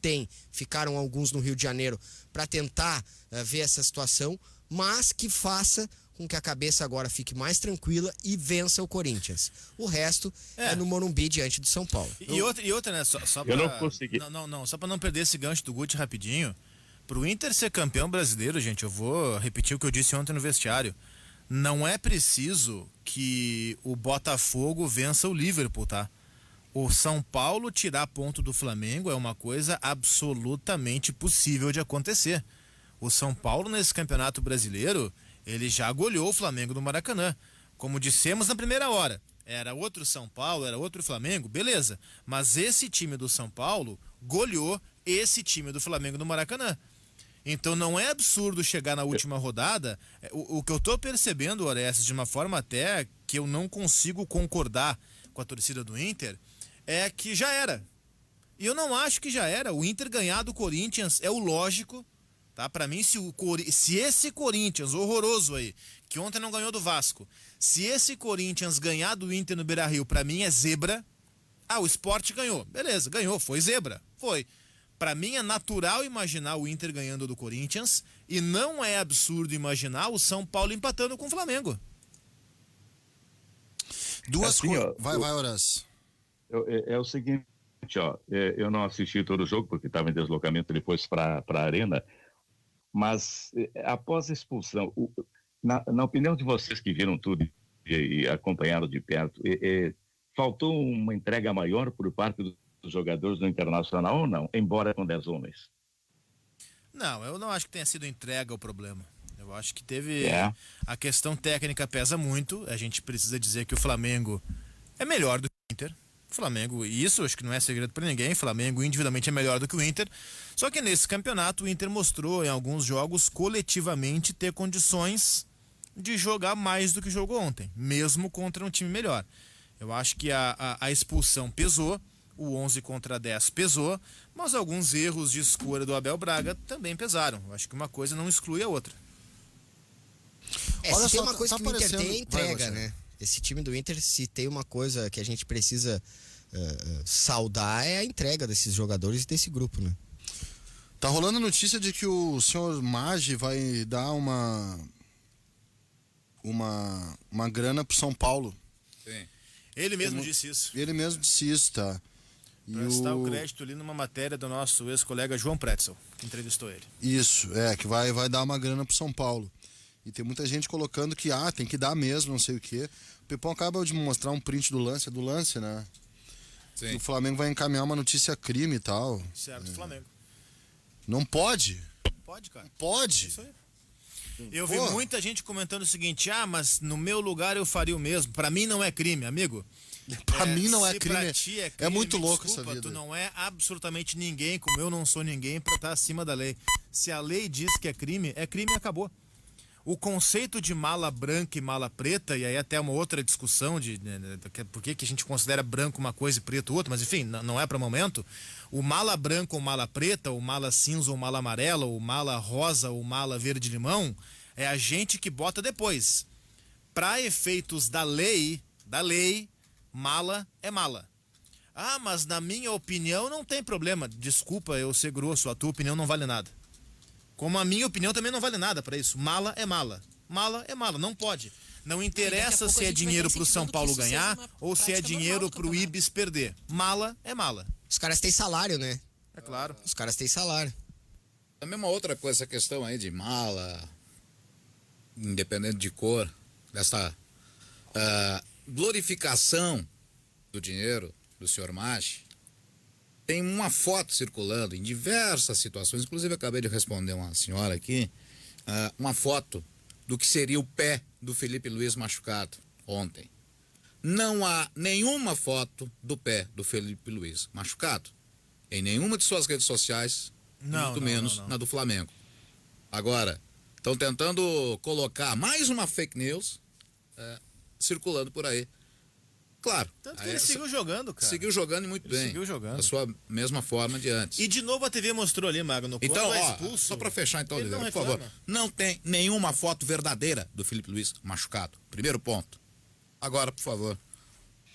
ficaram alguns no Rio de Janeiro para tentar ver essa situação, mas que faça com que a cabeça agora fique mais tranquila e vença o Corinthians. O resto é no Morumbi diante do São Paulo. E outra, né? Só pra, eu não consegui. Não, só para não perder esse gancho do Guti rapidinho. Pro Inter ser campeão brasileiro, gente, eu vou repetir o que eu disse ontem no vestiário. Não é preciso que o Botafogo vença o Liverpool, tá? O São Paulo tirar ponto do Flamengo é uma coisa absolutamente possível de acontecer. O São Paulo, nesse campeonato brasileiro, ele já goleou o Flamengo no Maracanã. Como dissemos na primeira hora, era outro São Paulo, era outro Flamengo, beleza. Mas esse time do São Paulo goleou esse time do Flamengo no Maracanã. Então não é absurdo chegar na última rodada. O que eu tô percebendo, Orestes, de uma forma até que eu não consigo concordar com a torcida do Inter, é que já era. E eu não acho que já era. O Inter ganhar do Corinthians é o lógico, tá? Para mim, se esse Corinthians horroroso aí, que ontem não ganhou do Vasco, se esse Corinthians ganhar do Inter no Beira-Rio, para mim é zebra. Ah, o Sport ganhou. Beleza, ganhou, foi zebra. Foi. Para mim é natural imaginar o Inter ganhando do Corinthians, e não é absurdo imaginar o São Paulo empatando com o Flamengo. Duas Assim, coisas. ó, Vai, Horácio. É o seguinte, ó, eu não assisti todo o jogo porque estava em deslocamento depois para a Arena, mas após a expulsão, na opinião de vocês que viram tudo e acompanharam de perto, faltou uma entrega maior por parte dos jogadores do Internacional ou não, embora com 10 homens? Não, eu não acho que tenha sido entrega o problema. Eu acho que teve... A questão técnica pesa muito. A gente precisa dizer que o Flamengo é melhor do que o Inter. O Flamengo, e isso acho que não é segredo para ninguém, o Flamengo individualmente é melhor do que o Inter. Só que nesse campeonato o Inter mostrou em alguns jogos coletivamente ter condições de jogar mais do que jogou ontem, mesmo contra um time melhor. Eu acho que a expulsão pesou. O 11 contra 10 pesou, mas alguns erros de escolha do Abel Braga também pesaram. Eu acho que uma coisa não exclui a outra. Se tem uma coisa que o Inter tem, é entrega, né? Esse time do Inter, se tem uma coisa que a gente precisa saudar, é a entrega desses jogadores e desse grupo, né? Tá rolando a notícia de que o senhor Maggi vai dar uma grana pro São Paulo. Sim. Ele mesmo disse isso. Ele mesmo disse isso, tá? E Pra citar o crédito ali numa matéria do nosso ex-colega João Pretzel, que entrevistou ele. Isso, que vai dar uma grana pro São Paulo. E tem muita gente colocando que, tem que dar mesmo, não sei o quê. O Pepão acaba de mostrar um print do lance, né? Sim. Que o Flamengo vai encaminhar uma notícia crime e tal. Certo, Flamengo. Não pode? Pode, cara. Pode. Isso aí. Eu vi Pô. muita gente comentando o seguinte: mas no meu lugar eu faria o mesmo. Pra mim não é crime, amigo. Pra mim não é se crime. Pra ti é crime. É muito me louco desculpa, essa vida. Tu não é absolutamente ninguém, como eu não sou ninguém, pra estar acima da lei. Se a lei diz que é crime e acabou. O conceito de mala branca e mala preta, e aí até uma outra discussão de por que a gente considera branco uma coisa e preto outra, mas enfim, não é para momento. O mala branca ou mala preta, ou mala cinza ou mala amarela, ou mala rosa ou mala verde-limão, é a gente que bota depois. Para efeitos da lei, mala é mala. Mas na minha opinião não tem problema. Desculpa eu ser grosso, a tua opinião não vale nada. Como a minha opinião também não vale nada para isso. Mala é mala. Mala é mala, não pode. Não interessa se é dinheiro pro São Paulo ganhar ou se é dinheiro pro Ibis perder. Mala é mala. Os caras têm salário, né? É claro. Os caras têm salário. Também uma outra coisa, essa questão aí de mala, independente de cor, dessa glorificação do dinheiro do senhor Maggi. Tem uma foto circulando em diversas situações, inclusive eu acabei de responder uma senhora aqui, uma foto do que seria o pé do Felipe Luiz machucado ontem. Não há nenhuma foto do pé do Felipe Luiz machucado em nenhuma de suas redes sociais, muito menos na do Flamengo. Agora, estão tentando colocar mais uma fake news circulando por aí. Claro. Tanto que ele seguiu jogando, cara. Seguiu jogando e muito bem. Seguiu jogando. Da sua mesma forma de antes. E de novo a TV mostrou ali, Magno. Então, expulso, só pra fechar então, ele não Oliveira, por favor. reclama. Não tem nenhuma foto verdadeira do Felipe Luiz machucado. Primeiro ponto. Agora, por favor.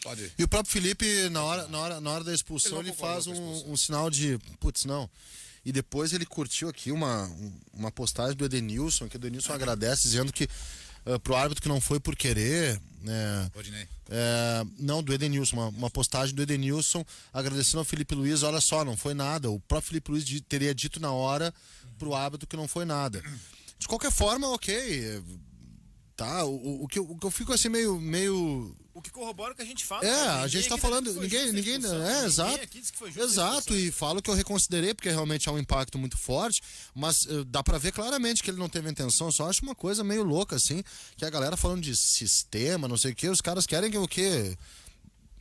Pode ir. E o próprio Felipe, na hora da expulsão, Ele não ele faz concordou com a expulsão. um sinal de, putz, não. E depois ele curtiu aqui uma postagem do Edenilson, que o Edenilson agradece, dizendo que pro árbitro que não foi por querer, né? Rodinei. Não, do Edenilson, uma postagem do Edenilson agradecendo ao Felipe Luiz, olha só, não foi nada. O próprio Felipe Luiz teria dito na hora pro árbitro que não foi nada. De qualquer forma, ok. Tá, o que eu fico assim meio... O que corrobora o que a gente fala. Cara. a Ninguém gente tá aqui falando, disse que foi ninguém, justa a expulsão. exato. Ninguém aqui disse que foi justa a Exato, expulsão. e falo que eu reconsiderei, porque realmente há um impacto muito forte, mas dá pra ver claramente que ele não teve intenção, só acho uma coisa meio louca, assim, que a galera falando de sistema, não sei o que, os caras querem que o quê?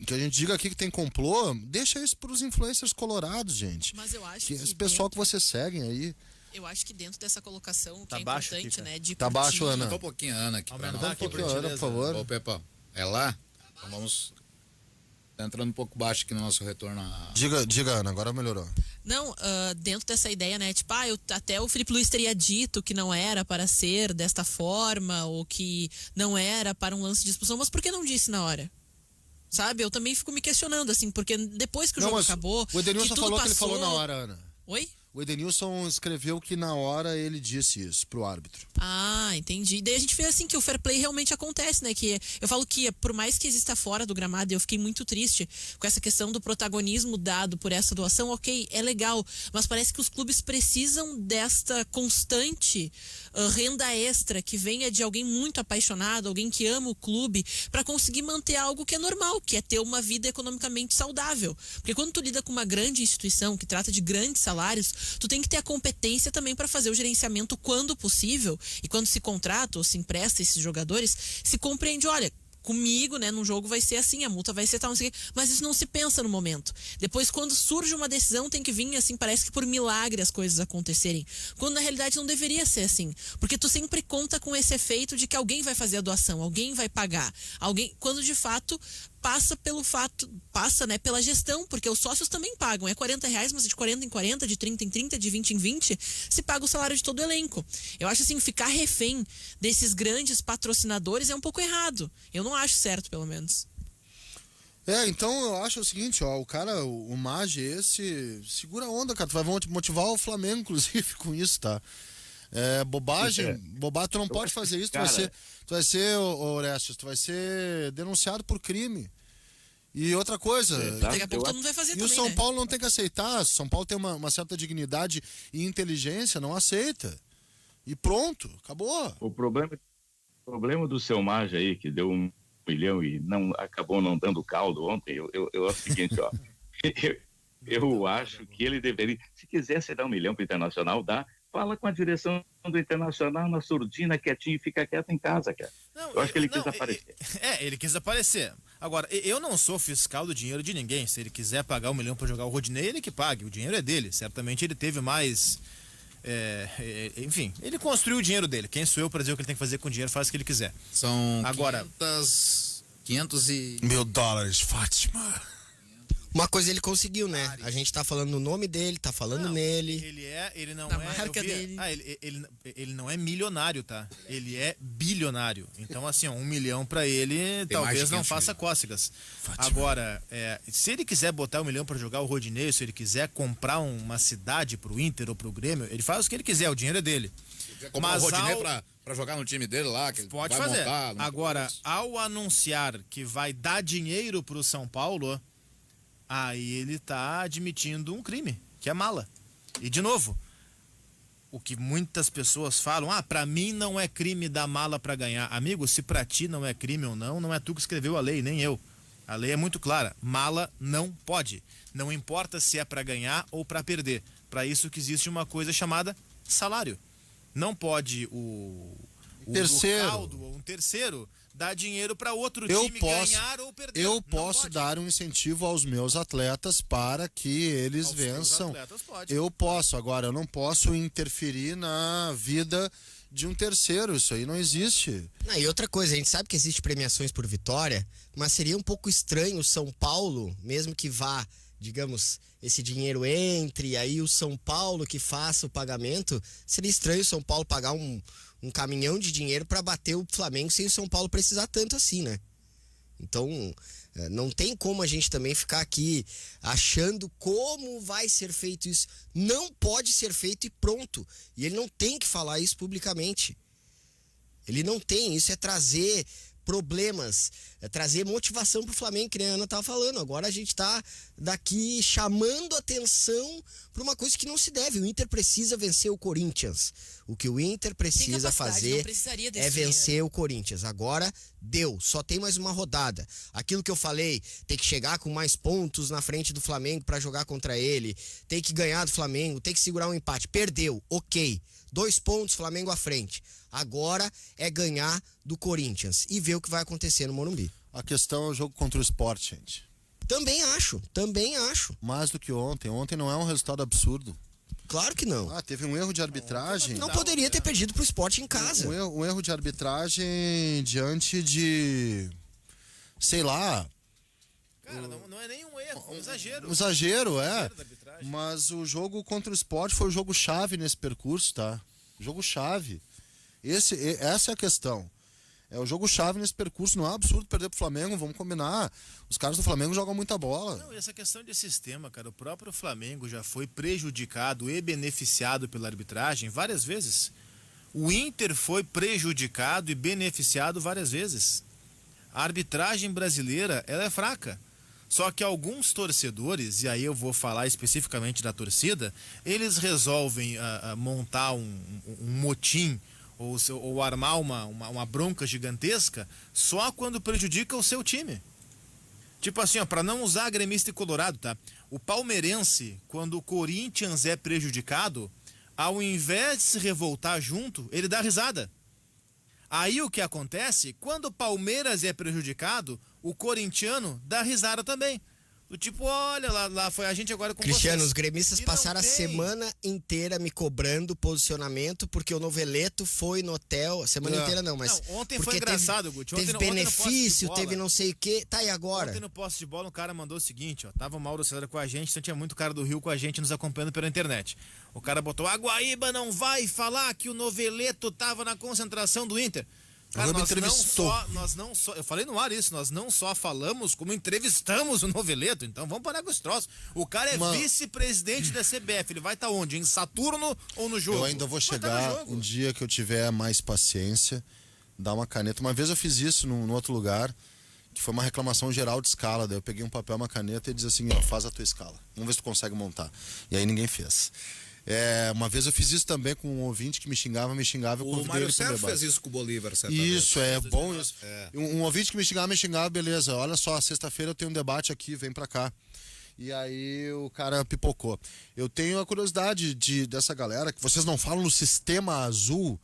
Que a gente diga aqui que tem complô, deixa isso pros influencers colorados, gente. Mas eu acho Que que esse pessoal que vocês seguem aí. Eu acho que dentro dessa colocação, o que Tá é baixo importante, aqui, cara. né? De Tá baixo, curtir- Ana. Só um pouquinho, Ana, aqui. Aumenta Pra aqui, nós. por Ana, por gentileza. favor. Ô, Pepão, é lá? Então vamos... Tá entrando um pouco baixo aqui no nosso retorno. Diga, Ana, agora melhorou. Não, dentro dessa ideia, né? Tipo, até o Felipe Luiz teria dito que não era para ser desta forma, ou que não era para um lance de expulsão, mas por que não disse na hora? Sabe? Eu também fico me questionando, assim, porque depois que o jogo mas acabou. o Edenilson que tudo falou passou... que ele falou na hora, Ana. Oi? O Edenilson escreveu que na hora ele disse isso pro árbitro. Ah, entendi. E daí a gente vê assim que o fair play realmente acontece, né? Que eu falo que por mais que exista fora do gramado, eu fiquei muito triste com essa questão do protagonismo dado por essa doação. Ok, é legal, mas parece que os clubes precisam desta constante renda extra que venha de alguém muito apaixonado, alguém que ama o clube, para conseguir manter algo que é normal, que é ter uma vida economicamente saudável. Porque quando tu lida com uma grande instituição que trata de grandes salários, tu tem que ter a competência também para fazer o gerenciamento quando possível, e quando se contrata ou se empresta esses jogadores, se compreende, olha, comigo, né, num jogo vai ser assim, a multa vai ser tal, não sei o quê, mas isso não se pensa no momento. Depois, quando surge uma decisão, tem que vir, assim, parece que por milagre as coisas acontecerem, quando na realidade não deveria ser assim, porque tu sempre conta com esse efeito de que alguém vai fazer a doação, alguém vai pagar, alguém, quando de fato passa, né, pela gestão, porque os sócios também pagam, é R$40, mas de 40 em 40, de 30 em 30, de 20 em 20, se paga o salário de todo o elenco. Eu acho assim, ficar refém desses grandes patrocinadores é um pouco errado. Eu não acho certo, pelo menos. Então eu acho o seguinte, ó, o cara, o Maggi esse, segura a onda, cara, tu vai motivar o Flamengo, inclusive, com isso, tá? É bobagem, bobagem, tu não pode fazer isso, tu vai ser, Orestes, tu vai ser denunciado por crime. E outra coisa, Daqui a pouco todo mundo vai fazer e também, o São né? Paulo não tem que aceitar, São Paulo tem uma certa dignidade e inteligência, não aceita. E pronto, acabou. O problema do seu Maggi aí, que deu 1 milhão e acabou não dando caldo ontem, é o seguinte, ó. Eu acho que ele deveria, se quisesse dar 1 milhão para o Internacional, dá, fala com a direção do Internacional na surdina, quietinho, fica quieto em casa, cara. Eu acho que ele quis aparecer. Ele quis aparecer. Agora, eu não sou fiscal do dinheiro de ninguém. Se ele quiser pagar 1 milhão para jogar o Rodinei, ele que pague. O dinheiro é dele. Certamente ele teve mais... enfim, ele construiu o dinheiro dele. Quem sou eu para dizer o que ele tem que fazer com o dinheiro? Faz o que ele quiser. São Agora, 500 e... $1.000, Fátima. Uma coisa ele conseguiu, né? A gente tá falando no nome dele, tá falando nele. Ele não Da é. marca dele. Ele não é milionário, tá? Ele é bilionário. Então, assim, ó, 1 milhão pra ele mais de talvez não 500 faça milhões. cócegas. Agora, se ele quiser botar 1 milhão pra jogar o Rodinei, se ele quiser comprar uma cidade pro Inter ou pro Grêmio, ele faz o que ele quiser, o dinheiro é dele. Comprar o Rodinei pra jogar no time dele lá, que ele Pode vai fazer. montar. Agora, ao anunciar que vai dar dinheiro pro São Paulo, aí ele tá admitindo um crime, que é mala. E de novo, o que muitas pessoas falam, pra mim não é crime dar mala pra ganhar. Amigo, se pra ti não é crime ou não, não é tu que escreveu a lei, nem eu. A lei é muito clara, mala não pode. Não importa se é pra ganhar ou pra perder. Pra isso que existe uma coisa chamada salário. Não pode Terceiro. um terceiro dar dinheiro para outro Eu time posso- ganhar ou perder. Eu Não posso pode. dar um incentivo aos meus atletas para que eles Aos teus vençam. atletas pode. Eu posso, agora eu não posso interferir na vida de um terceiro, isso aí não existe. E outra coisa, a gente sabe que existe premiações por vitória, mas seria um pouco estranho o São Paulo, mesmo que vá, digamos, esse dinheiro entre, aí o São Paulo que faça o pagamento, seria estranho o São Paulo pagar um caminhão de dinheiro para bater o Flamengo sem o São Paulo precisar tanto assim, né? Então, não tem como a gente também ficar aqui achando como vai ser feito isso. Não pode ser feito e pronto. E ele não tem que falar isso publicamente. Ele não tem. Isso é trazer problemas, é trazer motivação pro Flamengo, que nem a Ana tava falando. Agora a gente tá daqui chamando atenção pra uma coisa que não se deve. O Inter precisa vencer o Corinthians. O que o Inter precisa capacidade, fazer não precisaria desse é vencer o Corinthians. Agora deu, só tem mais uma rodada. Aquilo que eu falei, tem que chegar com mais pontos na frente do Flamengo pra jogar contra ele, tem que ganhar do Flamengo, tem que segurar um empate. Perdeu, ok. 2 pontos, Flamengo à frente. Agora é ganhar do Corinthians e ver o que vai acontecer no Morumbi. A questão é o jogo contra o Sport, gente. Também acho. Mais do que ontem. Ontem não é um resultado absurdo. Claro que não. Teve um erro de arbitragem. Não poderia ter perdido pro Sport em casa. Um erro de arbitragem diante de... sei lá... Cara, não é nenhum erro, é um exagero. Um exagero, Exagero da arbitragem. Mas o jogo contra o Sport foi o jogo-chave nesse percurso, tá? Jogo-chave. Essa é a questão. É o jogo-chave nesse percurso. Não é absurdo perder pro Flamengo, vamos combinar. Os caras do Flamengo jogam muita bola. Não, essa questão de sistema, cara, o próprio Flamengo já foi prejudicado e beneficiado pela arbitragem várias vezes. O Inter foi prejudicado e beneficiado várias vezes. A arbitragem brasileira, ela é fraca. Só que alguns torcedores, e aí eu vou falar especificamente da torcida, eles resolvem montar um motim ou armar uma bronca gigantesca só quando prejudica o seu time. Tipo assim, para não usar gremista e colorado, tá? O palmeirense, quando o Corinthians é prejudicado, ao invés de se revoltar junto, ele dá risada. Aí o que acontece, quando o Palmeiras é prejudicado, o corintiano dá risada também. Do tipo, olha, lá foi a gente agora com Cristiano, vocês. os gremistas E não passaram a tem. semana inteira me cobrando posicionamento porque o Noveleto foi no hotel. Semana inteira não, mas. Não, ontem porque foi engraçado, Guti. Teve Ontem no posse de benefício, bola. teve não sei o quê. Tá, e agora? Ontem no posse de bola, um cara mandou o seguinte, ó. Tava o Mauro César com a gente, então tinha muito cara do Rio com a gente nos acompanhando pela internet. O cara botou, a Guaíba não vai falar que o Noveleto tava na concentração do Inter. Cara, me entrevistou. nós não só, eu falei no ar isso, nós não só falamos, como entrevistamos o Noveleto, então vamos parar com os troços. O cara é vice-presidente da CBF, ele vai estar onde? Em Saturno ou no jogo? Eu ainda vou Vai tá no chegar jogo. um dia que eu tiver mais paciência, dar uma caneta. Uma vez eu fiz isso num outro lugar, que foi uma reclamação geral de escala. Daí eu peguei um papel, uma caneta e disse assim, ó, faz a tua escala. Vamos ver se tu consegue montar. E aí ninguém fez. Uma vez eu fiz isso também com um ouvinte que me xingava, eu O convidei Mário ele pro Sérgio debate. fez isso com o Bolívar, certa Isso, vez. é bom isso. Um ouvinte que me xingava, beleza, olha só, sexta-feira eu tenho um debate aqui, vem pra cá. E aí o cara pipocou. Eu tenho a curiosidade dessa galera, que vocês não falam no sistema azul.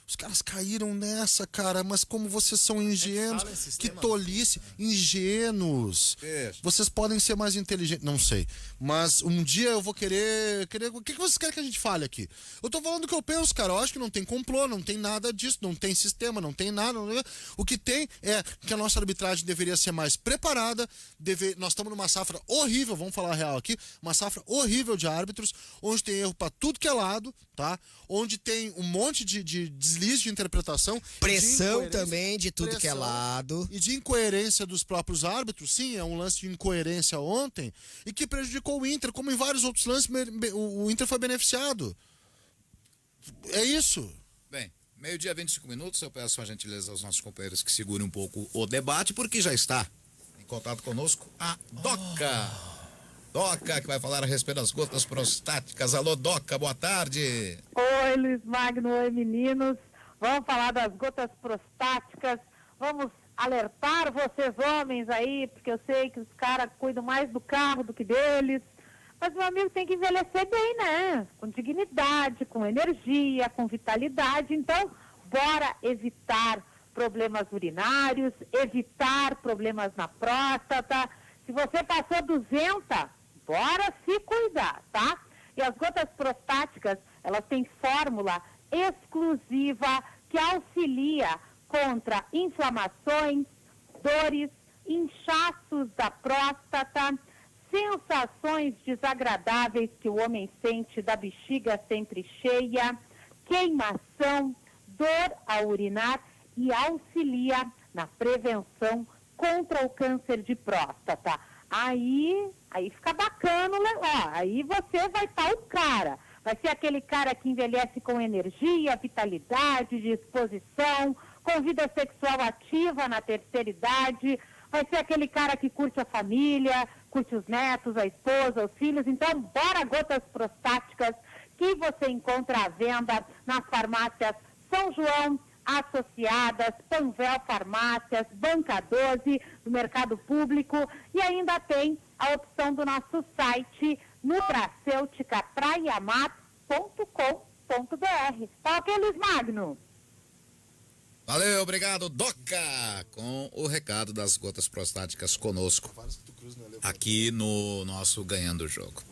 Os caras caíram nessa, cara, mas como vocês são ingênuos, fala em que sistema tolice, ingênuos. Isso. Vocês podem ser mais inteligentes, não sei. Mas um dia eu vou querer. O que vocês querem que a gente fale aqui? Eu tô falando o que eu penso, cara. Eu acho que não tem complô, não tem nada disso, não tem sistema, não tem nada. O que tem é que a nossa arbitragem deveria ser mais preparada. Nós estamos numa safra horrível, vamos falar a real aqui, uma safra horrível de árbitros, onde tem erro pra tudo que é lado, tá? Onde tem um monte de deslize de interpretação. Pressão de também de tudo que é pressão lado. E de incoerência dos próprios árbitros. Sim, é um lance de incoerência ontem e que prejudicou o Inter, como em vários outros lances o Inter foi beneficiado. É isso. Bem, meio-dia, 25 minutos. Eu peço a gentileza aos nossos companheiros que segurem um pouco o debate, porque já está em contato conosco a Doca. Doca, que vai falar a respeito das gotas prostáticas. Alô, Doca, boa tarde. Oi, Luiz Magno, oi, meninos. Vamos falar das gotas prostáticas. Vamos alertar vocês, homens, aí, porque eu sei que os caras cuidam mais do carro do que deles. Mas, meu amigo, tem que envelhecer bem, né? Com dignidade, com energia, com vitalidade. Então, bora evitar problemas urinários, evitar problemas na próstata. Se você passou 200, bora se cuidar, tá? E as gotas prostáticas, elas têm fórmula exclusiva que auxilia contra inflamações, dores, inchaços da próstata, sensações desagradáveis que o homem sente da bexiga sempre cheia, queimação, dor ao urinar e auxilia na prevenção contra o câncer de próstata. Aí fica bacana, ó, aí você vai estar o cara. Vai ser aquele cara que envelhece com energia, vitalidade, disposição, com vida sexual ativa na terceira idade. Vai ser aquele cara que curte a família, curte os netos, a esposa, os filhos. Então, bora gotas prostáticas que você encontra à venda nas farmácias São João, Associadas, Panvel Farmácias, Banca 12, do Mercado Público, e ainda tem a opção do nosso site nutracêuticapraiamar.com.br. Tá ok, Luiz Magno? Valeu, obrigado, Doca, com o recado das gotas prostáticas conosco, aqui no nosso Ganhando o Jogo.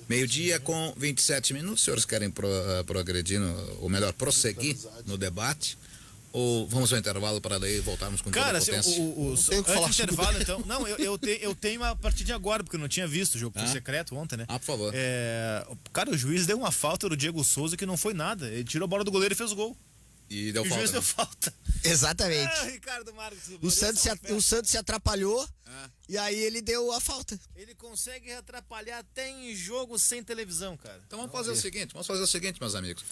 Meio-dia com 27 minutos, os senhores querem progredir, ou melhor, prosseguir no debate? Ou vamos ao intervalo para daí voltarmos com Cara, toda a potência? antes do intervalo, então. Não, eu tenho a partir de agora, porque eu não tinha visto o jogo foi secreto ontem, né? Por favor. Cara, o juiz deu uma falta do Diego Souza que não foi nada. Ele tirou a bola do goleiro e fez o gol. E deu o falta. juiz deu falta. Exatamente. Ricardo Marques. O Santos se atrapalhou e aí ele deu a falta. Ele consegue atrapalhar até em jogo sem televisão, cara. Então vamos fazer o seguinte, meus amigos.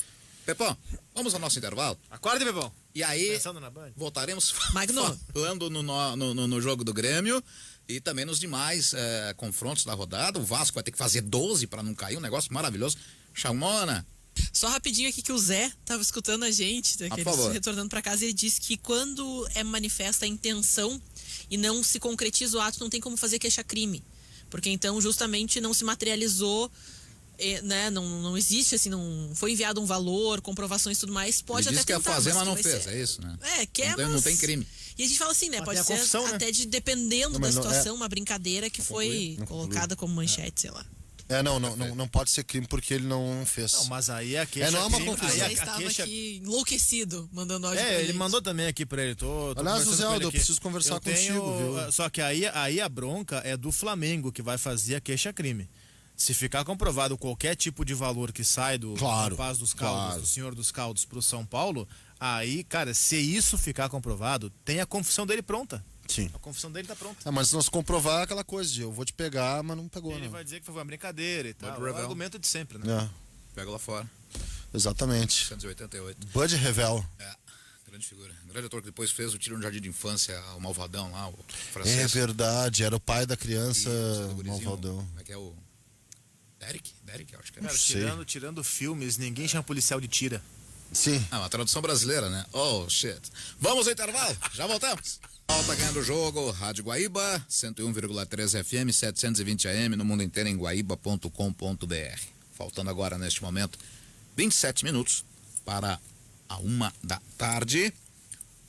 Pepão, vamos ao nosso intervalo. Acorda, Pepão. E aí, Pensando na Band. voltaremos Magno. falando no jogo do Grêmio e também nos demais confrontos da rodada. O Vasco vai ter que fazer 12 para não cair, um negócio maravilhoso. Chamona. Só rapidinho aqui que o Zé tava escutando a gente, por ele favor. retornando para casa, e ele disse que quando é manifesta a intenção e não se concretiza o ato, não tem como fazer queixa-crime. Porque então justamente não se materializou, né, não existe, assim, não foi enviado um valor, comprovações e tudo mais, pode Ele até disse que ia tentar, fazer, mas não vai fez, ser- é isso, né? Não tem crime. E a gente fala assim, né, Mas pode tem a ser confissão, né? até dependendo Não, da mas não- situação, uma brincadeira que foi não concluí. colocada como manchete, sei lá. Não pode ser crime porque ele não fez. Não, mas aí a queixa. não é uma crime- confusão. aí Já a estava queixa- aqui enlouquecido, mandando áudio pra ele gente. mandou também aqui pra ele. Tô Aliás, conversando Zé com Aldo, ele eu aqui. preciso conversar contigo, viu? Só que aí a bronca é do Flamengo, que vai fazer a queixa-crime. Se ficar comprovado qualquer tipo de valor que sai do Claro, rapaz dos caldos, claro. do senhor dos caldos pro São Paulo, Aí, cara, se isso ficar comprovado, tem a confissão dele pronta. Sim. A confissão dele tá pronta. Mas se não se comprovar aquela coisa de eu vou te pegar, mas não pegou, Ele né? vai dizer que foi uma brincadeira e tal. É o reveal. argumento de sempre, né? Pega lá fora. Exatamente. 188. Bud Revel. Grande figura. Grande ator que depois fez o Tiro no Jardim de Infância, o Malvadão lá, o É francês. verdade, era o pai da criança Do gurizinho, malvadão. Como é que é o... Derek, eu acho que é. Cara, sei. tirando filmes, ninguém chama policial de tira. Sim. Uma tradução brasileira, né? Oh, shit. Vamos ao intervalo, já voltamos. Volta ganhando o jogo, Rádio Guaíba, 101,3 FM, 720 AM, no mundo inteiro em guaíba.com.br. Faltando agora, neste momento, 27 minutos para a 1h da tarde.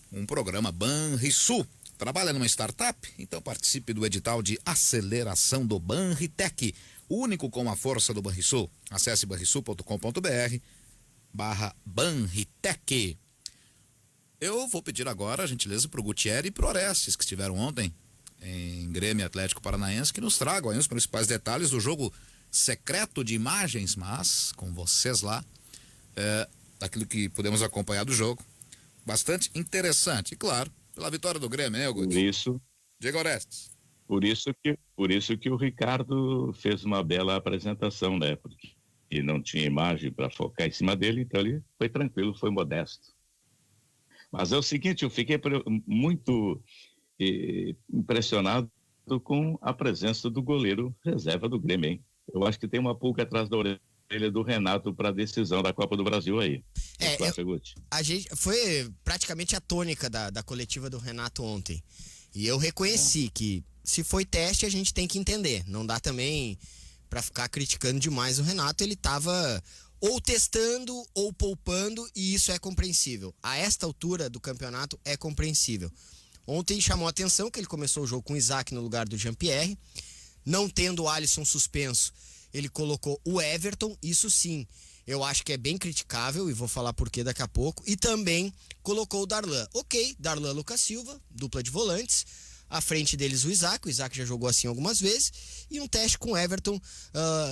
Um programa Banrisul. Trabalha numa startup? Então participe do edital de aceleração do Banritec, único com a força do Banrisul. Acesse banrisul.com.br/Banritec. Eu vou pedir agora a gentileza para o Gutierre e para o Orestes, que estiveram ontem em Grêmio Atlético Paranaense, que nos tragam aí os principais detalhes do jogo secreto de imagens, mas com vocês lá, daquilo que podemos acompanhar do jogo. Bastante interessante, e claro, pela vitória do Grêmio, né, Guti? Diego Orestes. Por isso que o Ricardo fez uma bela apresentação, né? Porque ele não tinha imagem para focar em cima dele, então ele foi tranquilo, foi modesto. Mas é o seguinte, eu fiquei muito impressionado com a presença do goleiro reserva do Grêmio, hein? Eu acho que tem uma pulga atrás da orelha do Renato para a decisão da Copa do Brasil aí. A gente foi praticamente a tônica da coletiva do Renato ontem. E eu reconheci que se foi teste, a gente tem que entender. Não dá também para ficar criticando demais o Renato. Ele estava ou testando ou poupando, e isso é compreensível. A esta altura do campeonato é compreensível. Ontem chamou a atenção que ele começou o jogo com o Isaac no lugar do Jean-Pierre. Não tendo o Alisson suspenso, ele colocou o Everton, isso sim, eu acho que é bem criticável, e vou falar por quê daqui a pouco. E também colocou o Darlan. Ok, Darlan, Lucas Silva, dupla de volantes. À frente deles o Isaac já jogou assim algumas vezes. E um teste com o Everton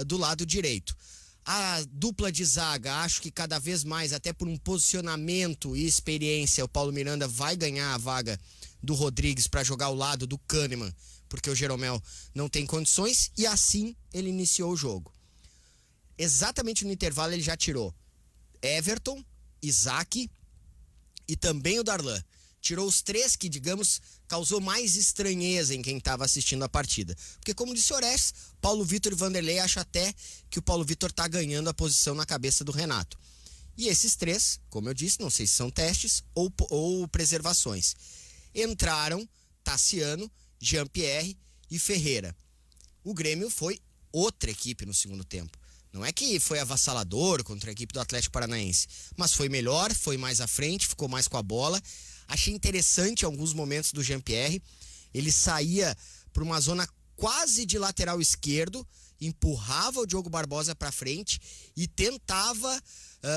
do lado direito. A dupla de zaga, acho que cada vez mais, até por um posicionamento e experiência, o Paulo Miranda vai ganhar a vaga do Rodrigues para jogar ao lado do Kahneman, porque o Jeromel não tem condições, e assim ele iniciou o jogo. Exatamente no intervalo ele já tirou Everton, Isaac e também o Darlan. Tirou os três que, digamos, causou mais estranheza em quem estava assistindo a partida. Porque, como disse o Orestes, Paulo Vitor e Vanderlei acham até que o Paulo Vitor está ganhando a posição na cabeça do Renato. E esses três, como eu disse, não sei se são testes ou preservações. Entraram Tassiano, Jean-Pierre e Ferreira. O Grêmio foi outra equipe no segundo tempo. Não é que foi avassalador contra a equipe do Atlético Paranaense, mas foi melhor, foi mais à frente, ficou mais com a bola. Achei interessante alguns momentos do Jean-Pierre. Ele saía para uma zona quase de lateral esquerdo, empurrava o Diogo Barbosa para frente e tentava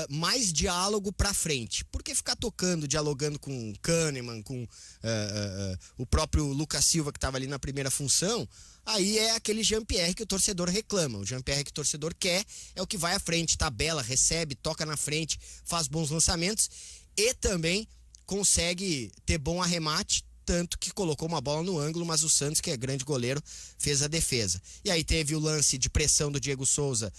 mais diálogo para frente. Porque ficar tocando, dialogando com o Kahneman, com o próprio Lucas Silva, que estava ali na primeira função, aí é aquele Jean-Pierre que o torcedor reclama. O Jean-Pierre que o torcedor quer é o que vai à frente, tabela, recebe, toca na frente, faz bons lançamentos e também consegue ter bom arremate, tanto que colocou uma bola no ângulo, mas o Santos, que é grande goleiro, fez a defesa. E aí teve o lance de pressão do Diego Souza,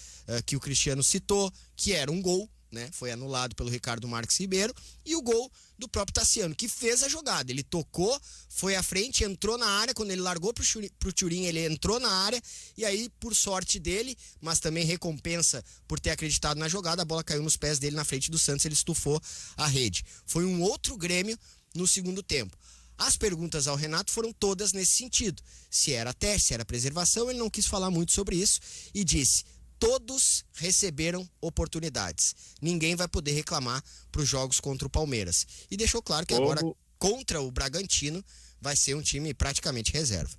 que o Cristiano citou, que era um gol, né? Foi anulado pelo Ricardo Marques Ribeiro, e o gol do próprio Tassiano, que fez a jogada. Ele tocou, foi à frente, entrou na área. Quando ele largou pro Thurin, ele entrou na área, e aí, por sorte dele, mas também recompensa por ter acreditado na jogada, a bola caiu nos pés dele na frente do Santos, ele estufou a rede. Foi um outro Grêmio no segundo tempo. As perguntas ao Renato foram todas nesse sentido. Se era teste, se era preservação, ele não quis falar muito sobre isso e disse: todos receberam oportunidades. Ninguém vai poder reclamar para os jogos contra o Palmeiras. E deixou claro que agora, contra o Bragantino, vai ser um time praticamente reserva.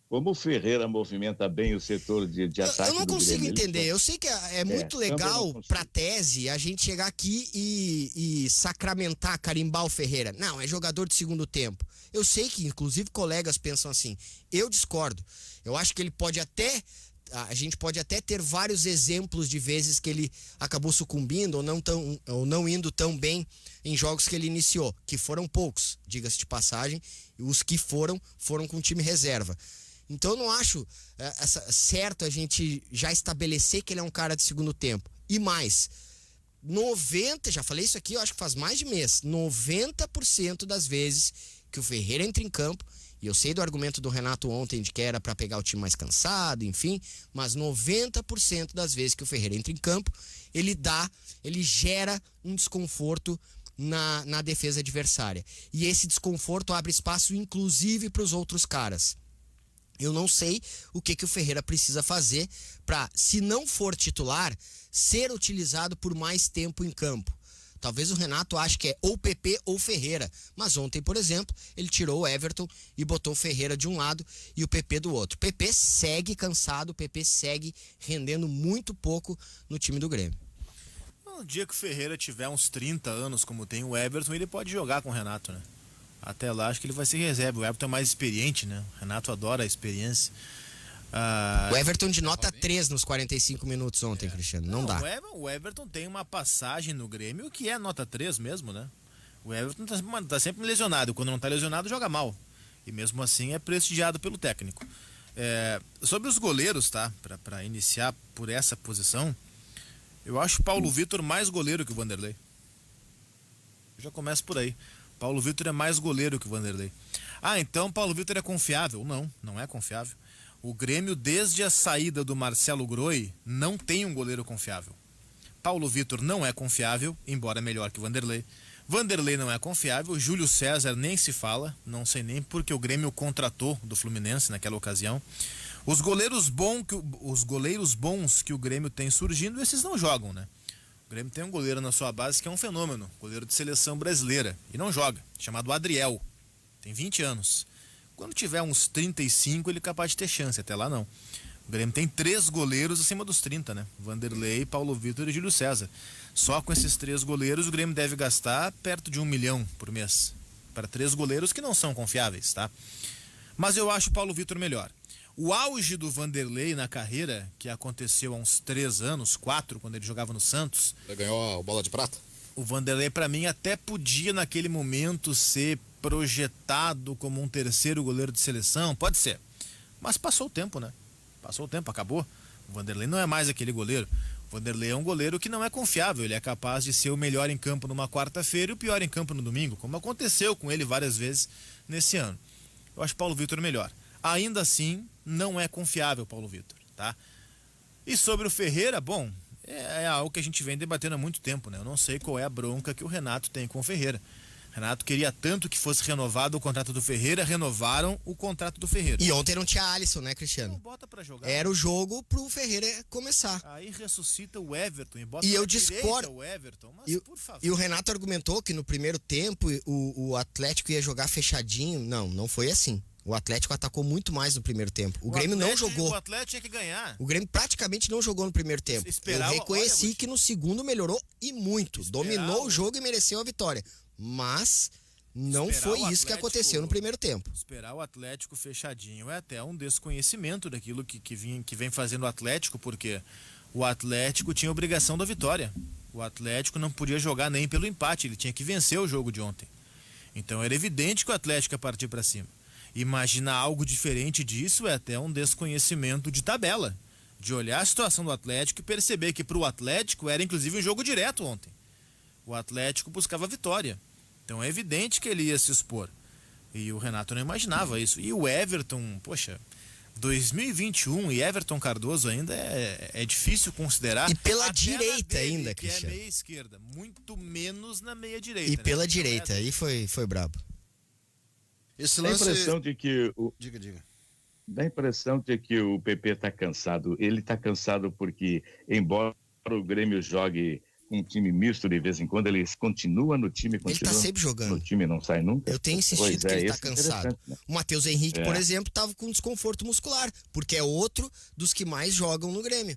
Como o Ferreira movimenta bem o setor de ataque. Eu não consigo Grêmio, entender. Eu sei que é muito legal pra tese a gente chegar aqui e sacramentar, carimbar o Ferreira. Não, é jogador de segundo tempo. Eu sei que, inclusive, colegas pensam assim. Eu discordo. Eu acho que ele pode até a gente pode até ter vários exemplos de vezes que ele acabou sucumbindo ou não indo tão bem em jogos que ele iniciou, que foram poucos, diga-se de passagem, e os que foram com time reserva. Então eu não acho certo a gente já estabelecer que ele é um cara de segundo tempo. E mais, já falei isso aqui, eu acho que faz mais de mês, 90% das vezes que o Ferreira entra em campo, e eu sei do argumento do Renato ontem de que era para pegar o time mais cansado, enfim, mas 90% das vezes que o Ferreira entra em campo, ele gera um desconforto na defesa adversária. E esse desconforto abre espaço inclusive para os outros caras. Eu não sei o que o Ferreira precisa fazer para, se não for titular, ser utilizado por mais tempo em campo. Talvez o Renato ache que é ou PP ou Ferreira. Mas ontem, por exemplo, ele tirou o Everton e botou o Ferreira de um lado e o PP do outro. O PP segue cansado, o PP segue rendendo muito pouco no time do Grêmio. No dia que o Ferreira tiver uns 30 anos, como tem o Everton, ele pode jogar com o Renato, né? Até lá, acho que ele vai ser reserva. O Everton é mais experiente, né? O Renato adora a experiência. O Everton de nota 3 nos 45 minutos ontem, Cristiano. Não dá. O Everton tem uma passagem no Grêmio que é nota 3 mesmo, né? O Everton tá sempre lesionado. Quando não tá lesionado, joga mal. E mesmo assim é prestigiado pelo técnico. Sobre os goleiros, tá? Pra iniciar por essa posição, eu acho o Paulo Vitor mais goleiro que o Vanderlei. Eu já começo por aí. Paulo Vitor é mais goleiro que o Vanderlei. Então Paulo Vitor é confiável? Não é confiável. O Grêmio, desde a saída do Marcelo Groi, não tem um goleiro confiável. Paulo Vitor não é confiável, embora melhor que o Vanderlei. Vanderlei não é confiável, Júlio César nem se fala, não sei nem porque o Grêmio contratou do Fluminense naquela ocasião. Os goleiros bons que o Grêmio tem surgindo, esses não jogam, né? O Grêmio tem um goleiro na sua base que é um fenômeno, goleiro de seleção brasileira, e não joga, chamado Adriel, tem 20 anos. Quando tiver uns 35, ele é capaz de ter chance, até lá não. O Grêmio tem 3 goleiros acima dos 30, né? Vanderlei, Paulo Vitor e Júlio César. Só com esses 3 goleiros, o Grêmio deve gastar perto de 1 milhão por mês. Para 3 goleiros que não são confiáveis, tá? Mas eu acho o Paulo Vitor melhor. O auge do Vanderlei na carreira, que aconteceu há uns 3 anos, 4, quando ele jogava no Santos. Ele ganhou a bola de prata? O Vanderlei, para mim, até podia naquele momento ser projetado como um terceiro goleiro de seleção, pode ser. Mas passou o tempo, né? Passou o tempo, acabou. O Vanderlei não é mais aquele goleiro. O Vanderlei é um goleiro que não é confiável. Ele é capaz de ser o melhor em campo numa quarta-feira e o pior em campo no domingo, como aconteceu com ele várias vezes nesse ano. Eu acho o Paulo Vitor melhor. Ainda assim, não é confiável, Paulo Vitor, tá? E sobre o Ferreira, bom, é algo que a gente vem debatendo há muito tempo, né? Eu não sei qual é a bronca que o Renato tem com o Ferreira. Renato queria tanto que fosse renovado o contrato do Ferreira, renovaram o contrato do Ferreira. E ontem não tinha Alisson, né, Cristiano? Não bota pra jogar. Era o jogo pro Ferreira começar. Aí ressuscita o Everton e bota e eu na direita discordo. o Everton, mas por favor. E o Renato argumentou que no primeiro tempo o Atlético ia jogar fechadinho. Não foi assim. O Atlético atacou muito mais no primeiro tempo. O Grêmio não jogou. O Atlético tinha que ganhar. O Grêmio praticamente não jogou no primeiro tempo. Eu reconheci que no segundo melhorou e muito. Dominou o jogo e mereceu a vitória. Mas não foi isso que aconteceu no primeiro tempo. Esperar o Atlético fechadinho é até um desconhecimento daquilo que vem fazendo o Atlético, porque o Atlético tinha obrigação da vitória. O Atlético não podia jogar nem pelo empate, ele tinha que vencer o jogo de ontem. Então era evidente que o Atlético ia partir para cima. Imaginar algo diferente disso é até um desconhecimento de tabela, de olhar a situação do Atlético e perceber que para o Atlético era inclusive um jogo direto ontem. O Atlético buscava a vitória. Então é evidente que ele ia se expor. E o Renato não imaginava isso. E o Everton, poxa, 2021 e Everton Cardoso ainda é difícil considerar. E pela até direita dele, ainda, que Cristiano. é meia esquerda, muito menos na meia direita. E né? pela direita, aí foi brabo. Esse Dá a lance... impressão de que Diga. dá a impressão de que o PP está cansado. Ele está cansado porque, embora o Grêmio jogue um time misto de vez em quando, ele continua no time, Ele tá sempre jogando. no time, não sai nunca. Eu tenho insistido que ele tá esse é cansado. interessante, né? O Matheus Henrique, por exemplo, tava com desconforto muscular, porque é outro dos que mais jogam no Grêmio.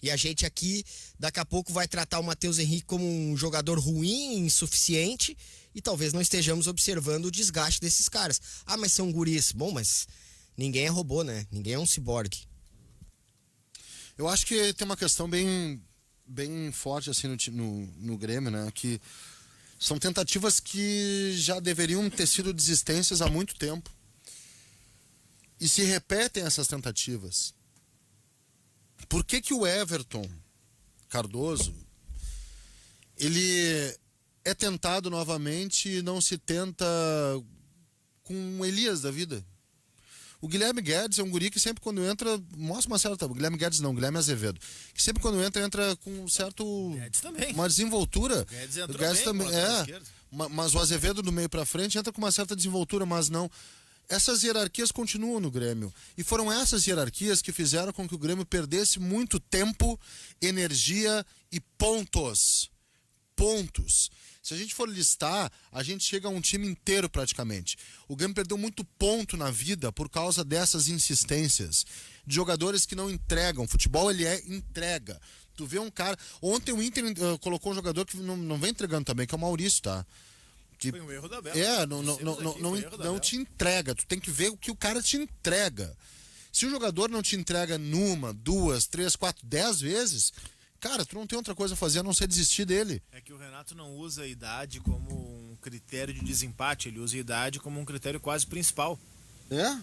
E a gente aqui, daqui a pouco, vai tratar o Matheus Henrique como um jogador ruim, insuficiente, e talvez não estejamos observando o desgaste desses caras. Mas são guris. Bom, mas ninguém é robô, né? Ninguém é um ciborgue. Eu acho que tem uma questão bem forte assim no Grêmio, né? Que são tentativas que já deveriam ter sido desistências há muito tempo. E se repetem essas tentativas. Por que que o Everton Cardoso ele é tentado novamente e não se tenta com o Elias da vida? O Guilherme Guedes é um guri que sempre quando entra mostra uma certa... Guilherme Guedes não, Guilherme Azevedo. Que sempre quando entra com um certo... Guedes também. Uma desenvoltura. O Guedes entrou O Guedes bem, também, esquerda. mas o Azevedo do meio pra frente entra com uma certa desenvoltura, mas não. Essas hierarquias continuam no Grêmio. E foram essas hierarquias que fizeram com que o Grêmio perdesse muito tempo, energia e pontos. Pontos. Se a gente for listar, a gente chega a um time inteiro praticamente. O Grêmio perdeu muito ponto na vida por causa dessas insistências. De jogadores que não entregam. Futebol, ele é entrega. Tu vê um cara... Ontem o Inter colocou um jogador que não vem entregando também, que é o Maurício, tá? Que, Foi um erro da Bela. não te entrega. Tu tem que ver o que o cara te entrega. Se o jogador não te entrega numa, 2, 3, 4, 10 vezes... Cara, tu não tem outra coisa a fazer a não ser desistir dele. É que o Renato não usa a idade como um critério de desempate, ele usa a idade como um critério quase principal. É?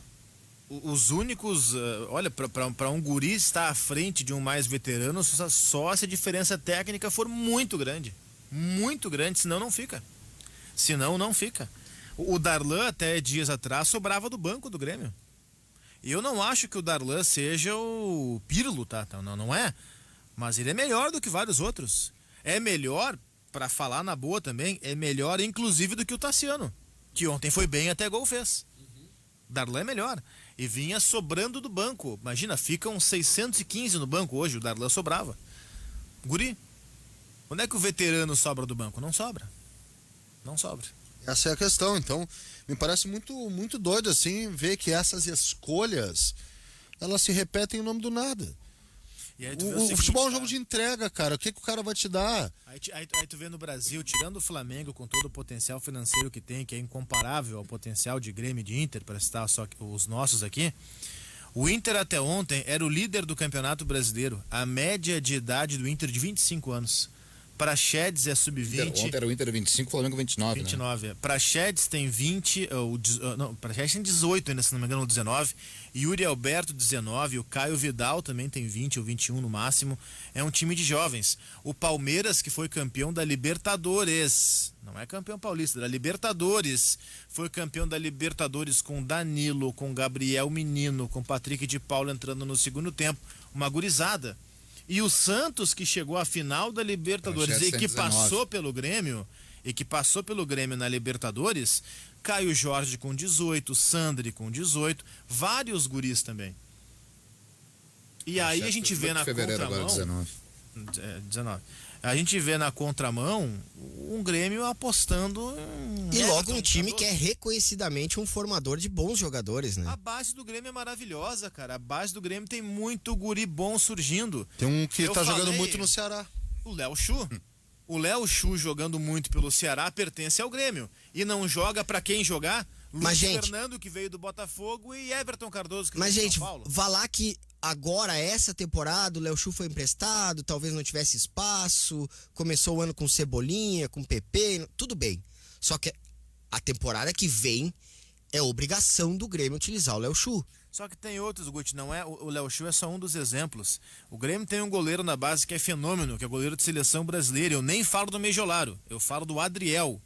Os únicos... olha, para um guri estar à frente de um mais veterano, só se a diferença técnica for muito grande. Muito grande, senão não fica. Senão não fica. O Darlan, até dias atrás, sobrava do banco do Grêmio. E eu não acho que o Darlan seja o Pirlo, tá? Não é. Mas ele é melhor do que vários outros. É melhor, para falar na boa também, é melhor inclusive do que o Tassiano, que ontem foi bem até gol fez. Darlan é melhor. E vinha sobrando do banco. Imagina, ficam 615 no banco hoje, o Darlan sobrava. Guri, quando é que o veterano sobra do banco? Não sobra. Não sobra. Essa é a questão. Então, me parece muito doido assim ver que essas escolhas elas se repetem em nome do nada. E aí tu vê O seguinte, futebol é um cara, jogo de entrega, cara. O que o cara vai te dar? Aí tu vê no Brasil, tirando o Flamengo com todo o potencial financeiro que tem, que é incomparável ao potencial de Grêmio e de Inter, para citar só os nossos aqui, o Inter até ontem era o líder do Campeonato Brasileiro. A média de idade do Inter de 25 anos. Praxedes é sub-20. Ontem era o Inter 25, o Flamengo 29, 29. Né? Praxedes tem 20, Praxedes tem 18 ainda, se não me engano, ou 19. Yuri Alberto 19, o Caio Vidal também tem 20 ou 21 no máximo. É um time de jovens. O Palmeiras, que foi campeão da Libertadores, não é campeão paulista, da Libertadores, foi campeão da Libertadores com Danilo, com Gabriel Menino, com Patrick de Paula entrando no segundo tempo, uma gurizada. E o Santos, que chegou à final da Libertadores e que passou pelo Grêmio, na Libertadores, Caio Jorge com 18, Sandri com 18, vários guris também. E aí a gente vê na contramão... 19. A gente vê na contramão um Grêmio apostando em... E logo um time que é reconhecidamente um formador de bons jogadores, né? A base do Grêmio é maravilhosa, cara. A base do Grêmio tem muito guri bom surgindo. Tem um que tá jogando muito no Ceará. O Léo Chu. O Léo Chu jogando muito pelo Ceará pertence ao Grêmio. E não joga pra quem jogar? Luiz Fernando, que veio do Botafogo, e Everton Cardoso, que veio do São Paulo. Vá lá que agora, essa temporada, o Léo Chu foi emprestado, talvez não tivesse espaço, começou o ano com Cebolinha, com PP, tudo bem. Só que a temporada que vem é obrigação do Grêmio utilizar o Léo Chu. Só que tem outros, Guti, não é? O Léo Chu é só um dos exemplos. O Grêmio tem um goleiro na base que é fenômeno, que é goleiro de seleção brasileira. Eu nem falo do Mejolaro, eu falo do Adriel.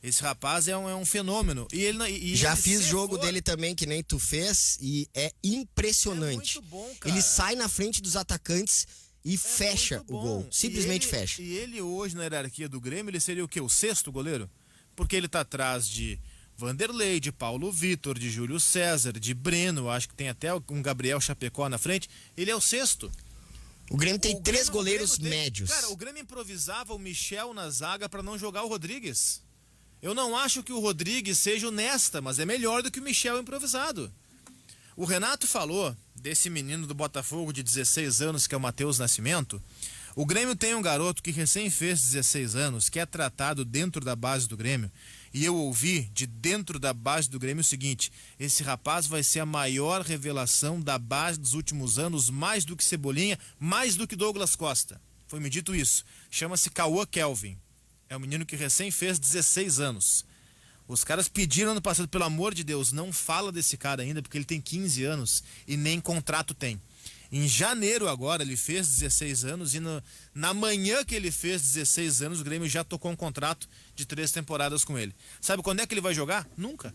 Esse rapaz é um fenômeno. E ele já fiz jogo dele também, que nem tu fez, e é impressionante. É muito bom, cara. Ele sai na frente dos atacantes e fecha o gol. Simplesmente fecha. E ele hoje, na hierarquia do Grêmio, ele seria o quê? O sexto goleiro? Porque ele tá atrás de Vanderlei, de Paulo Vitor, de Júlio César, de Breno, acho que tem até um Gabriel Chapecó na frente. Ele é o sexto. O Grêmio tem três goleiros médios. Cara, o Grêmio improvisava o Michel na zaga para não jogar o Rodrigues. Eu não acho que o Rodrigues seja honesta, mas é melhor do que o Michel improvisado. O Renato falou desse menino do Botafogo de 16 anos, que é o Matheus Nascimento. O Grêmio tem um garoto que recém fez 16 anos, que é tratado dentro da base do Grêmio, e eu ouvi de dentro da base do Grêmio o seguinte: esse rapaz vai ser a maior revelação da base dos últimos anos, mais do que Cebolinha, mais do que Douglas Costa. Foi me dito isso. Chama-se Cauã Kelvin. É um menino que recém fez 16 anos. Os caras pediram ano passado, pelo amor de Deus, não fala desse cara ainda, porque ele tem 15 anos e nem contrato tem. Em janeiro agora ele fez 16 anos e na manhã que ele fez 16 anos o Grêmio já tocou um contrato de 3 temporadas com ele. Sabe quando é que ele vai jogar? Nunca.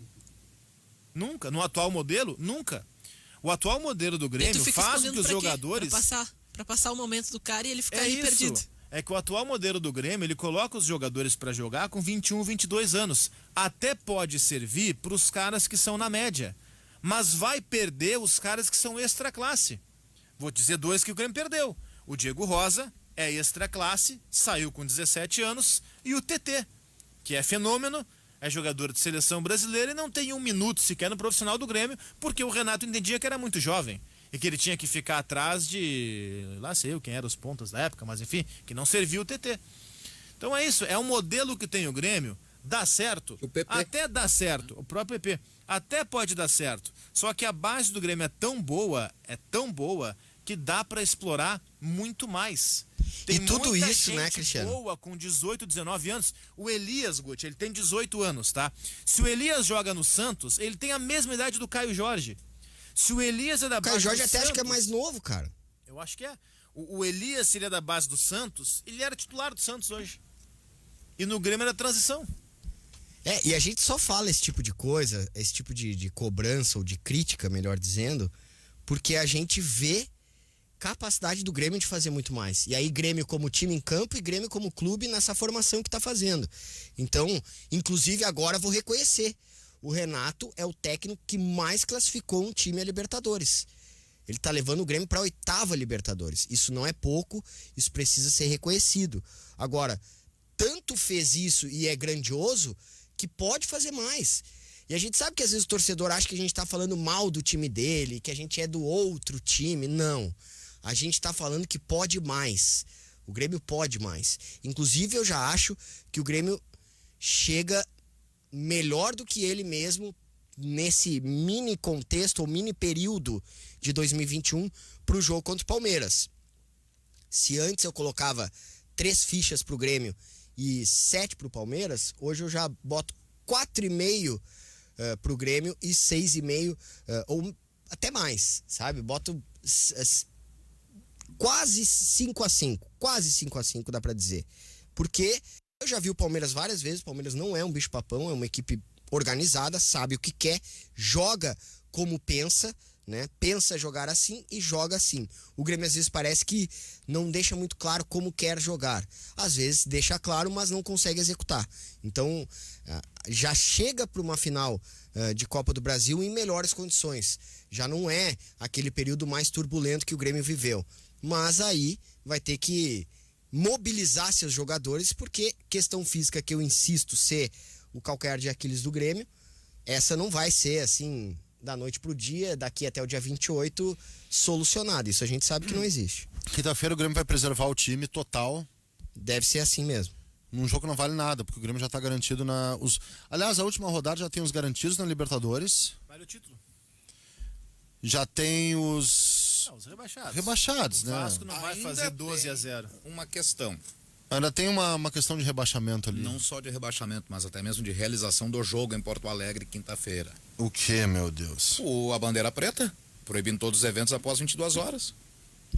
Nunca. No atual modelo? Nunca. O atual modelo do Grêmio faz com que os jogadores... Pra passar o momento do cara e ele ficar É ali isso. perdido. É que o atual modelo do Grêmio, ele coloca os jogadores para jogar com 21, 22 anos. Até pode servir para os caras que são na média. Mas vai perder os caras que são extra classe. Vou dizer 2 que o Grêmio perdeu. O Diego Rosa é extra classe, saiu com 17 anos. E o TT, que é fenômeno, é jogador de seleção brasileira e não tem 1 minuto sequer no profissional do Grêmio, porque o Renato entendia que era muito jovem. E que ele tinha que ficar atrás de... lá sei eu quem eram os pontas da época, mas enfim, que não serviu o TT. Então é isso, é um modelo que tem o Grêmio, dá certo, O PP. até dá certo, o próprio PP, até pode dar certo. Só que a base do Grêmio é tão boa, que dá pra explorar muito mais. Tem E tudo muita isso, né, gente Cristiano? boa com 18, 19 anos. O Elias, Guti, ele tem 18 anos, tá? Se o Elias joga no Santos, ele tem a mesma idade do Caio Jorge. Se o Elias é da O base Caio Jorge do até acho que é Santos, mais novo, cara. eu acho que é. O Elias, se ele é da base do Santos, ele era titular do Santos hoje. E no Grêmio era transição. E a gente só fala esse tipo de coisa, esse tipo de cobrança ou de crítica, melhor dizendo, porque a gente vê capacidade do Grêmio de fazer muito mais. E aí Grêmio como time em campo e Grêmio como clube nessa formação que tá fazendo. Então, inclusive agora vou reconhecer, o Renato é o técnico que mais classificou um time a Libertadores. Ele tá levando o Grêmio pra 8ª Libertadores. Isso não é pouco, isso precisa ser reconhecido. Agora, tanto fez isso e é grandioso que pode fazer mais. E a gente sabe que às vezes o torcedor acha que a gente tá falando mal do time dele, que a gente é do outro time. Não. A gente tá falando que pode mais. O Grêmio pode mais. Inclusive, eu já acho que o Grêmio chega melhor do que ele mesmo nesse mini contexto ou mini período de 2021 pro jogo contra o Palmeiras. Se antes eu colocava 3 fichas pro Grêmio e 7 pro Palmeiras, hoje eu já boto 4,5 pro Grêmio e 6,5 ou até mais, sabe? Boto quase 5-5, quase 5-5 dá pra dizer. Porque eu já vi o Palmeiras várias vezes, o Palmeiras não é um bicho-papão, é uma equipe organizada, sabe o que quer, joga como pensa, né? Pensa jogar assim e joga assim. O Grêmio às vezes parece que não deixa muito claro como quer jogar. Às vezes deixa claro, mas não consegue executar. Então, já chega para uma final de Copa do Brasil em melhores condições. Já não é aquele período mais turbulento que o Grêmio viveu. Mas aí vai ter que mobilizar seus jogadores, porque questão física, que eu insisto ser o calcanhar de Aquiles do Grêmio, essa não vai ser assim da noite pro dia, daqui até o dia 28 solucionada. Isso a gente sabe que não existe. Quinta-feira o Grêmio vai preservar o time total. Deve ser assim mesmo. Num jogo que não vale nada, porque o Grêmio já tá garantido na... Aliás, a última rodada já tem os garantidos na Libertadores. Vale o título. Já tem os Rebaixados. rebaixados, O né? Vasco não vai Ainda fazer 12-0. Uma questão, Ainda tem uma questão de rebaixamento ali. não só de rebaixamento, mas até mesmo de realização do jogo em Porto Alegre, quinta-feira. O que, meu Deus? A bandeira preta, proibindo todos os eventos após 22 horas.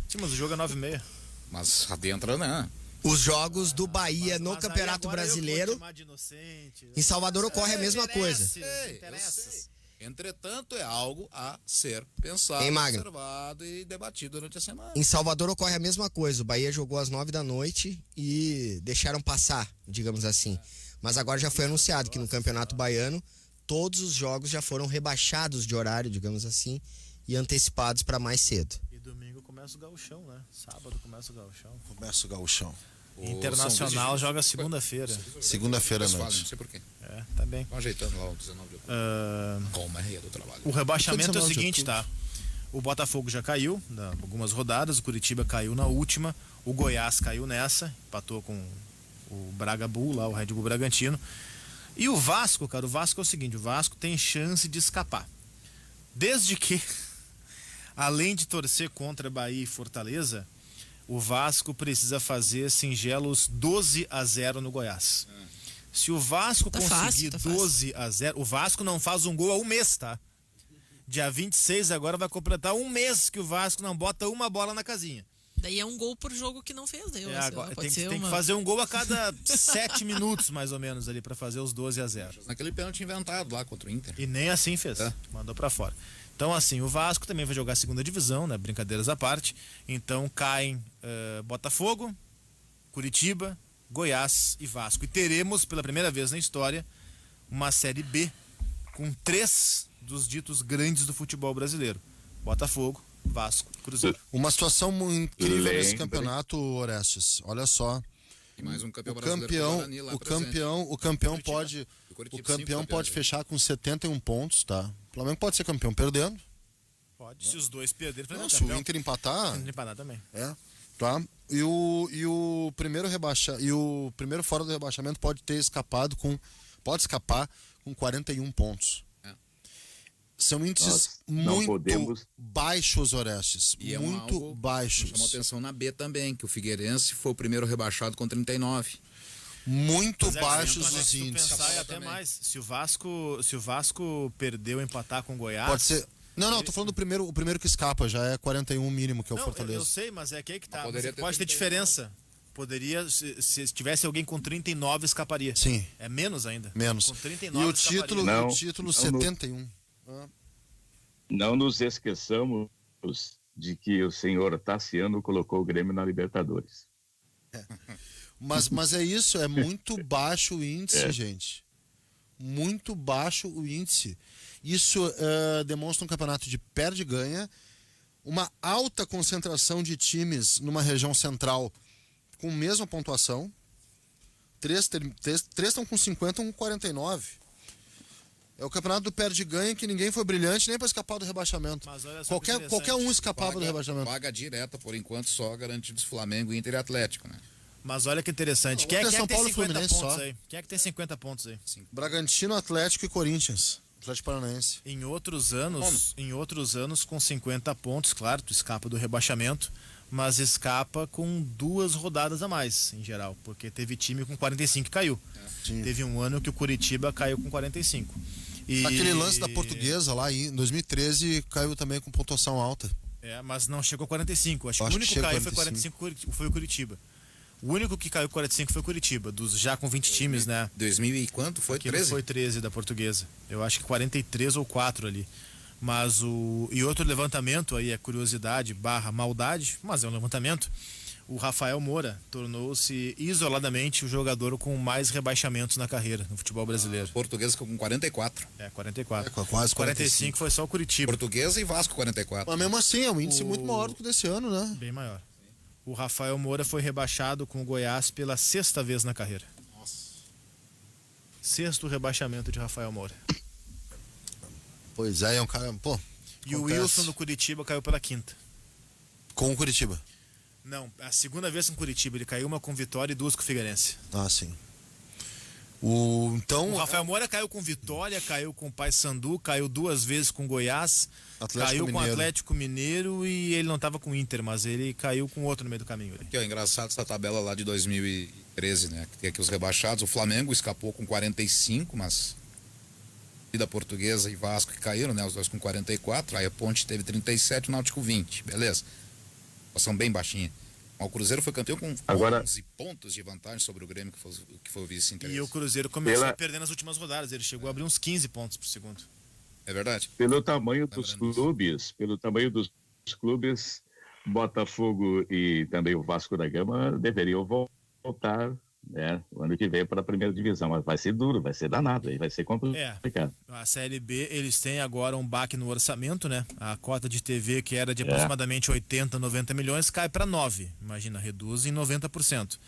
Sim, mas o jogo é 9h30. Mas adentra, né? Os jogos do Bahia no Mas aí Campeonato agora eu vou Brasileiro, chamar de inocente. em Salvador ocorre a mesma coisa. Interessa. Entretanto, é algo a ser pensado, Hein, Magno? observado e debatido durante a semana. Em Salvador ocorre a mesma coisa. O Bahia jogou às 9 da noite e deixaram passar, digamos assim. Mas agora já foi anunciado que no Campeonato Baiano todos os jogos já foram rebaixados de horário, digamos assim, e antecipados para mais cedo. E domingo começa o gauchão, né? Sábado começa o gauchão. Começa o gauchão. Internacional joga segunda-feira. Segunda-feira à Eles falam, noite. não sei porquê. É, tá bem. Estão ajeitando lá o 19 de outubro. Ah, Colmeia do trabalho. o rebaixamento é o Foi 19 de seguinte, outubro. tá? O Botafogo já caiu, algumas rodadas, o Curitiba caiu na última, o Goiás caiu nessa, empatou com o Braga Bull, lá, o Red Bull Bragantino. E o Vasco, cara, o Vasco é o seguinte, o Vasco tem chance de escapar. Desde que, além de torcer contra Bahia e Fortaleza, o Vasco precisa fazer singelos 12-0 no Goiás. Se o Vasco conseguir 12-0, o Vasco não faz um gol há um mês, tá? Dia 26 agora vai completar um mês que o Vasco não bota uma bola na casinha. Daí é um gol por jogo que não fez, né? Agora, tem que fazer um gol a cada 7 minutos, mais ou menos, ali, pra fazer os 12-0. Naquele pênalti inventado lá contra o Inter. E nem assim fez. Mandou pra fora. Então, assim, o Vasco também vai jogar a segunda divisão, né? Brincadeiras à parte. Então, caem Botafogo, Curitiba, Goiás e Vasco. E teremos, pela primeira vez na história, uma Série B com 3 dos ditos grandes do futebol brasileiro: Botafogo, Vasco, Cruzeiro. Uma situação muito incrível nesse campeonato, Orestes. Olha só. E mais um campeão O brasileiro. campeão pode fechar com 71 pontos, tá? O Flamengo pode ser campeão perdendo. Pode, se os dois perderem, Não, se o Inter empatar. empatar também. Tá? E o primeiro fora do rebaixamento pode escapar com 41 pontos. São índices muito baixos, Orestes. E muito baixos. Chamou atenção na B também, que o Figueirense foi o primeiro rebaixado com 39. Muito baixos os Se índices. pensar, é até mais. Se o Vasco perdeu, empatar com o Goiás. Pode ser. Não, tô falando o primeiro que escapa, já é 41 mínimo, que é o Fortaleza. Eu sei, mas é que aí que tá. Pode ter diferença. Poderia, se tivesse alguém com 39, escaparia. Sim. É menos ainda. Menos. Com 39, E o título, não, 71. Não nos esqueçamos de que o senhor Tassiano colocou o Grêmio na Libertadores. Mas é isso, é muito baixo o índice, gente. Muito baixo o índice. Isso demonstra um campeonato de perde e ganha, uma alta concentração de times numa região central com a mesma pontuação. 3 estão com 50, um com 49. É o campeonato do perde e ganha, que ninguém foi brilhante nem para escapar do rebaixamento. Mas olha só qualquer um escapava do rebaixamento. Vaga direta, por enquanto, só garantidos Flamengo, Inter e Atlético, né? Mas olha que interessante. Quem é que São tem Paulo 50 Fluminense pontos só. aí? Quem é que tem 50 pontos aí? Bragantino, Atlético e Corinthians. Atlético Paranaense. Em outros anos, com 50 pontos, claro, tu escapa do rebaixamento, mas escapa com 2 rodadas a mais, em geral, porque teve time com 45 que caiu. Teve um ano que o Curitiba caiu com 45. Aquele lance da Portuguesa lá em 2013 caiu também com pontuação alta. Mas não chegou a 45. Acho que o único que caiu foi 45 foi o Curitiba. O único que caiu 45 foi o Curitiba, já com 20 times, né? 2000 e quanto? Foi 13? Foi 13 da Portuguesa. Eu acho que 43 ou 4 ali. Mas e outro levantamento aí, é curiosidade / maldade, mas é um levantamento. O Rafael Moura tornou-se isoladamente o jogador com mais rebaixamentos na carreira no futebol brasileiro. Portuguesa com 44. 44. Quase 45 foi só o Curitiba. Portuguesa e Vasco 44. Mas mesmo assim, é um índice muito maior do que o desse ano, né? Bem maior. O Rafael Moura foi rebaixado com o Goiás pela 6ª vez na carreira. Nossa. 6º rebaixamento de Rafael Moura. Pois é um cara, E o Wilson do Curitiba caiu pela 5ª. Com o Curitiba. Não, a 2ª vez com o Curitiba. Ele caiu uma com Vitória e 2 com o Figueirense. Sim. O Rafael Moura caiu com Vitória, caiu com o Paysandu, caiu 2 vezes com Goiás, caiu com o Atlético Mineiro e ele não estava com o Inter, mas ele caiu com outro no meio do caminho. Ali. Que é engraçado essa tabela lá de 2013, né? Que tem aqui os rebaixados. O Flamengo escapou com 45, mas e da Portuguesa e Vasco que caíram, né? Os dois com 44. Aí a Ponte teve 37, o Náutico 20, beleza? São bem baixinha. O Cruzeiro foi campeão com 11 pontos de vantagem sobre o Grêmio, que foi o vice-interesse. E o Cruzeiro começou a perder nas últimas rodadas. Ele chegou a abrir uns 15 pontos por segundo. É verdade? Pelo tamanho dos clubes, Botafogo e também o Vasco da Gama deveriam voltar, né, o ano que vem para a primeira divisão. Mas vai ser duro, vai ser danado, aí vai ser complicado. A Série B, eles têm agora um baque no orçamento, né? A cota de TV, que era de aproximadamente 80, 90 milhões, cai para 9. Imagina, reduz em 90%.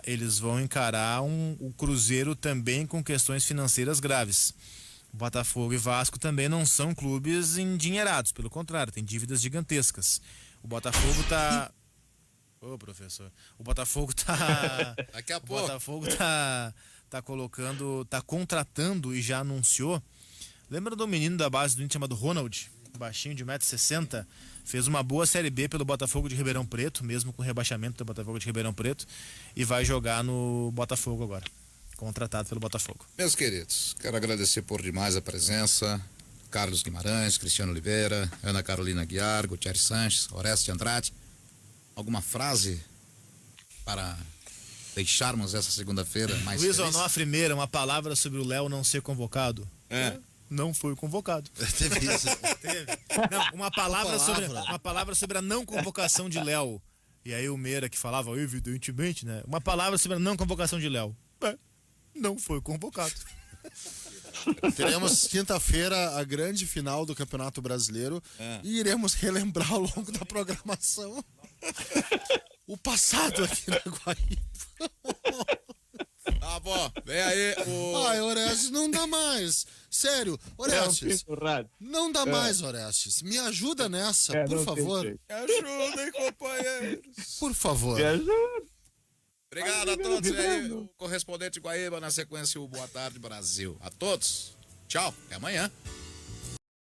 Eles vão encarar o Cruzeiro também com questões financeiras graves. Botafogo e Vasco também não são clubes endinheirados, pelo contrário, tem dívidas gigantescas. O Botafogo tá... Ô, professor. O Botafogo tá... Daqui a O pouco. Botafogo tá colocando, tá contratando e já anunciou. Lembra do menino da base do Inter chamado Ronald? Baixinho de 1,60m. Fez uma boa Série B pelo Botafogo de Ribeirão Preto, mesmo com o rebaixamento do Botafogo de Ribeirão Preto. E vai jogar no Botafogo agora. Contratado pelo Botafogo. Meus queridos, quero agradecer por demais a presença. Carlos Guimarães, Cristiano Oliveira, Ana Carolina Guiar, Gutierrez Sanches, Oreste Andrade. Alguma frase para deixarmos essa segunda-feira mais Luiz feliz? Onofre Meira, uma palavra sobre o Léo não ser convocado. É. Não foi convocado. Teve isso. Teve. Não, uma palavra sobre a não convocação de Léo. E aí o Meira que falava, evidentemente, né? Uma palavra sobre a não convocação de Léo. Não foi convocado. Teremos quinta-feira a grande final do Campeonato Brasileiro e iremos relembrar ao longo da programação o passado aqui na Guaíba. Tá bom, vem aí o... Ai, Orestes, não dá mais. Sério, Orestes, não dá mais, Orestes. Me ajuda nessa, por favor. Me ajudem, companheiros. Por favor. Obrigado a todos. E aí, o correspondente Guaíba, na sequência, o Boa Tarde Brasil. A todos, tchau, até amanhã.